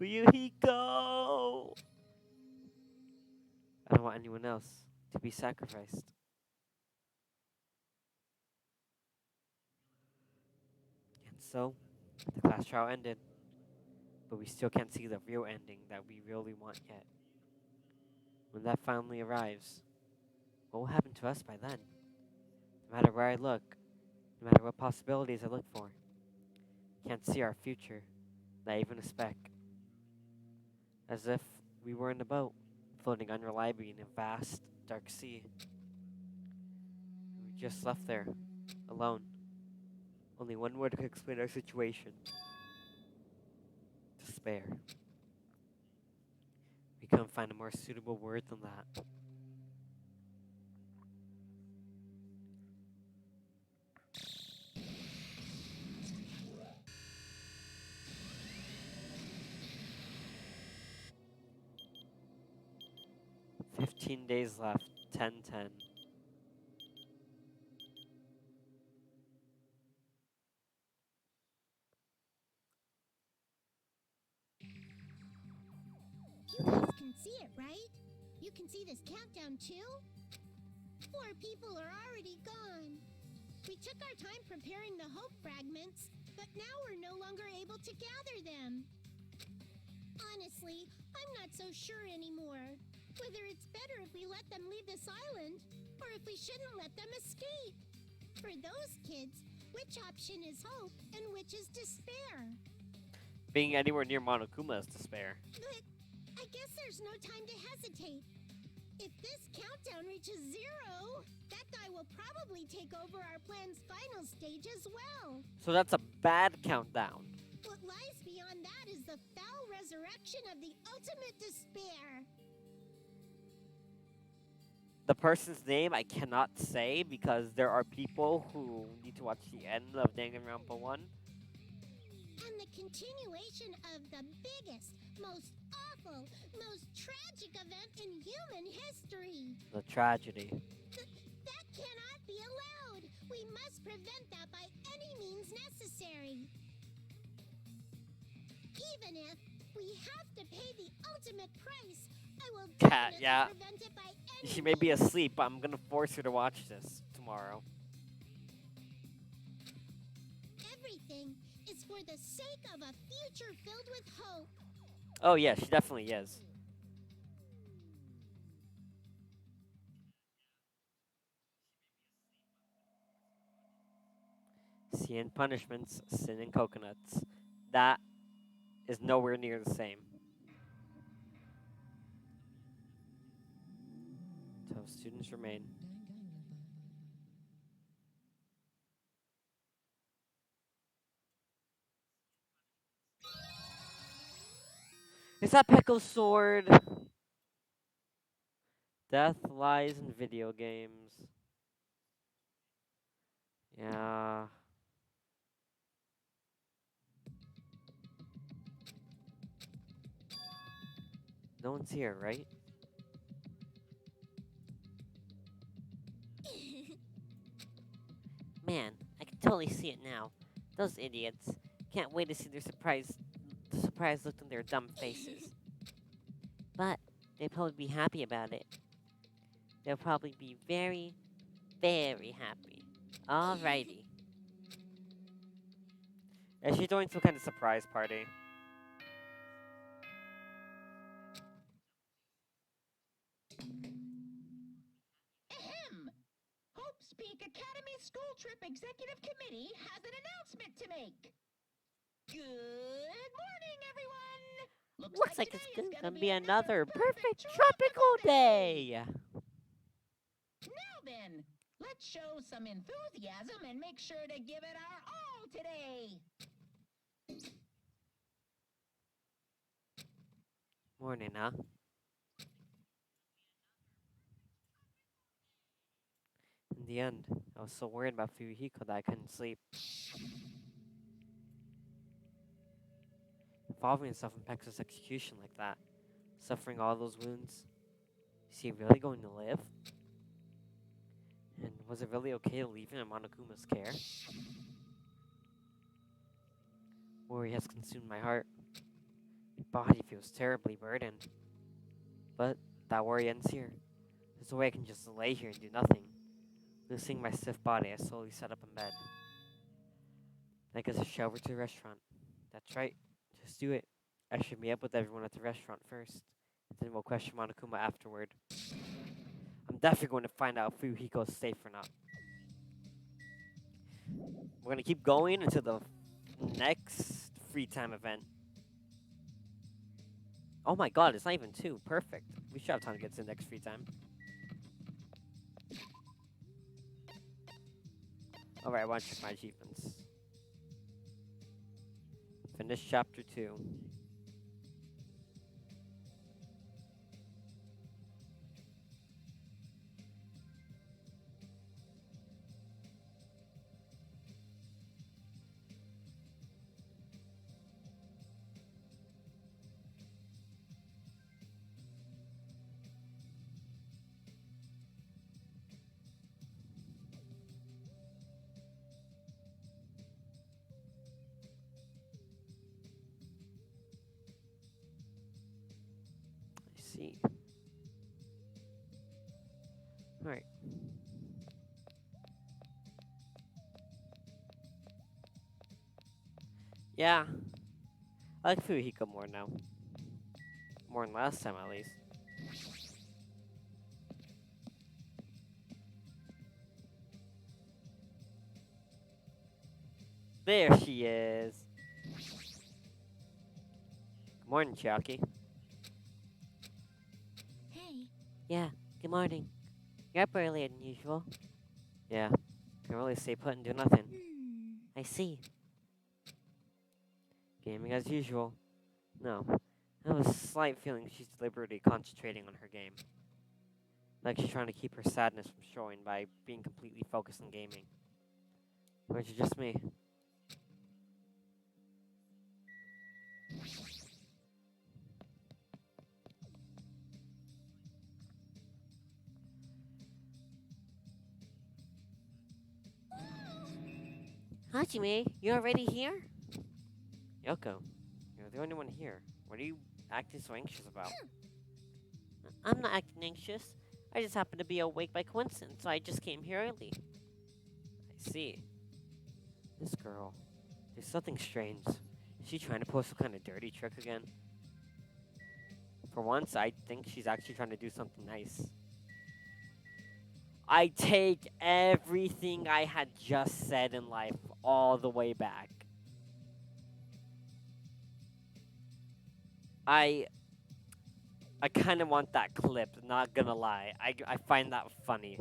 Fuyuhiko! I don't want anyone else to be sacrificed. And so, the class trial ended. But we still can't see the real ending that we really want yet. When that finally arrives, what will happen to us by then? No matter where I look, no matter what possibilities I look for, can't see our future, not even a speck. As if we were in a boat, floating unreliably in a vast, dark sea. We were just left there, alone. Only one word could explain our situation. Despair. We couldn't find a more suitable word than that. 15 days left. 10-10. You guys can see it, right? You can see this countdown too? 4 people are already gone. We took our time preparing the hope fragments, but now we're no longer able to gather them. Honestly, I'm not so sure anymore. Whether it's better if we let them leave this island, or if we shouldn't let them escape. For those kids, which option is hope and which is despair? Being anywhere near Monokuma is despair. But I guess there's no time to hesitate. If this countdown reaches 0, that guy will probably take over our plan's final stage as well. So that's a bad countdown. What lies beyond that is the foul resurrection of the ultimate despair. The person's name I cannot say because there are people who need to watch the end of Danganronpa 1. And the continuation of the biggest, most awful, most tragic event in human history. The tragedy. That cannot be allowed. We must prevent that by any means necessary. Even if we have to pay the ultimate price, I will Cat, definitely yeah. prevent it by any She may be means. asleep, but I'm gonna force her to watch this tomorrow. Everything is for the sake of a future filled with hope. Oh yeah, she definitely is. Sin and punishments, sin and coconuts. That is nowhere near the same. So students remain. Is that Pekko's sword? Death lies in video games. Yeah. No one's here, right? Man, I can totally see it now. Those idiots. Can't wait to see the surprised look on their dumb faces. But they'll probably be happy about it. They'll probably be very, very happy. Alrighty. Is she doing some kind of surprise party? Ahem! Hope's Peak Academy School Trip Executive Committee has an announcement to make. Good morning, everyone! Looks like it's today is gonna be another another perfect tropical day! Now then, let's show some enthusiasm and make sure to give it our all today. Morning, huh? In the end, I was so worried about Fuyuhiko that I couldn't sleep. Involving himself in Pekka's execution like that, suffering all those wounds. Is he really going to live? And was it really okay to leave him in Monokuma's care? Worry has consumed my heart. My body feels terribly burdened. But that worry ends here. There's a way I can just lay here and do nothing. Loosening my stiff body, I slowly sat up in bed. I guess I shower to the restaurant. That's right. Just do it. I should meet up with everyone at the restaurant first. And then we'll question Monokuma afterward. I'm definitely going to find out if Fuyuhiko is safe or not. We're going to keep going until the next free time event. Oh my god, it's not even 2. Perfect. We should have time to get to the next free time. Alright, I want to check my achievements. Finish chapter 2. see. Alright. Yeah. I like Fuyuhiko more now. More than last time, at least. There she is. Good morning, Chiaki. Hey, Yeah, good morning. You're up earlier than usual. Yeah, can really stay put and do nothing. I see. Gaming as usual. No, I have a slight feeling she's deliberately concentrating on her game. Like she's trying to keep her sadness from showing by being completely focused on gaming. Or is it just me? Hajime, you're already here? Yoko, you're the only one here. What are you acting so anxious about? I'm not acting anxious. I just happened to be awake by coincidence, so I just came here early. I see. This girl. There's something strange. Is she trying to pull some kind of dirty trick again? For once, I think she's actually trying to do something nice. I take everything I had just said in life all the way back. I kind of want that clip, not gonna lie. I find that funny.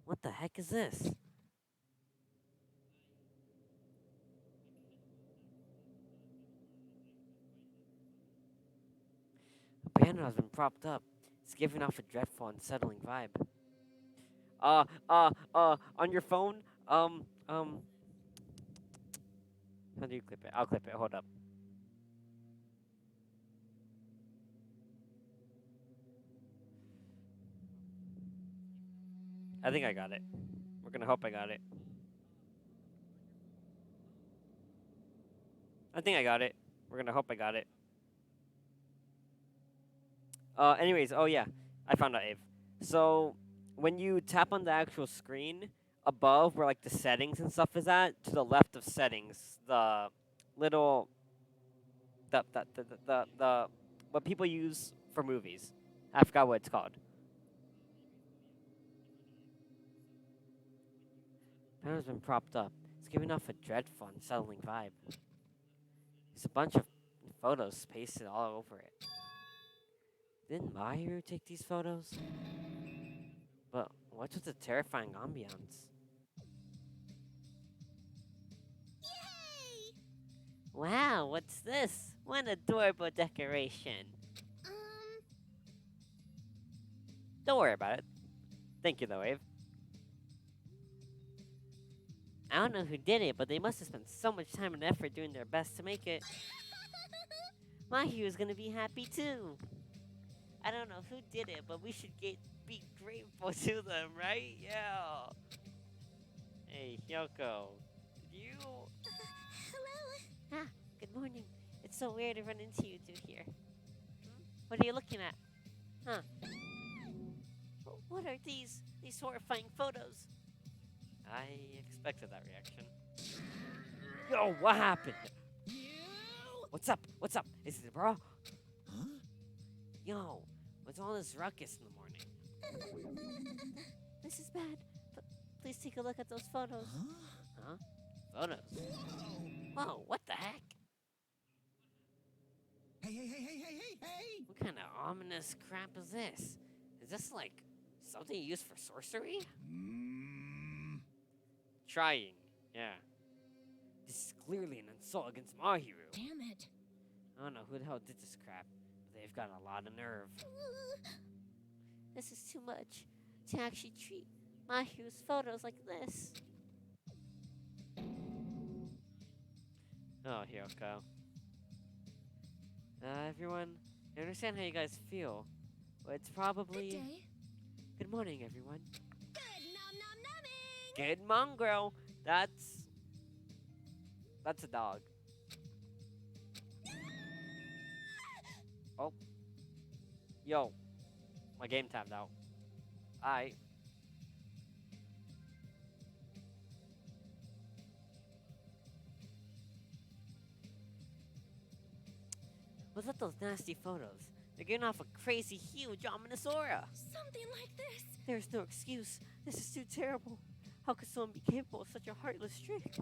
What the heck is this? A banner has been propped up. It's giving off a dreadful, unsettling vibe. On your phone, how do you clip it? I'll clip it, hold up. I think I got it. We're gonna hope I got it. I think I got it. We're gonna hope I got it. Anyways, oh yeah, I found out, Ave. So, when you tap on the actual screen, above where like the settings and stuff is at, to the left of settings, the little, the what people use for movies. I forgot what it's called. Banner's been propped up. It's giving off a dreadful, unsettling vibe. There's a bunch of photos pasted all over it. Didn't Mahiru take these photos? But what's with the terrifying ambiance? Yay! Wow, what's this? What adorable decoration. Don't worry about it. Thank you, though, Ave. I don't know who did it, but they must have spent so much time and effort doing their best to make it. Mahiru's gonna be happy too. I don't know who did it, but we should be grateful to them, right? Yeah. Hey, Hyoko. Did you... Hello? Ah, good morning. It's so weird to run into you two here. What are you looking at? Huh? What are these horrifying photos? I expected that reaction. Yo, what happened? What's up? What's up? Is it a bro? Huh? Yo, what's all this ruckus in the morning? This is bad. But please take a look at those photos. Huh? Photos? Whoa, what the heck? Hey! What kind of ominous crap is this? Is this like something you use for sorcery? Trying, yeah. This is clearly an insult against Mahiru. damn it. I don't know who the hell did this crap, but they've got a lot of nerve. This is too much to actually treat Mahiru's photos like this. Oh, Hyoko. Everyone, I understand how you guys feel, but it's probably... Good day. Good morning, everyone. Good nom nom numbing! Good mongrel. That's That's a dog. Oh. Yo. My game tabbed out. Alright. What's with those nasty photos? They're giving off a crazy, huge, ominous aura. Something like this. There's no excuse. This is too terrible. How could someone be capable of such a heartless trick?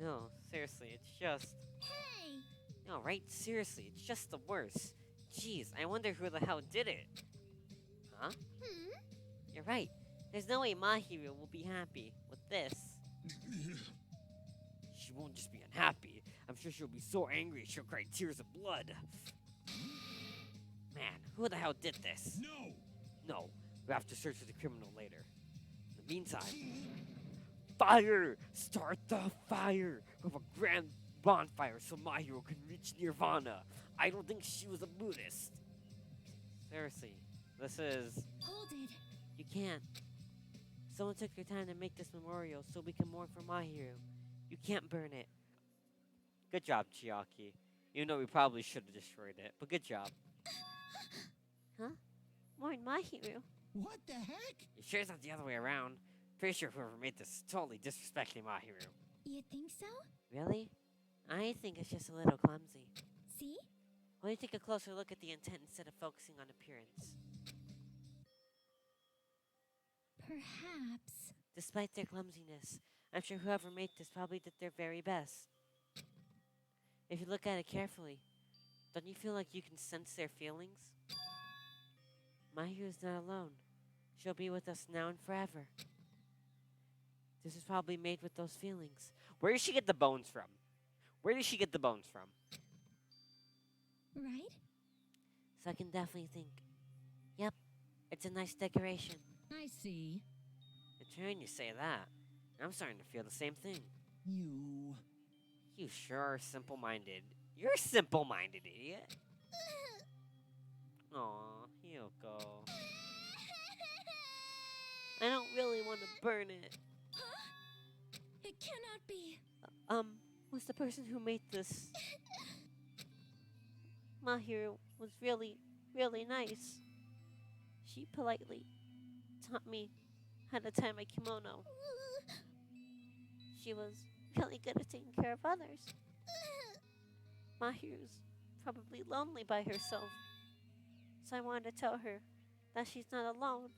No, seriously, it's just... Hey! No, right? Seriously, it's just the worst. Jeez, I wonder who the hell did it. Huh? You're right. There's no way Mahiru will be happy with this. She won't just be unhappy. I'm sure she'll be so angry she'll cry tears of blood. Man, who the hell did this? No! No, we have to search for the criminal later. In the meantime... Fire! Start the fire! We have a grand bonfire so Mahiru can reach Nirvana. I don't think she was a Buddhist. Seriously, this is... Hold it. You can't. Someone took their time to make this memorial so we can mourn for Mahiru. You can't burn it. Good job, Chiaki. You know we probably should have destroyed it, but good job. Huh? Mourn Mahiru? What the heck? You sure it's not the other way around? Pretty sure whoever made this is totally disrespecting Mahiru. You think so? Really? I think it's just a little clumsy. See? Why don't you take a closer look at the intent instead of focusing on appearance? Perhaps. Despite their clumsiness, I'm sure whoever made this probably did their very best. If you look at it carefully, don't you feel like you can sense their feelings? Mahiru's not alone. She'll be with us now and forever. This is probably made with those feelings. Where did she get the bones from? Where did she get the bones from? Right? So I can definitely think, yep, it's a nice decoration. I see. It's hearing you say that, I'm starting to feel the same thing. You sure are simple-minded. You're simple-minded, idiot. Aw, Hyoko. I don't really want to burn it. Huh? It cannot be. Was the person who made this... Mahiru was really, really nice. She politely taught me how to tie my kimono. She was really good at taking care of others. Mahiru's probably lonely by herself. So I wanted to tell her that she's not alone,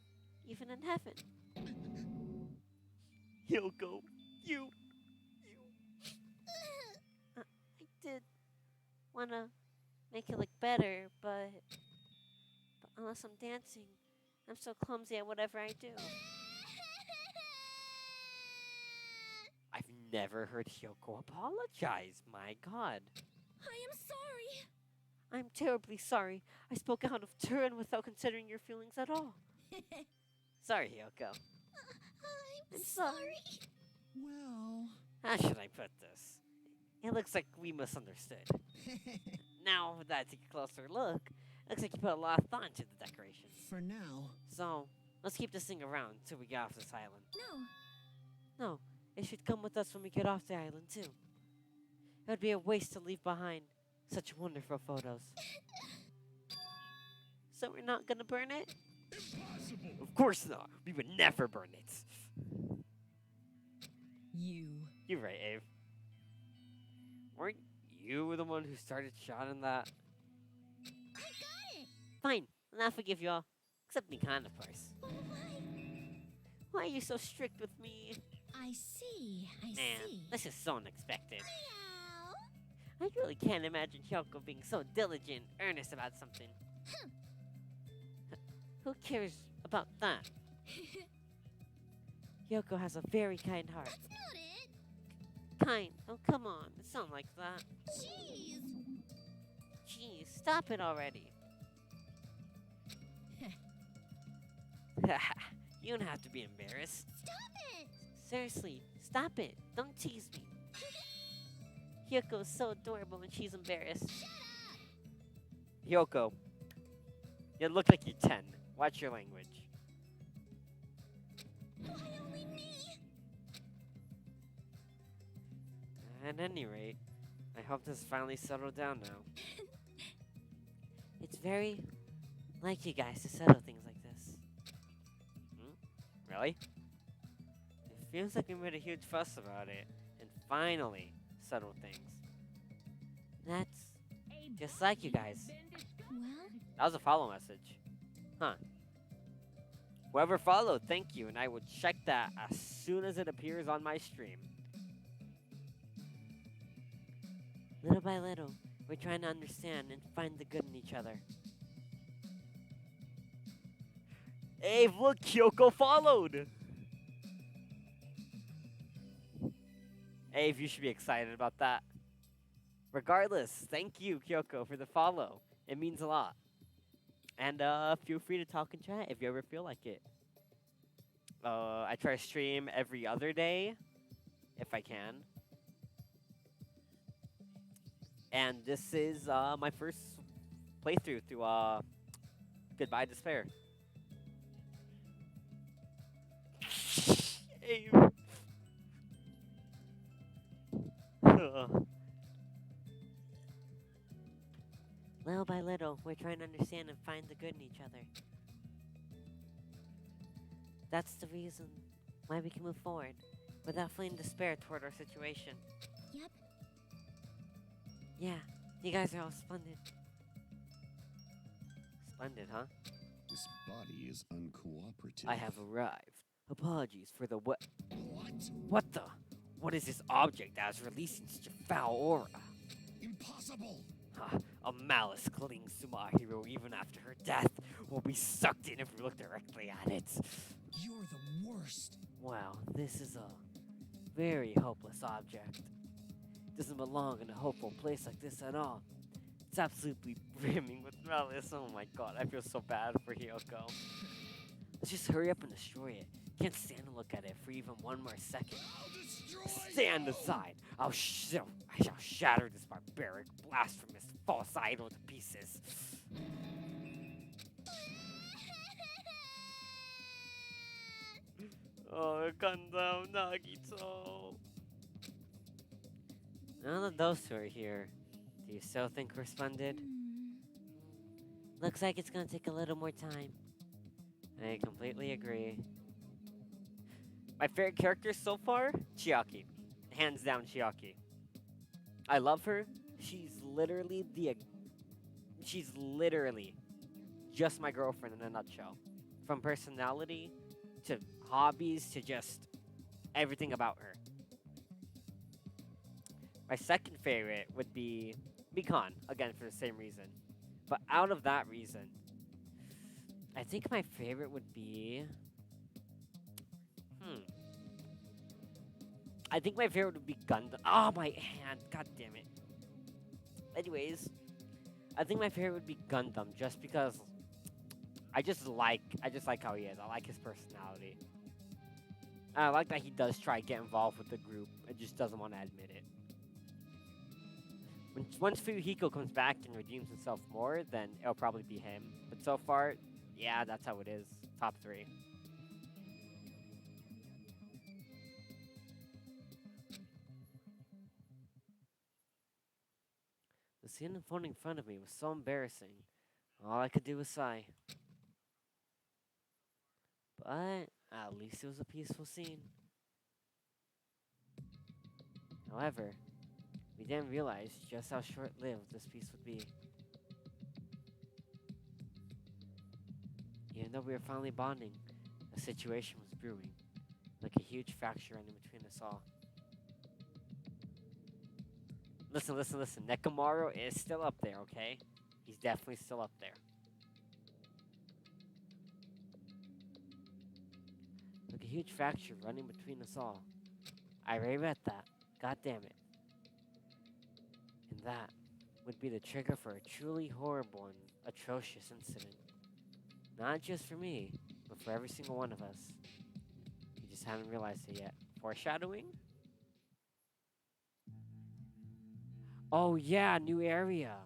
even in heaven. Hyoko, you. I did want to make it look better, but unless I'm dancing, I'm so clumsy at whatever I do. I've never heard Hyoko apologize, my god. I am sorry. I'm terribly sorry. I spoke out of turn without considering your feelings at all. Sorry, Hyoko. I'm sorry. Well... How should I put this? It looks like we misunderstood. Now that I take a closer look, it looks like you put a lot of thought into the decorations. For now. So, let's keep this thing around till we get off this island. No. No, it should come with us when we get off the island, too. It would be a waste to leave behind such wonderful photos. So we're not gonna burn it? Impossible! Of course not. We would never burn it. You're right, Abe. Weren't you the one who started shouting that? I got it. Fine, I'll forgive you all. Except Nikan, of course. But why? Why are you so strict with me? I see. I Man, see. this is so unexpected. Meow. I really can't imagine Hyoko being so diligent, earnest about something. Who cares about that? Hyoko has a very kind heart. That's not it. Kind? Oh, come on. It sounds like that. Jeez. Jeez, stop it already. You don't have to be embarrassed. Stop it. Seriously, stop it. Don't tease me. Hyoko's so adorable when she's embarrassed. Hyoko, you look like you're 10. Watch your language. Why only me? At any rate, I hope this finally settled down now. It's very like you guys to settle things like this. Really? It feels like we made a huge fuss about it and finally settled things. That's just like you guys. Well, That was a follow message. Huh. Whoever followed, thank you, and I will check that as soon as it appears on my stream. Little by little, we're trying to understand and find the good in each other. Hey, look, Kyoko followed! Ave, you should be excited about that. Regardless, thank you, Kyoko, for the follow. It means a lot. And feel free to talk in chat if you ever feel like it. I try to stream every other day, if I can. And this is my first playthrough through Goodbye Despair. Ave. Little by little, we're trying to understand and find the good in each other. That's the reason why we can move forward without feeling despair toward our situation. yep. Yeah, you guys are all splendid. Splendid, huh? This body is uncooperative. I have arrived. Apologies for the what? What? What the? What is this object that is releasing such a foul aura? Impossible! Huh, a malice clings to my hero even after her death. Will be sucked in if we look directly at it. You're the worst. Wow, this is a very hopeless object. Doesn't belong in a hopeful place like this at all. It's absolutely brimming with malice. Oh my god, I feel so bad for Hyoko. Let's just hurry up and destroy it. Can't stand to look at it for even one more second. Stand aside. I shall shatter this barbaric, blasphemous, false idol to pieces. Oh, Gundam Nagito. Now that those two are here, do you still think we're splendid? Looks like it's gonna take a little more time. I completely agree. My favorite character so far? Chiaki. Hands down, Chiaki. I love her. She's literally just my girlfriend in a nutshell. From personality to hobbies to just everything about her. My second favorite would be Mikan, again for the same reason. But out of that reason, I think my favorite would be... I think my favorite would be Gundam. Oh, my hand. God damn it. Anyways, I think my favorite would be Gundam just because I just like how he is. I like his personality. And I like that he does try to get involved with the group and just doesn't want to admit it. Once Fuyuhiko comes back and redeems himself more, then it'll probably be him. But so far, yeah, that's how it is. Top 3. The scene unfolding in front of me was so embarrassing. All I could do was sigh. But at least it was a peaceful scene. However, we didn't realize just how short-lived this peace would be. Even though we were finally bonding, a situation was brewing, like a huge fracture running between us all. Listen. Nekomaru is still up there, okay? He's definitely still up there. Like a huge fracture running between us all. I already read that. God damn it. And that would be the trigger for a truly horrible and atrocious incident. Not just for me, but for every single one of us. You just haven't realized it yet. Foreshadowing? Oh yeah, new area.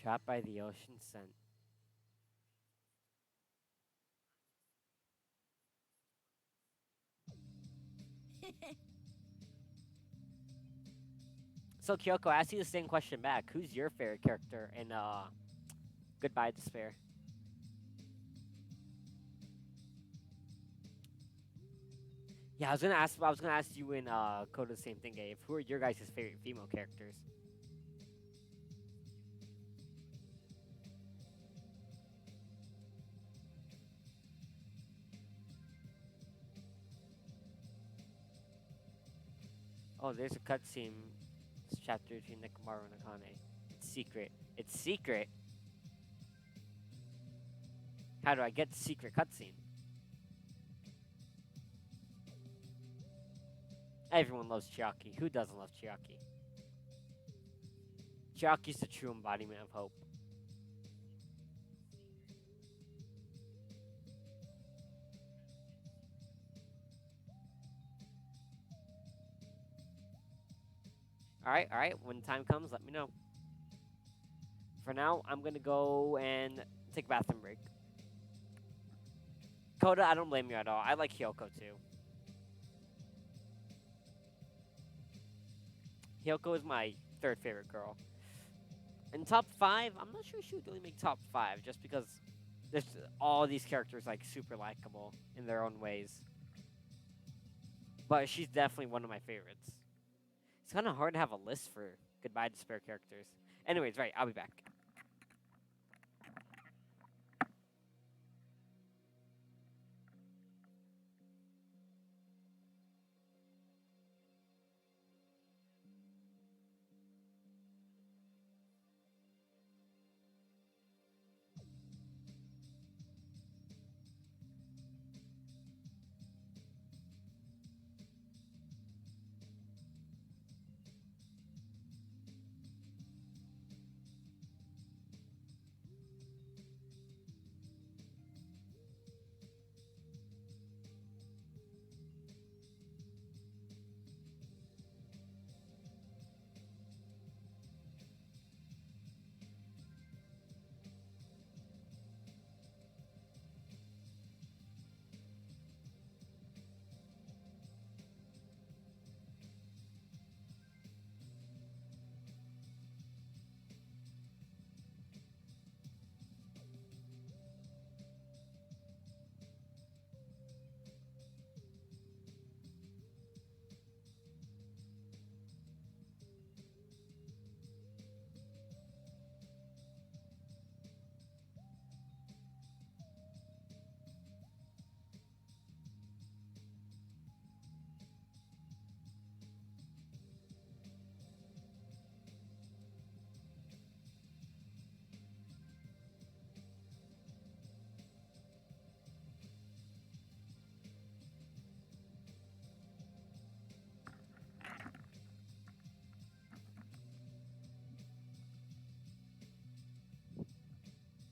Trapped by the ocean scent. So Kyoko, I ask you the same question back. Who's your favorite character in Goodbye Despair? Yeah, I was gonna ask you in Coda the same thing, Gabe. Who are your guys' favorite female characters? Oh, there's a cutscene chapter between Nekomaru and Akane. It's secret. It's secret. How do I get the secret cutscene? Everyone loves Chiaki. Who doesn't love Chiaki? Chiaki's the true embodiment of hope. Alright. When time comes, let me know. For now, I'm gonna go and take a bathroom break. Coda, I don't blame you at all. I like Hyoko too. Hyoko is my third favorite girl. In top 5, I'm not sure she would really make top 5 just because there's all these characters like super likable in their own ways. But she's definitely one of my favorites. It's kind of hard to have a list for Goodbye Despair characters. Anyways, right, I'll be back.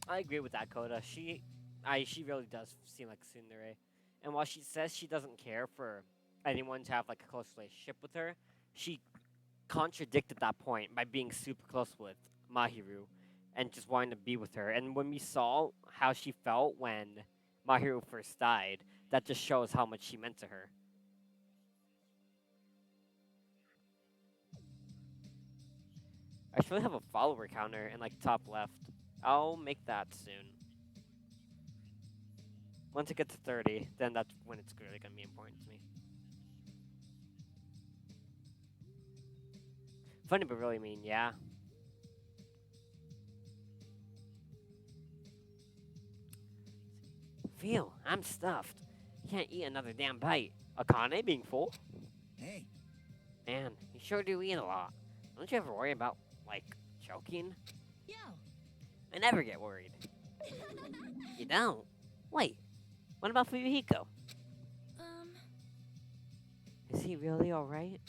I agree with that, Coda. She really does seem like tsundere. And while she says she doesn't care for anyone to have like a close relationship with her, she contradicted that point by being super close with Mahiru and just wanting to be with her. And when we saw how she felt when Mahiru first died, that just shows how much she meant to her. I should really have a follower counter in like top left. I'll make that soon. Once it gets to 30, then that's when it's really gonna be important to me. Funny but really mean, yeah. Phew, I'm stuffed. Can't eat another damn bite. Akane being full? Hey, Man, you sure do eat a lot. Don't you ever worry about, like, choking? Yo, I never get worried. You don't? Wait, what about Fuyuhiko? Is he really alright?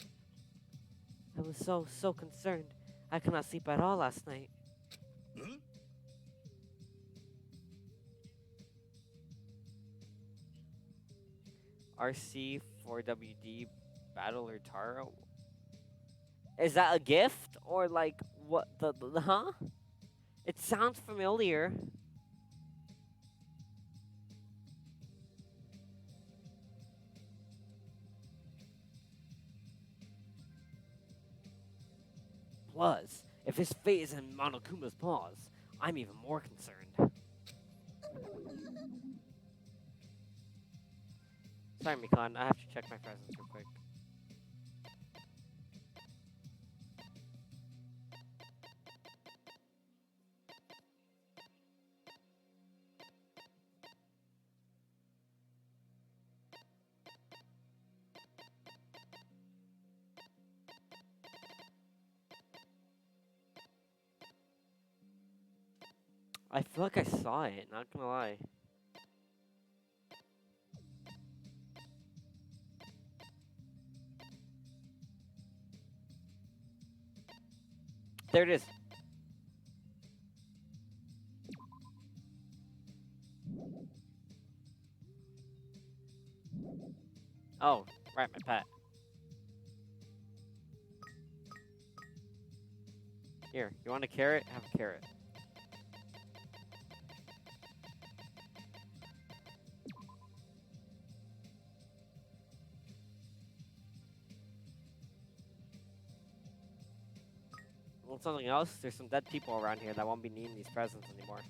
I was so concerned. I could not sleep at all last night. Huh? RC4WD Battler Taro? Is that a gift? Or, like, what the huh? It sounds familiar. was. If his fate is in Monokuma's paws, I'm even more concerned. Sorry, Mikan, I have to check my presents real quick. I feel like I saw it, not gonna lie. There it is. Oh, right, my pet. Here, you want a carrot? Have a carrot. Want something else? There's some dead people around here that won't be needing these presents anymore.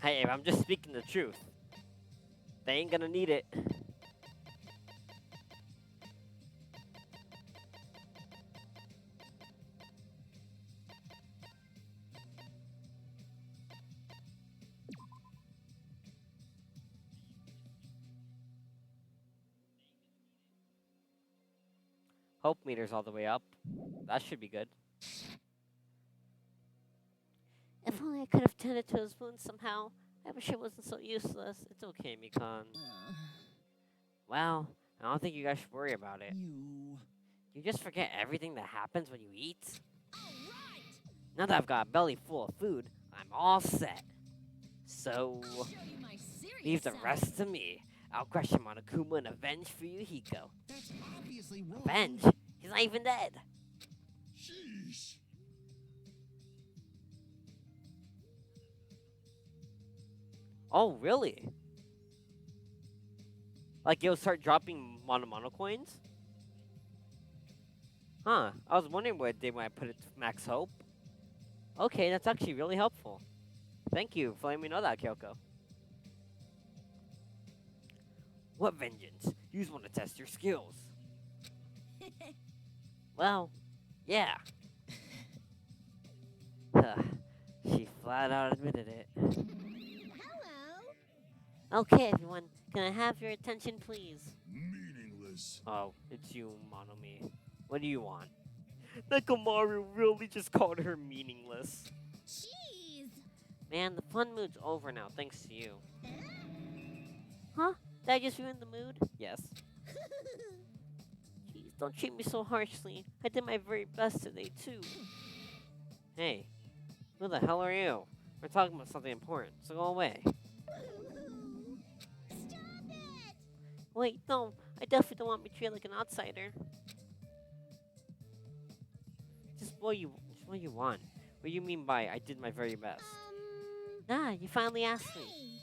Hey, I'm just speaking the truth. They ain't gonna need it. Hope meter's all the way up. That should be good. If only I could have tended to his wounds somehow. I wish it wasn't so useless. It's okay, Mikan. Well, I don't think you guys should worry about it. You just forget everything that happens when you eat? Now that I've got a belly full of food, I'm all set. So, leave the rest to me. I'll crush Monokuma and avenge Fuyuhiko. That's obviously wrong. Avenge? He's not even dead. Sheesh. Oh, really? Like, you'll start dropping mono coins? Huh. I was wondering what it did when I put it to max hope. Okay, that's actually really helpful. Thank you for letting me know that, Kyoko. What vengeance? You just want to test your skills. Well, yeah. She flat out admitted it. Hello. Okay, everyone. Can I have your attention, please? Meaningless. Oh, it's you, Monomi. What do you want? Nekomaru really just called her meaningless. Jeez. Man, the fun mood's over now, thanks to you. Huh? Did I just ruin the mood? Yes. Jeez, don't treat me so harshly. I did my very best today, too. Hey, who the hell are you? We're talking about something important, so go away. Stop it! Wait, no. I definitely don't want to be treated like an outsider. Just what you want. What do you mean by I did my very best? Nah, you finally asked me. Hey.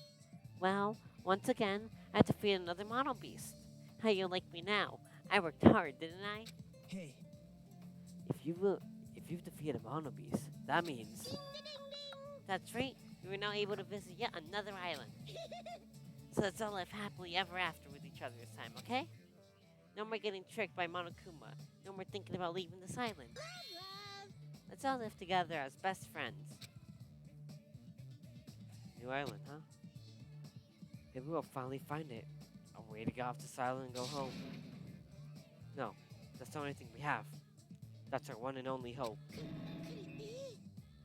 Well, once again, I defeated another mono beast. How you like me now? I worked hard, didn't I? Hey, If you've defeated a mono beast, that means Ding, ding, ding. that's right. You are now able to visit yet another island. So let's all live happily ever after with each other this time, okay? No more getting tricked by Monokuma. No more thinking about leaving this island. Love. Let's all live together as best friends. New island, huh? Maybe we'll finally find it. A way to get off this island and go home. No, that's the only thing we have. That's our one and only hope. Could it be?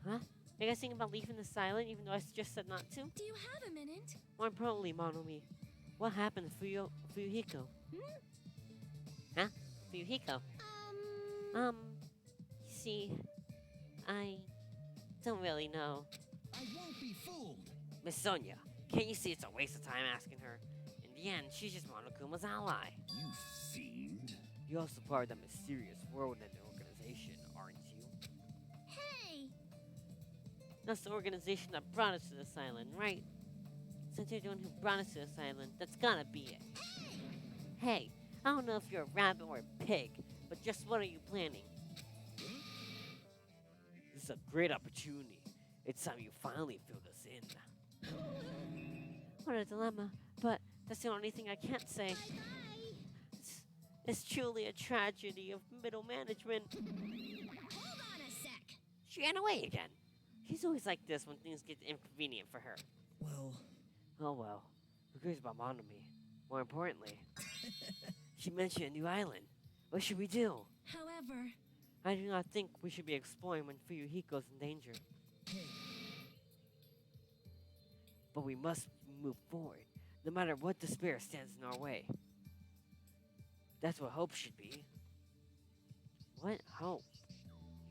Huh? Are you guys thinking about leaving this island even though I just said not to? Do you have a minute? More importantly, Monomi, what happened to Fuyuhiko? Huh? Fuyuhiko? see, I don't really know. I won't be fooled. Miss Sonia, can't you see it's a waste of time asking her? In the end, she's just Monokuma's ally. You fiend. You're also part of that mysterious world and organization, aren't you? Hey! That's the organization that brought us to this island, right? Since you're the one who brought us to this island, that's gotta be it. Hey, I don't know if you're a rabbit or a pig, but just what are you planning? This is a great opportunity. It's time you finally fill this in. What a dilemma, but that's the only thing I can't say. Bye-bye! It's truly a tragedy of middle management. Hold on a sec! She ran away again. She's always like this when things get inconvenient for her. Well, Oh well, who cares about Monomi? More importantly, she mentioned a new island. What should we do? However, I do not think we should be exploring when Fuyuhiko's in danger. hey, But we must move forward, no matter what despair stands in our way. That's what hope should be. What hope?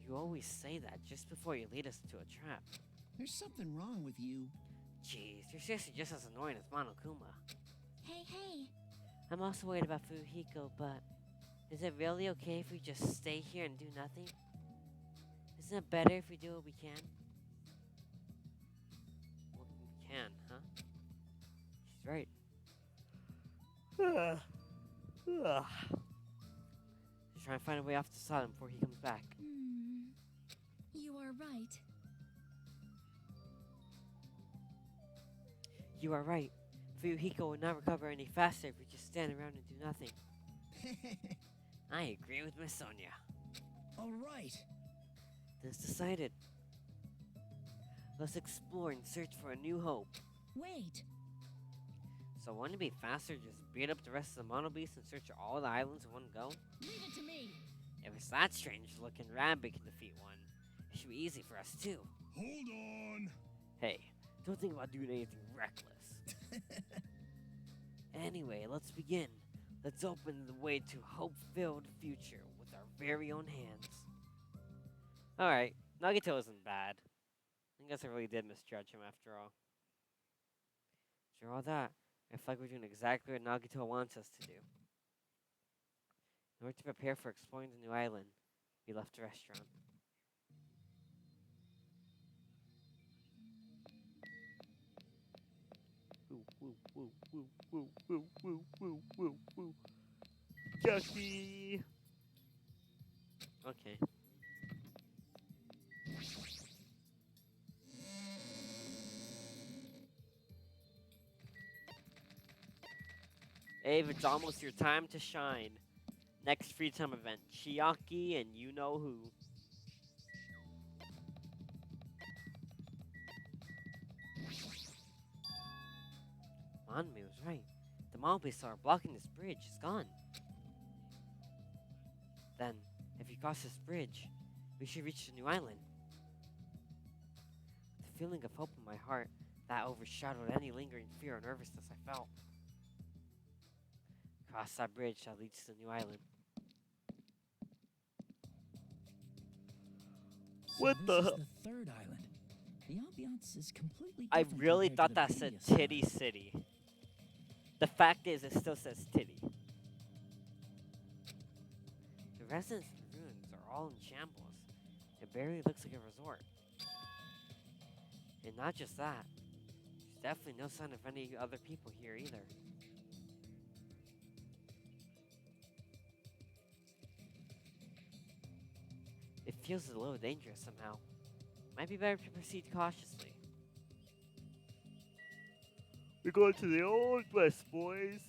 You always say that just before you lead us into a trap. there's something wrong with you. Jeez, you're seriously just as annoying as Monokuma. hey! I'm also worried about Fuyuhiko, but is it really okay if we just stay here and do nothing? Isn't it better if we do what we can? What we can, huh? She's right. Just trying to find a way off this island before he comes back. You are right. You are right. Fuyuhiko will not recover any faster if we just stand around and do nothing. I agree with Miss Sonia. All right. Then it's decided. Let's explore and search for a new hope. Wait. So wouldn't it be faster to just beat up the rest of the Mono Beasts and search all the islands in one go? Leave it to me. If it's that strange looking, Rabbit can defeat one. It should be easy for us too. Hold on. Hey, don't think about doing anything reckless. Anyway, let's begin. Let's open the way to hope-filled future with our very own hands. Alright, Nagito isn't bad. I guess I really did misjudge him after all. After all that, I feel like we're doing exactly what Nagito wants us to do. In order to prepare for exploring the new island, we left the restaurant. Yucky! Okay. Ave, it's almost your time to shine. Next free time event, Chiaki and you know who. Monmi was right. The Malbis are blocking this bridge. It's gone. Then, if you cross this bridge, we should reach the new island. The feeling of hope in my heart that overshadowed any lingering fear or nervousness I felt. Cross that bridge that leads to the new island. So What this the is hell? the third island. The ambiance is completely I different really compared thought to the that said previous one. Titty City. The fact is, it still says Titty. The residents in the ruins are all in shambles. It barely looks like a resort. And not just that, there's definitely no sign of any other people here either. It feels a little dangerous somehow. Might be better to proceed cautiously. We're going to the Old West, boys.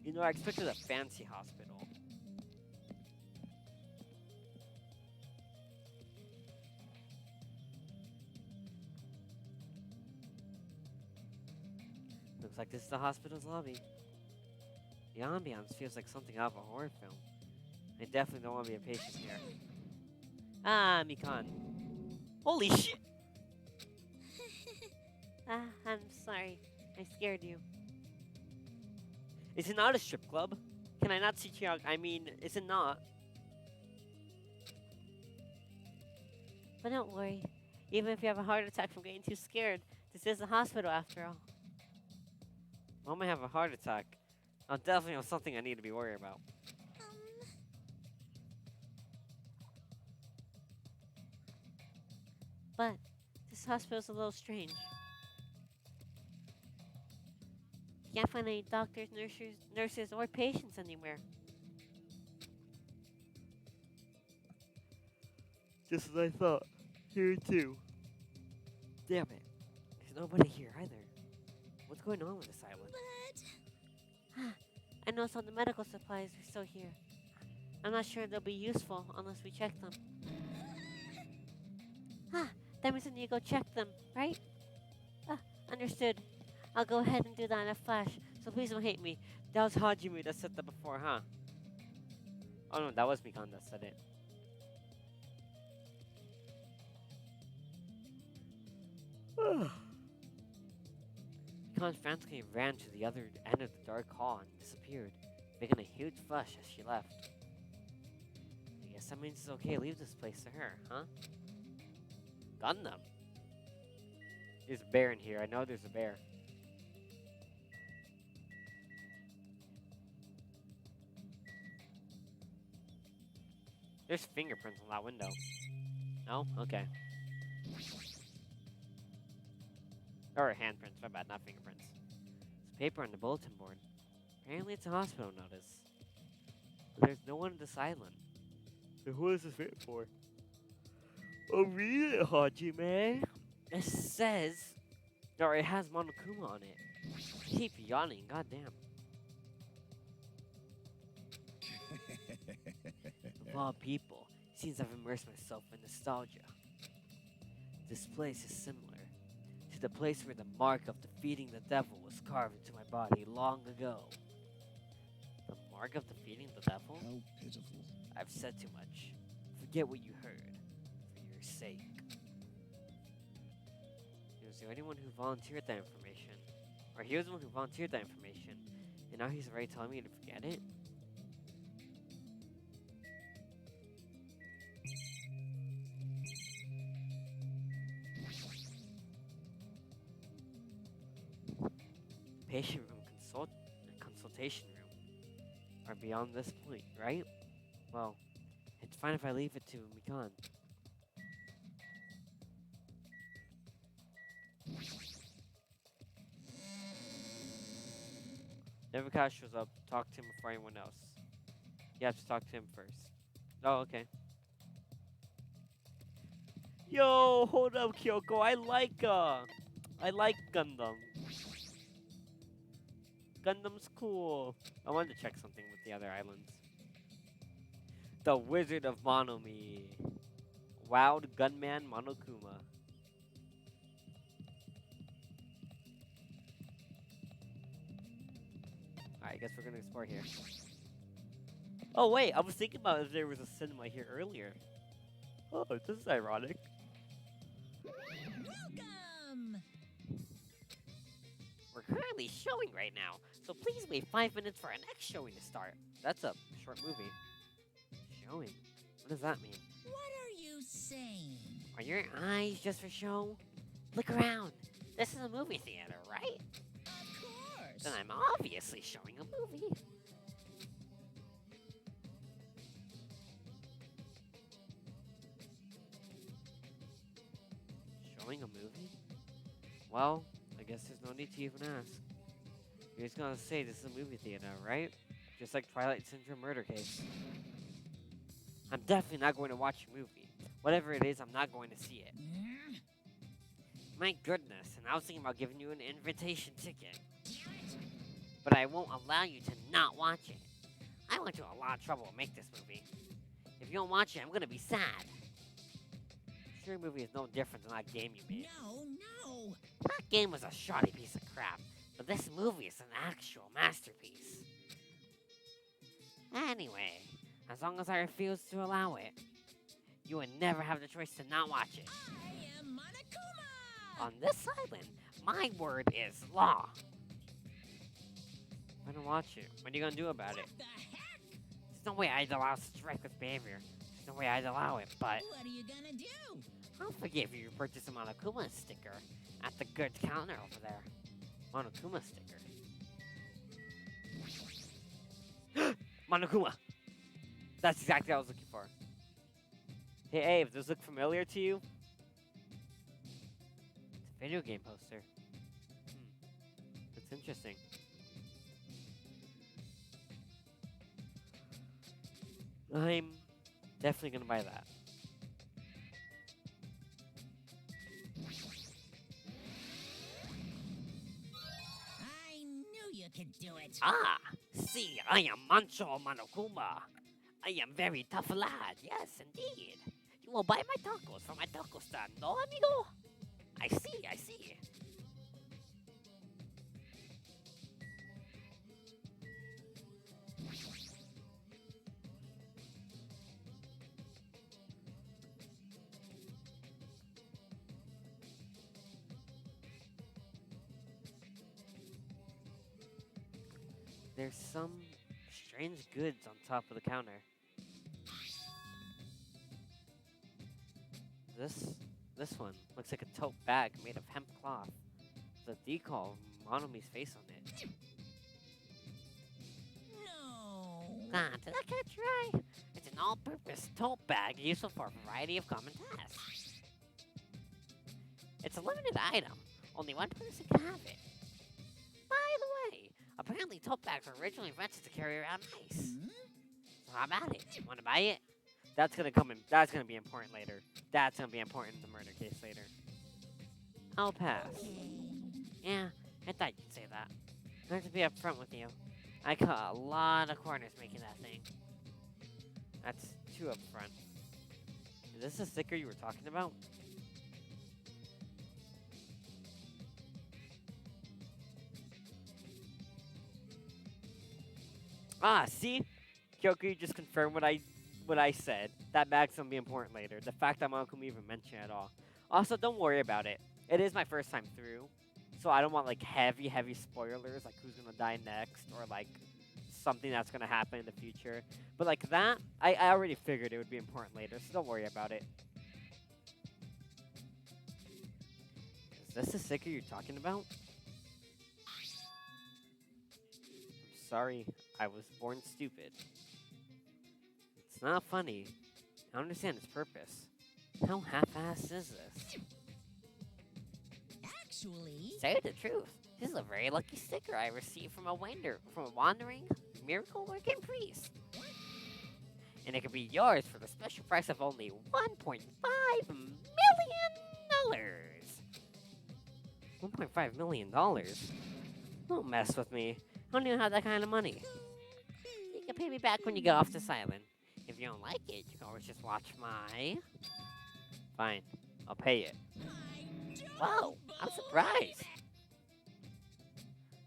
You know, I expected a fancy hospital. Looks like this is the hospital's lobby. The ambiance feels like something out of a horror film. I definitely don't want to be a patient here. Ah, Mikan. Holy shit! I'm sorry. I scared you. Is it not a strip club? Can I not see Chiaki? I mean, is it not? But don't worry. Even if you have a heart attack from getting too scared, this is a hospital after all. Mom, I have a heart attack. I'll definitely have something I need to be worried about. But this hospital's a little strange. Can't find any doctors, nurses, or patients anywhere. Just as I thought. Here too. Damn it. There's nobody here either. What's going on with this island? I noticed all the medical supplies are still here. I'm not sure they'll be useful unless we check them. That means I need to go check them, right? Understood. I'll go ahead and do that in a flash, so please don't hate me. That was Hajime that said that before, huh? Oh no, that was Mikan that said it. Mikan's frantically ran to the other end of the dark hall and disappeared, making a huge fuss as she left. I guess that means it's okay to leave this place to her, huh? Gundam. There's a bear in here. I know there's a bear. There's fingerprints on that window. No? Okay. Or handprints, my bad, not fingerprints. There's paper on the bulletin board. Apparently it's a hospital notice. But there's no one in this island. So who is this written for? Oh, read it, Hajime. It says... Or it has Monokuma on it. I keep yawning, goddamn. Of all people, it seems I've immersed myself in nostalgia. This place is similar to the place where the mark of defeating the devil was carved into my body long ago. The mark of defeating the devil? How pitiful. I've said too much. Forget what you heard, for your sake. Was there anyone who volunteered that information? Or he was the one who volunteered that information, and now he's already telling me to forget it? Patient room, consultation room are beyond this point, right? Well, it's fine if I leave it to Mikan. Never Kash shows up. Talk to him before anyone else. You have to talk to him first. Oh, okay. Yo, hold up, Kyoko. I like Gundam. Gundam's cool. I wanted to check something with the other islands. The Wizard of Monomi. Wild Gunman Monokuma. Alright, I guess we're gonna explore here. Oh wait, I was thinking about if there was a cinema here earlier. Oh, this is ironic. Welcome! We're currently showing right now, so please wait 5 minutes for our next showing to start. That's a short movie. Showing? What does that mean? What are you saying? Are your eyes just for show? Look around. This is a movie theater, right? Of course! Then I'm obviously showing a movie. Showing a movie? Well, I guess there's no need to even ask. You're just gonna say this is a movie theater, right? Just like Twilight Syndrome murder case. I'm definitely not going to watch a movie. Whatever it is, I'm not going to see it. My goodness, and I was thinking about giving you an invitation ticket. But I won't allow you to not watch it. I went to a lot of trouble to make this movie. If you don't watch it, I'm gonna be sad. I'm sure your movie is no different than that game you made. No! That game was a shoddy piece of crap, but this movie is an actual masterpiece. Anyway, as long as I refuse to allow it, you would never have the choice to not watch it. I am Monokuma! On this island, my word is law. I'm gonna watch it. What are you gonna do about it? What the heck? There's no way I'd allow such reckless behavior. There's no way I'd allow it, but... What are you gonna do? I'll forgive you for purchasing a Monokuma sticker at the goods counter over there. Monokuma sticker. Monokuma! That's exactly what I was looking for. Hey, Abe, does this look familiar to you? It's a video game poster. That's interesting. I'm definitely gonna buy that. I knew you could do it. Ah! See, I am Mancho Monokuma. I am very tough lad, yes, indeed. You will buy my tacos from my taco stand, no, amigo? I see, I see. There's some strange goods on top of the counter. This one looks like a tote bag made of hemp cloth with a decal of Monomi's face on it. No. Ah, did I catch you right? It's an all-purpose tote bag useful for a variety of common tasks. It's a limited item. Only one person can have it. By the way, apparently tote bags were originally invented to carry around ice. So how about it? Wanna buy it? That's gonna come in. That's gonna be important later. That's gonna be important in the murder case later. I'll pass. Yeah, I thought you'd say that. I have to be upfront with you. I cut a lot of corners making that thing. That's too upfront. Is this the sticker you were talking about? Ah, see? Kyoku just confirmed what I said. That bag's gonna be important later. The fact that Monokuma even mentioned it at all. Also, don't worry about it. It is my first time through, so I don't want like heavy spoilers, like who's gonna die next, or like something that's gonna happen in the future. But like that, I already figured it would be important later, so don't worry about it. Is this the sticker you're talking about? I'm sorry, I was born stupid. It's not funny. I don't understand its purpose. How half-assed is this? Actually, Say the truth. This is a very lucky sticker I received from a wandering miracle-working priest. And it could be yours for the special price of only $1.5 million. $1.5 million? Don't mess with me. I don't even have that kind of money. You can pay me back when you get off this island. If you don't like it, you can always just watch my... Fine, I'll pay it. Wow, I'm surprised.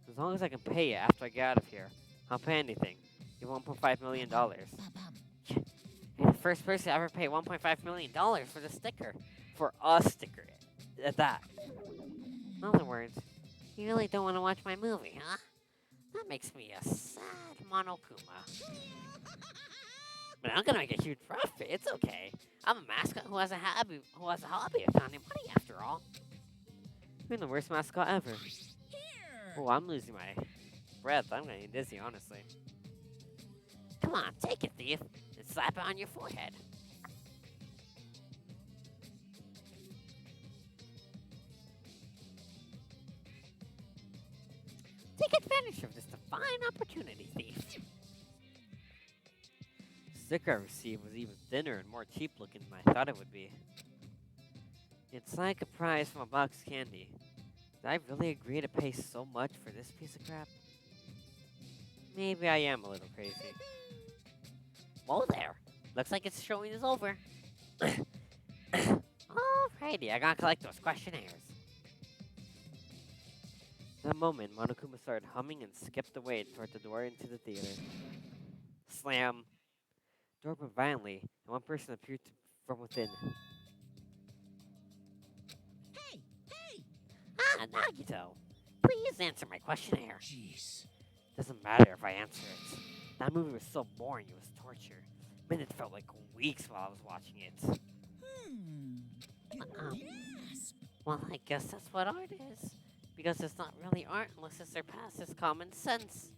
As long as I can pay it after I get out of here, I'll pay anything. Give $1.5 million. You're the first person to ever pay $1.5 million for the sticker. For a sticker. At that. In other words, you really don't want to watch my movie, huh? That makes me a sad Monokuma. But I'm gonna make a huge profit. It's okay. I'm a mascot who has a hobby of finding money after all. You're the worst mascot ever. here. Oh, I'm losing my breath. I'm getting dizzy, honestly. Come on, take it, thief, and slap it on your forehead. Take advantage of this divine opportunity, thief. The sticker I received was even thinner and more cheap looking than I thought it would be. It's like a prize from a box of candy. Did I really agree to pay so much for this piece of crap? Maybe I am a little crazy. Whoa there. Looks like its showing is over. Alrighty, I gotta collect those questionnaires. That moment, Monokuma started humming and skipped away toward the door into the theater. Slam. Door opened violently, and one person appeared from within. Hey, hey! Ah, Nagito! Please answer my questionnaire. Jeez. Doesn't matter if I answer it. That movie was so boring, it was torture. Minutes felt like weeks while I was watching it. Gasp! Well, I guess that's what art is. Because it's not really art unless it surpasses common sense.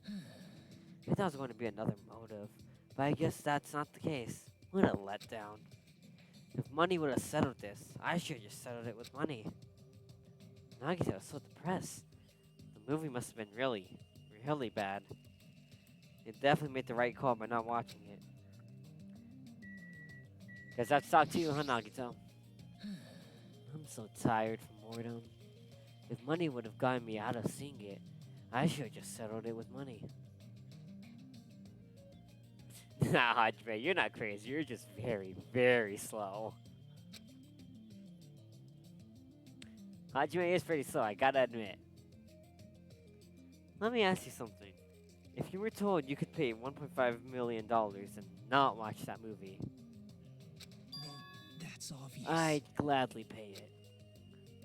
I thought it was going to be another motive, but I guess that's not the case. What a letdown. If money would have settled this, I should have just settled it with money. Nagita was so depressed. The movie must have been really, really bad. They definitely made the right call by not watching it. Guess that's all to you, huh, Nagito? I'm so tired from boredom. If money would have gotten me out of seeing it, I should have just settled it with money. Nah, Hajime, you're not crazy. You're just very, very slow. Hajime is pretty slow, I gotta admit. Let me ask you something. If you were told you could pay $1.5 million and not watch that movie, Well, that's obvious. I'd gladly pay it.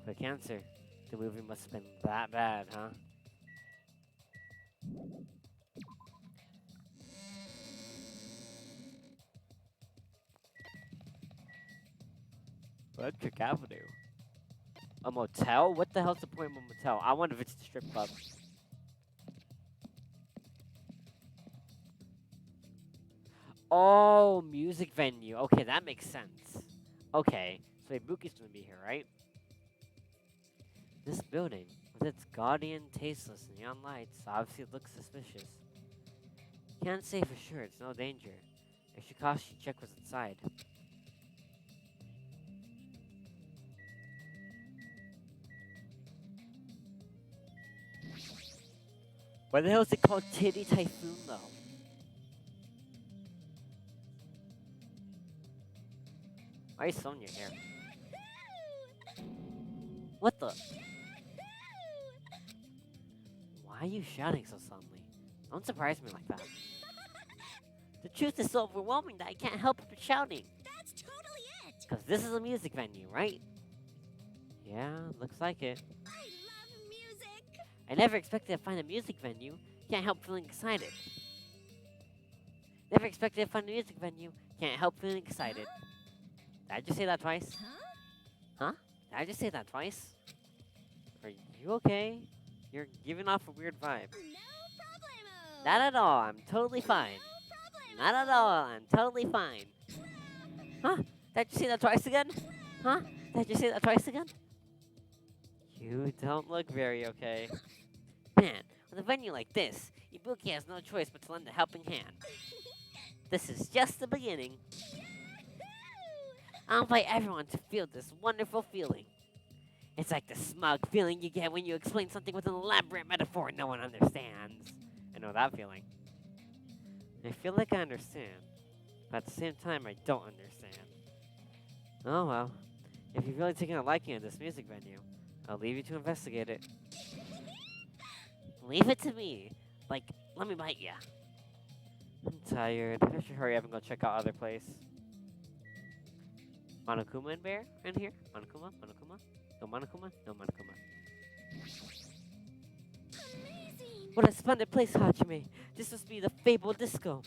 Quick answer. The movie must have been that bad, huh? Electric Avenue. A motel? What the hell's the point of a motel? I wonder if it's a strip club. Oh, music venue. Okay, that makes sense. Okay, so Ibuki's gonna be here, right? This building, with its gaudy and tasteless neon lights, obviously looks suspicious. Can't say for sure, it's no danger. I should cautiously check what's inside. Why the hell is it called Titty Typhoon, though? Why is Sonya here? What the? Why are you shouting so suddenly? Don't surprise me like that. The truth is so overwhelming that I can't help but shouting. That's totally it. Because this is a music venue, right? Yeah, looks like it. I love music. I never expected to find a music venue. Can't help feeling excited. Never expected to find a music venue. Can't help feeling excited. Did I just say that twice? Huh? Did I just say that twice? Are you okay? You're giving off a weird vibe. No problemo. Not at all. I'm totally fine. No Not at all. I'm totally fine. Huh? Did you say that twice again? Huh? Did you say that twice again? You don't look very okay. Man, with a venue like this, Ibuki has no choice but to lend a helping hand. This is just the beginning. I'll invite everyone to feel this wonderful feeling. It's like the smug feeling you get when you explain something with an elaborate metaphor no one understands. I know that feeling. I feel like I understand, but at the same time I don't understand. Oh well, if you've really taken a liking to this music venue, I'll leave you to investigate it. Leave it to me. Like, let me bite ya. I'm tired. I should hurry up and go check out other place. Monokuma and Bear in here? Monokuma? Monokuma? No Monokuma? No Monokuma. Amazing. What a splendid place, Hajime. This must be the fabled disco.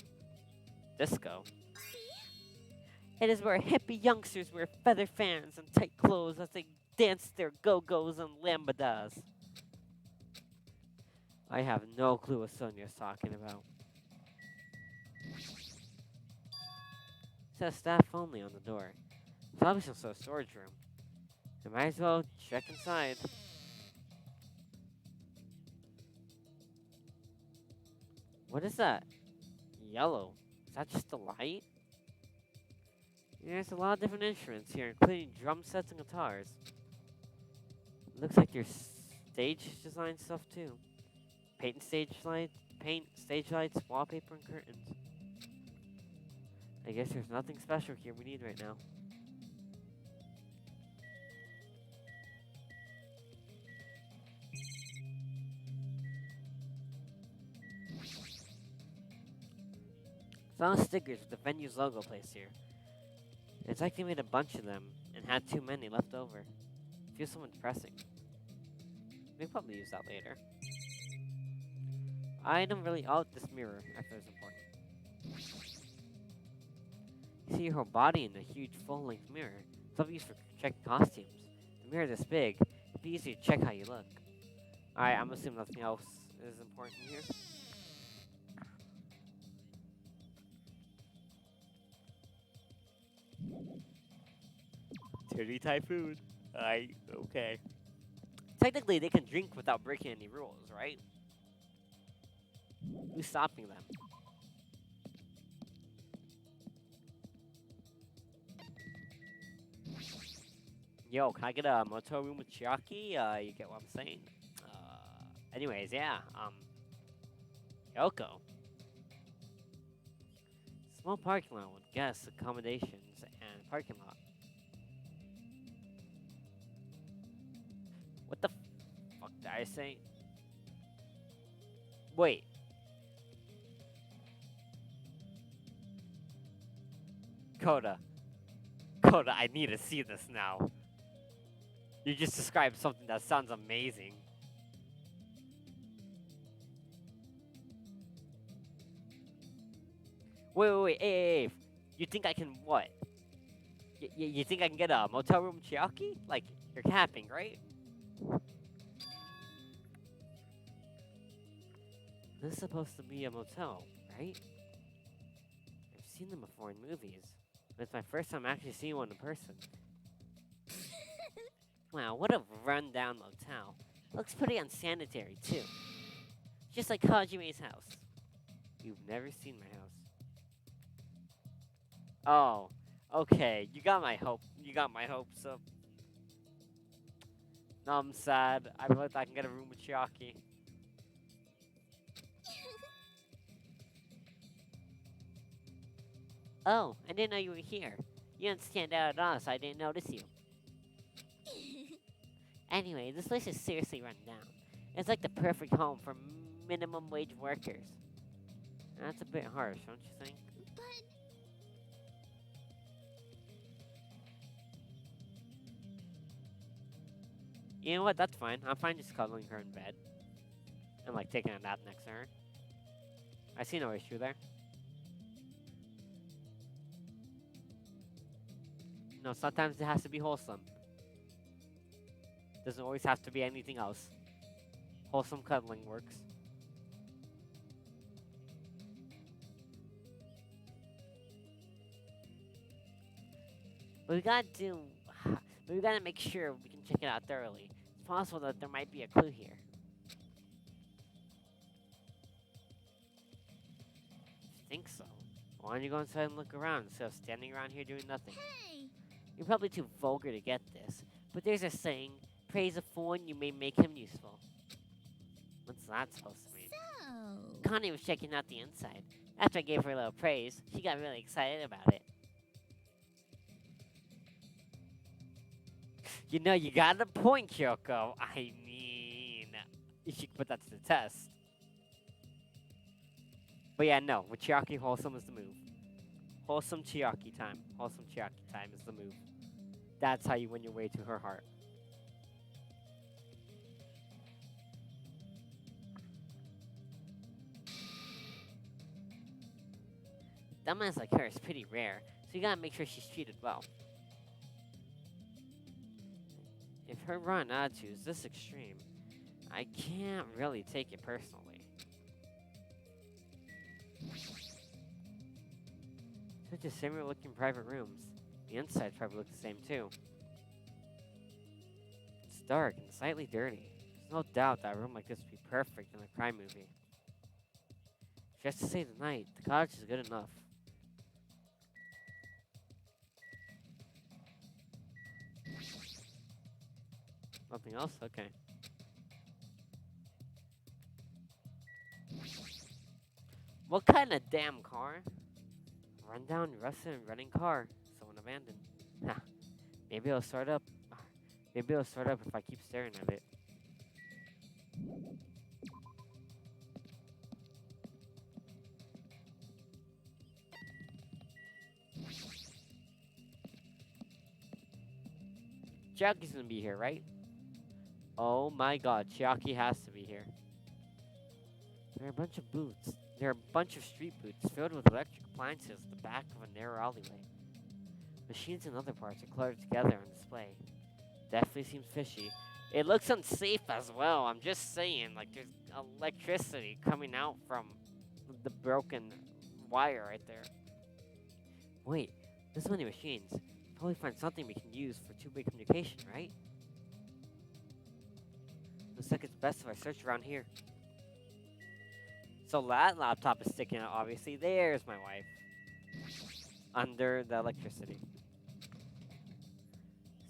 Disco? It is where hippie youngsters wear feather fans and tight clothes as they dance their go-go's and lambadas. I have no clue what Sonya's talking about. It says staff only on the door. Probably some sort of storage room. I might as well check inside. What is that? Yellow. Is that just a light? Yeah, there's a lot of different instruments here, including drum sets and guitars. Looks like there's stage design stuff too. Paint stage lights, wallpaper, and curtains. I guess there's nothing special here we need right now. Found stickers with the venue's logo placed here. It's like they made a bunch of them and had too many left over. Feels so depressing. We'll probably use that later. Item really this mirror, I thought it was important. You see your whole body in a huge full-length mirror. Some used for checking costumes. The mirror this big, it'd be easy to check how you look. Alright, I'm assuming nothing else is important here. Titty typhoon. Okay. Technically, they can drink without breaking any rules, right? Who's stopping them? Yo, can I get a motel room with Chiaki? You get what I'm saying? Anyways, yeah, Yoko. Small parking lot with guests, accommodations, and parking lot. What the fuck did I say? Wait. Coda, I need to see this now. You just described something that sounds amazing. Wait, hey. You think I can what? You think I can get a motel room Chiaki? Like, you're capping, right? This is supposed to be a motel, right? I've seen them before in movies, but it's my first time actually seeing one in person. Wow, what a rundown motel. Looks pretty unsanitary, too. Just like Hajime's house. You've never seen my house. Oh, okay. You got my hopes up. No, I'm sad. I really thought I can get a room with Chiaki. Oh, I didn't know you were here. You didn't stand out at all, so I didn't notice you. Anyway, this place is seriously run down. It's like the perfect home for minimum wage workers. That's a bit harsh, don't you think? But You know what? That's fine. I'm fine just cuddling her in bed. And like taking a nap next to her. I see no issue there. No, sometimes it has to be wholesome. Doesn't always have to be anything else. Wholesome cuddling works. But we gotta make sure we can check it out thoroughly. It's possible that there might be a clue here. You think so? Why don't you go inside and look around instead of standing around here doing nothing? hey, You're probably too vulgar to get this, but there's a saying, praise a fool and you may make him useful. What's that supposed to mean? so Connie was checking out the inside. After I gave her a little praise, she got really excited about it. You know, you got a point, Kyoko. I mean, you should put that to the test. But yeah, no, with Chiaki, wholesome is the move. Wholesome Chiaki time. Wholesome Chiaki time is the move. That's how you win your way to her heart. Dumbass like her is pretty rare, so you gotta make sure she's treated well. If her run attitude is this extreme, I can't really take it personally. Such a similar looking private rooms. The inside probably looks the same too. It's dark and slightly dirty. There's no doubt that a room like this would be perfect in a crime movie. Just to save the night, the cottage is good enough. Nothing else? Okay. What kind of damn car? Run down, rusted, and running car. Someone abandoned. Ha. Maybe it'll start up. Maybe it'll start up if I keep staring at it. Chiaki's gonna be here, right? Oh my god, Chiaki has to be here. There are a bunch of booths. There are a bunch of street booths filled with electric appliances at the back of a narrow alleyway. Machines and other parts are cluttered together on display. Definitely seems fishy. It looks unsafe as well. I'm just saying, like, there's electricity coming out from the broken wire right there. Wait, this many machines. Probably find something we can use for two-way communication, right? Looks like it's best if I search around here. So that laptop is sticking out, obviously. There's my wife. Under the electricity.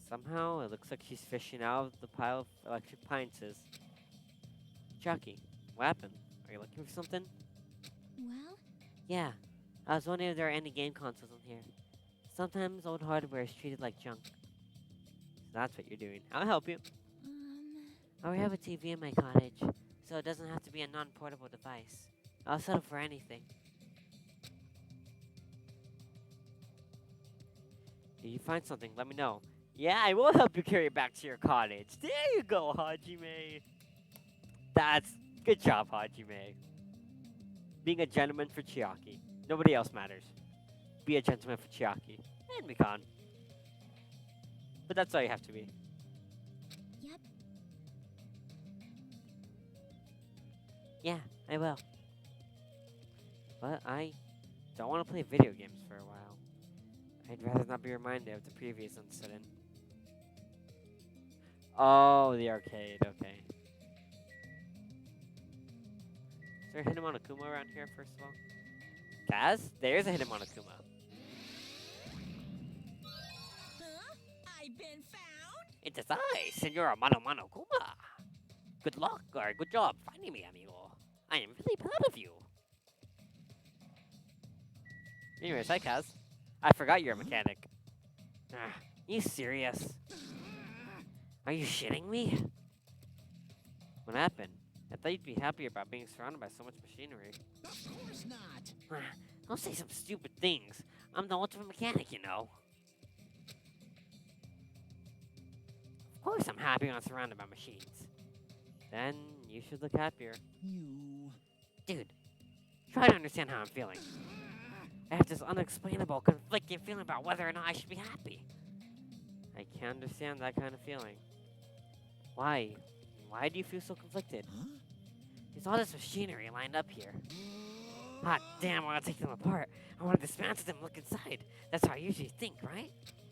Somehow, it looks like she's fishing out of the pile of electric appliances. Chucky, what happened? Are you looking for something? Well, Yeah, I was wondering if there are any game consoles in here. Sometimes old hardware is treated like junk. So that's what you're doing. I'll help you. I already have a TV in my cottage, so it doesn't have to be a non-portable device. I'll settle for anything. If you find something, let me know. Yeah, I will help you carry it back to your cottage. There you go, Hajime. That's good job, Hajime. Being a gentleman for Chiaki. Nobody else matters. Be a gentleman for Chiaki. And Mikan. But that's all you have to be. yep. Yeah, I will. But I don't want to play video games for a while. I'd rather not be reminded of the previous incident. Oh, the arcade, okay. Is there a hidden Monokuma around here, first of all? Kaz? There's a hidden Monokuma. Huh? I've been found? It is I, Senora Monokuma. Good luck, or good job finding me, amigo. I am really proud of you. Anyways, hi, Kaz. I forgot you're a mechanic. You serious? Are you shitting me? What happened? I thought you'd be happier about being surrounded by so much machinery. Of course not. Don't say some stupid things. I'm the ultimate mechanic, you know. Of course I'm happy when I'm surrounded by machines. Then you should look happier. You... Dude, try to understand how I'm feeling. I have this unexplainable, conflicting feeling about whether or not I should be happy. I can't understand that kind of feeling. Why? Why do you feel so conflicted? Huh? There's all this machinery lined up here. Hot damn, I want to take them apart. I want to dismantle them and look inside. That's how I usually think, right?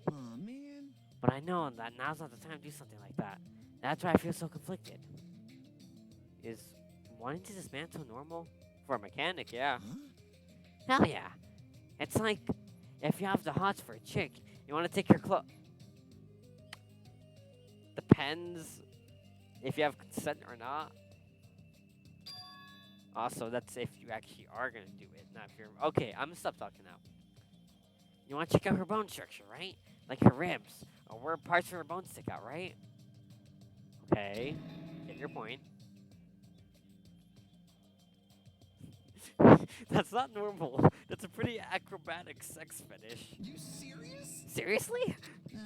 Aw, man. But I know that now's not the time to do something like that. That's why I feel so conflicted. Is wanting to dismantle normal? For a mechanic, yeah. Huh? Hell yeah. It's like, if you have the hots for a chick, you want to take your clothes. Depends if you have consent or not. Also, that's if you actually are going to do it, not if you're... Okay, I'm going to stop talking now. You want to check out her bone structure, right? Like her ribs, or where parts of her bones stick out, right? Okay, get your point. That's not normal. That's a pretty acrobatic sex fetish. You serious? Seriously? Uh,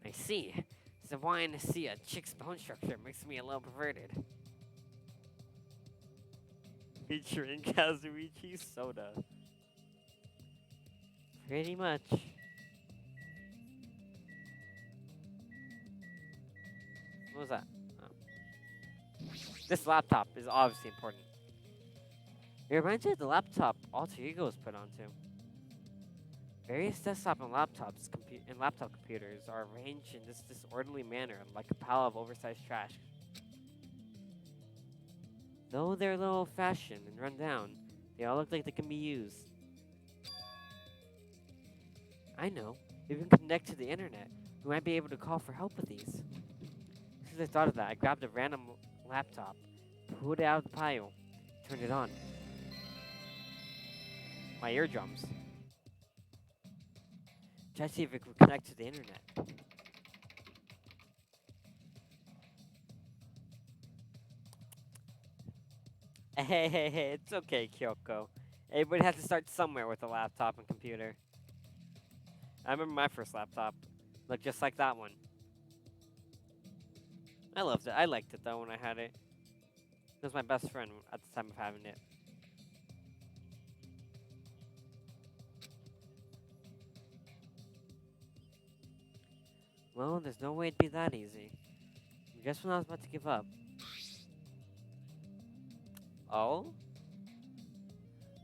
I see. So wanting to see a chick's bone structure makes me a little perverted. Featuring Kazuichi Soda. Pretty much. What was that? Oh. This laptop is obviously important. It reminds me of the laptop Alter Ego was put onto. Various desktop and laptop computers are arranged in this disorderly manner, like a pile of oversized trash. Though they're a little old-fashioned and run down, they all look like they can be used. I know. If we can connect to the internet, we might be able to call for help with these. As soon as I thought of that, I grabbed a random laptop, pulled it out of the pile, turned it on. My eardrums. Try to see if it could connect to the internet. Hey, it's okay, Kyoko. Everybody has to start somewhere with a laptop and computer. I remember my first laptop. Looked just like that one. I loved it. I liked it, though, when I had it. It was my best friend at the time of having it. Well, there's no way it'd be that easy. Just when I was about to give up. Oh?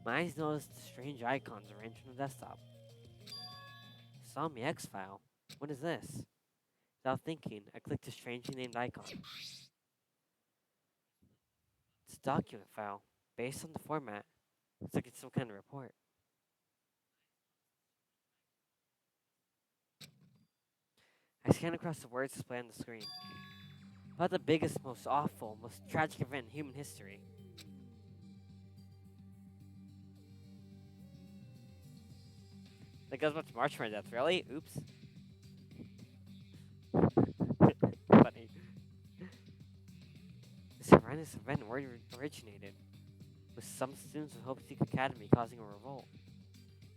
My eyes noticed strange icons arranged on the desktop. Saw me X file. What is this? Without thinking, I clicked a strangely named icon. It's a document file. Based on the format, looks like it's some kind of report. I scanned across the words displayed on the screen. About the biggest, most awful, most tragic event in human history. That goes about to march for my death, really? Oops. Funny. This horrendous event where it originated, with some students of Hope Seek Academy causing a revolt.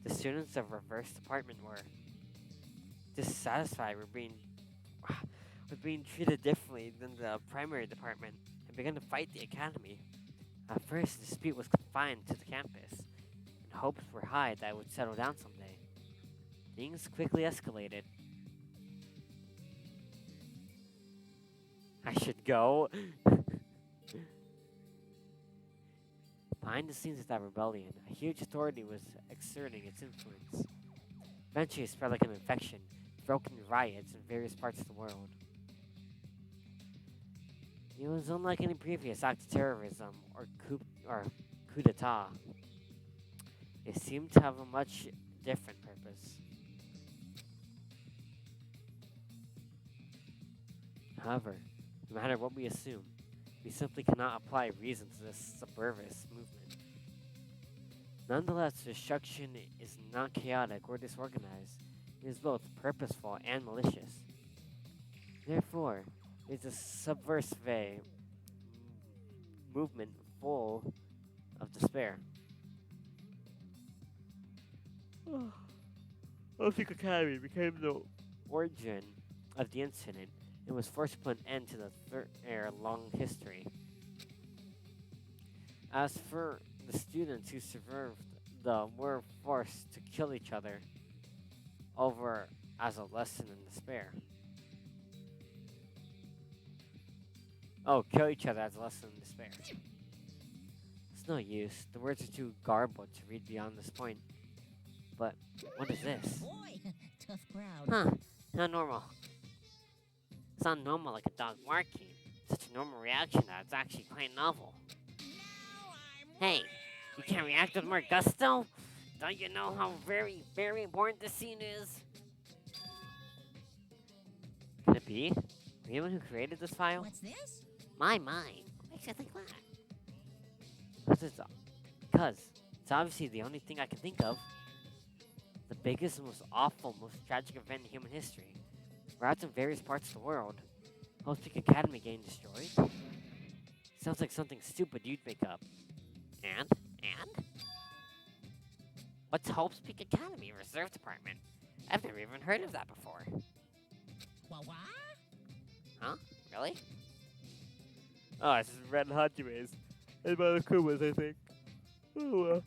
The students of Reverse Department were dissatisfied with being treated differently than the primary department and began to fight the academy. At first, the dispute was confined to the campus, and hopes were high that it would settle down someday. Things quickly escalated. I should go. Behind the scenes of that rebellion, a huge authority was exerting its influence. Eventually, it spread like an infection, broken riots in various parts of the world. It was unlike any previous act of terrorism or coup d'etat. It seemed to have a much different purpose. However, no matter what we assume, we simply cannot apply reason to this subversive movement. Nonetheless, destruction is not chaotic or disorganized. It is both purposeful and malicious. Therefore, it is a subversive movement full of despair. Olympic Academy became the origin of the incident and was forced to put an end to the long history. As for the students who survived, were forced to kill each other over as a lesson in despair. Oh, kill each other as a lesson in despair. It's no use. The words are too garbled to read beyond this point. But what is this? Boy, tough crowd. Huh, not normal. It's not normal like a dog barking. Such a normal reaction that it's actually quite novel. Hey, you can't react with more gusto? Don't you know how very, very important this scene is? Could it be? Anyone who created this file? What's this? My. What makes you think that? Because it's obviously the only thing I can think of. The biggest, most awful, most tragic event in human history. Riots in various parts of the world. Hope's Peak Academy getting destroyed? Sounds like something stupid you'd make up. And? What's Hope's Peak Academy Reserve Department? I've never even heard of that before. What? Huh? Really? Oh, it's Red Hajime's. And by the Kumas, I think. Oh,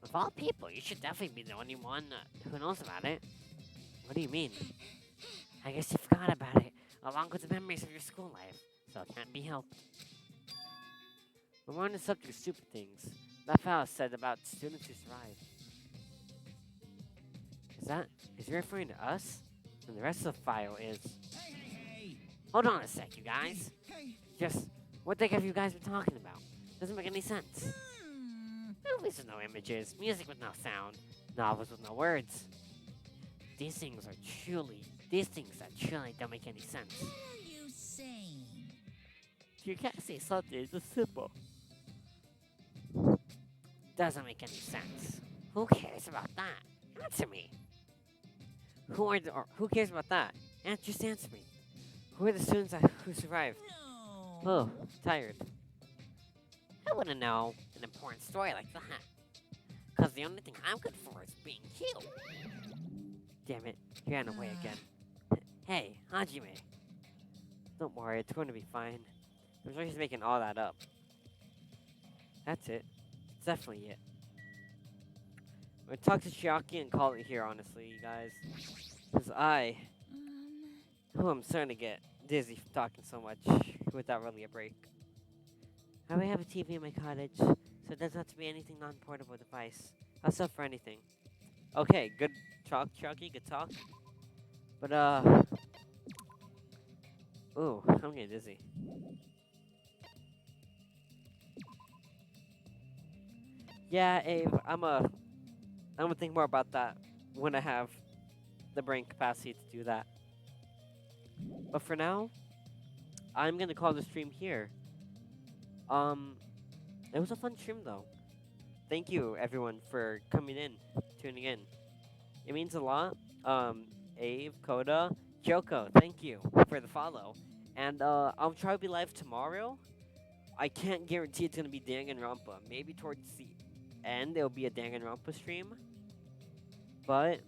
Of all people, you should definitely be the only one who knows about it. What do you mean? I guess you forgot about it, along with the memories of your school life, so it can't be helped. When we're on the subject of stupid things, that file said about students who survived. Is he referring to us? And the rest of the file is... Hey! Hold on a sec, you guys. Hey! Just, what the heck have you guys been talking about? Doesn't make any sense. Movies with no images, music with no sound, novels with no words. These things that truly don't make any sense. What are you saying? You can't say something this simple. Doesn't make any sense. Who cares about that? Answer me. Who cares about that? Just answer me. Who are the students who survived? No. Oh, tired. I wouldn't know an important story like that. Because the only thing I'm good for is being killed. Damn it, you're in the way again. Hey, Hajime. Don't worry, it's going to be fine. I'm sure he's making all that up. That's it. It's definitely it. We'll talk to Chiaki and call it here, honestly, you guys. Because I'm starting to get dizzy from talking so much without really a break. I already have a TV in my cottage, so it doesn't have to be anything non-portable device. I'll sell for anything. Okay, good talk, Chucky, good talk. But, ooh, I'm getting dizzy. Yeah, Abe, I'm gonna think more about that when I have the brain capacity to do that. But for now, I'm gonna call the stream here. It was a fun stream though. Thank you everyone for coming in, tuning in. It means a lot. Abe, Coda, Kyoko, thank you for the follow. And I'll try to be live tomorrow. I can't guarantee it's gonna be Danganronpa. Maybe towards the end it'll be a Danganronpa stream. But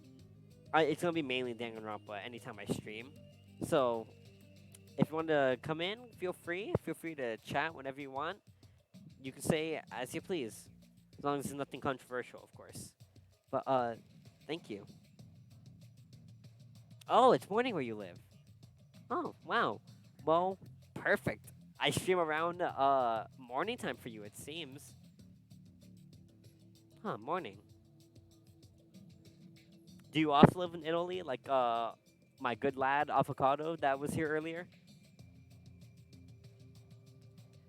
it's gonna be mainly Danganronpa anytime I stream. So if you want to come in, feel free. Feel free to chat whenever you want. You can say as you please, as long as it's nothing controversial, of course. But thank you. Oh, it's morning where you live. Oh, wow. Well, perfect. I stream around morning time for you, it seems. Huh, morning. Do you also live in Italy, like my good lad Avocado that was here earlier?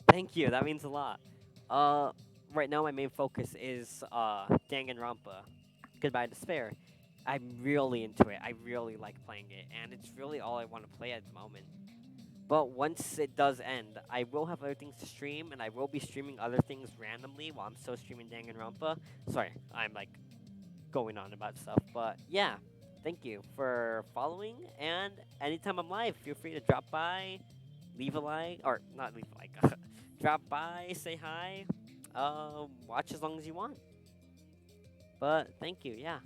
Thank you. That means a lot. Right now my main focus is Danganronpa. Goodbye Despair. I'm really into it. I really like playing it, and it's really all I want to play at the moment. But once it does end, I will have other things to stream, and I will be streaming other things randomly while I'm still streaming Danganronpa. Sorry, I'm like going on about stuff, but yeah. Thank you for following, and anytime I'm live, feel free to drop by, leave a like, or not leave a like, drop by, say hi, watch as long as you want. But thank you, yeah.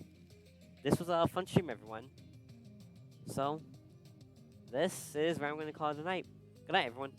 This was a fun stream, everyone. So, this is where I'm going to call it a night. Good night, everyone.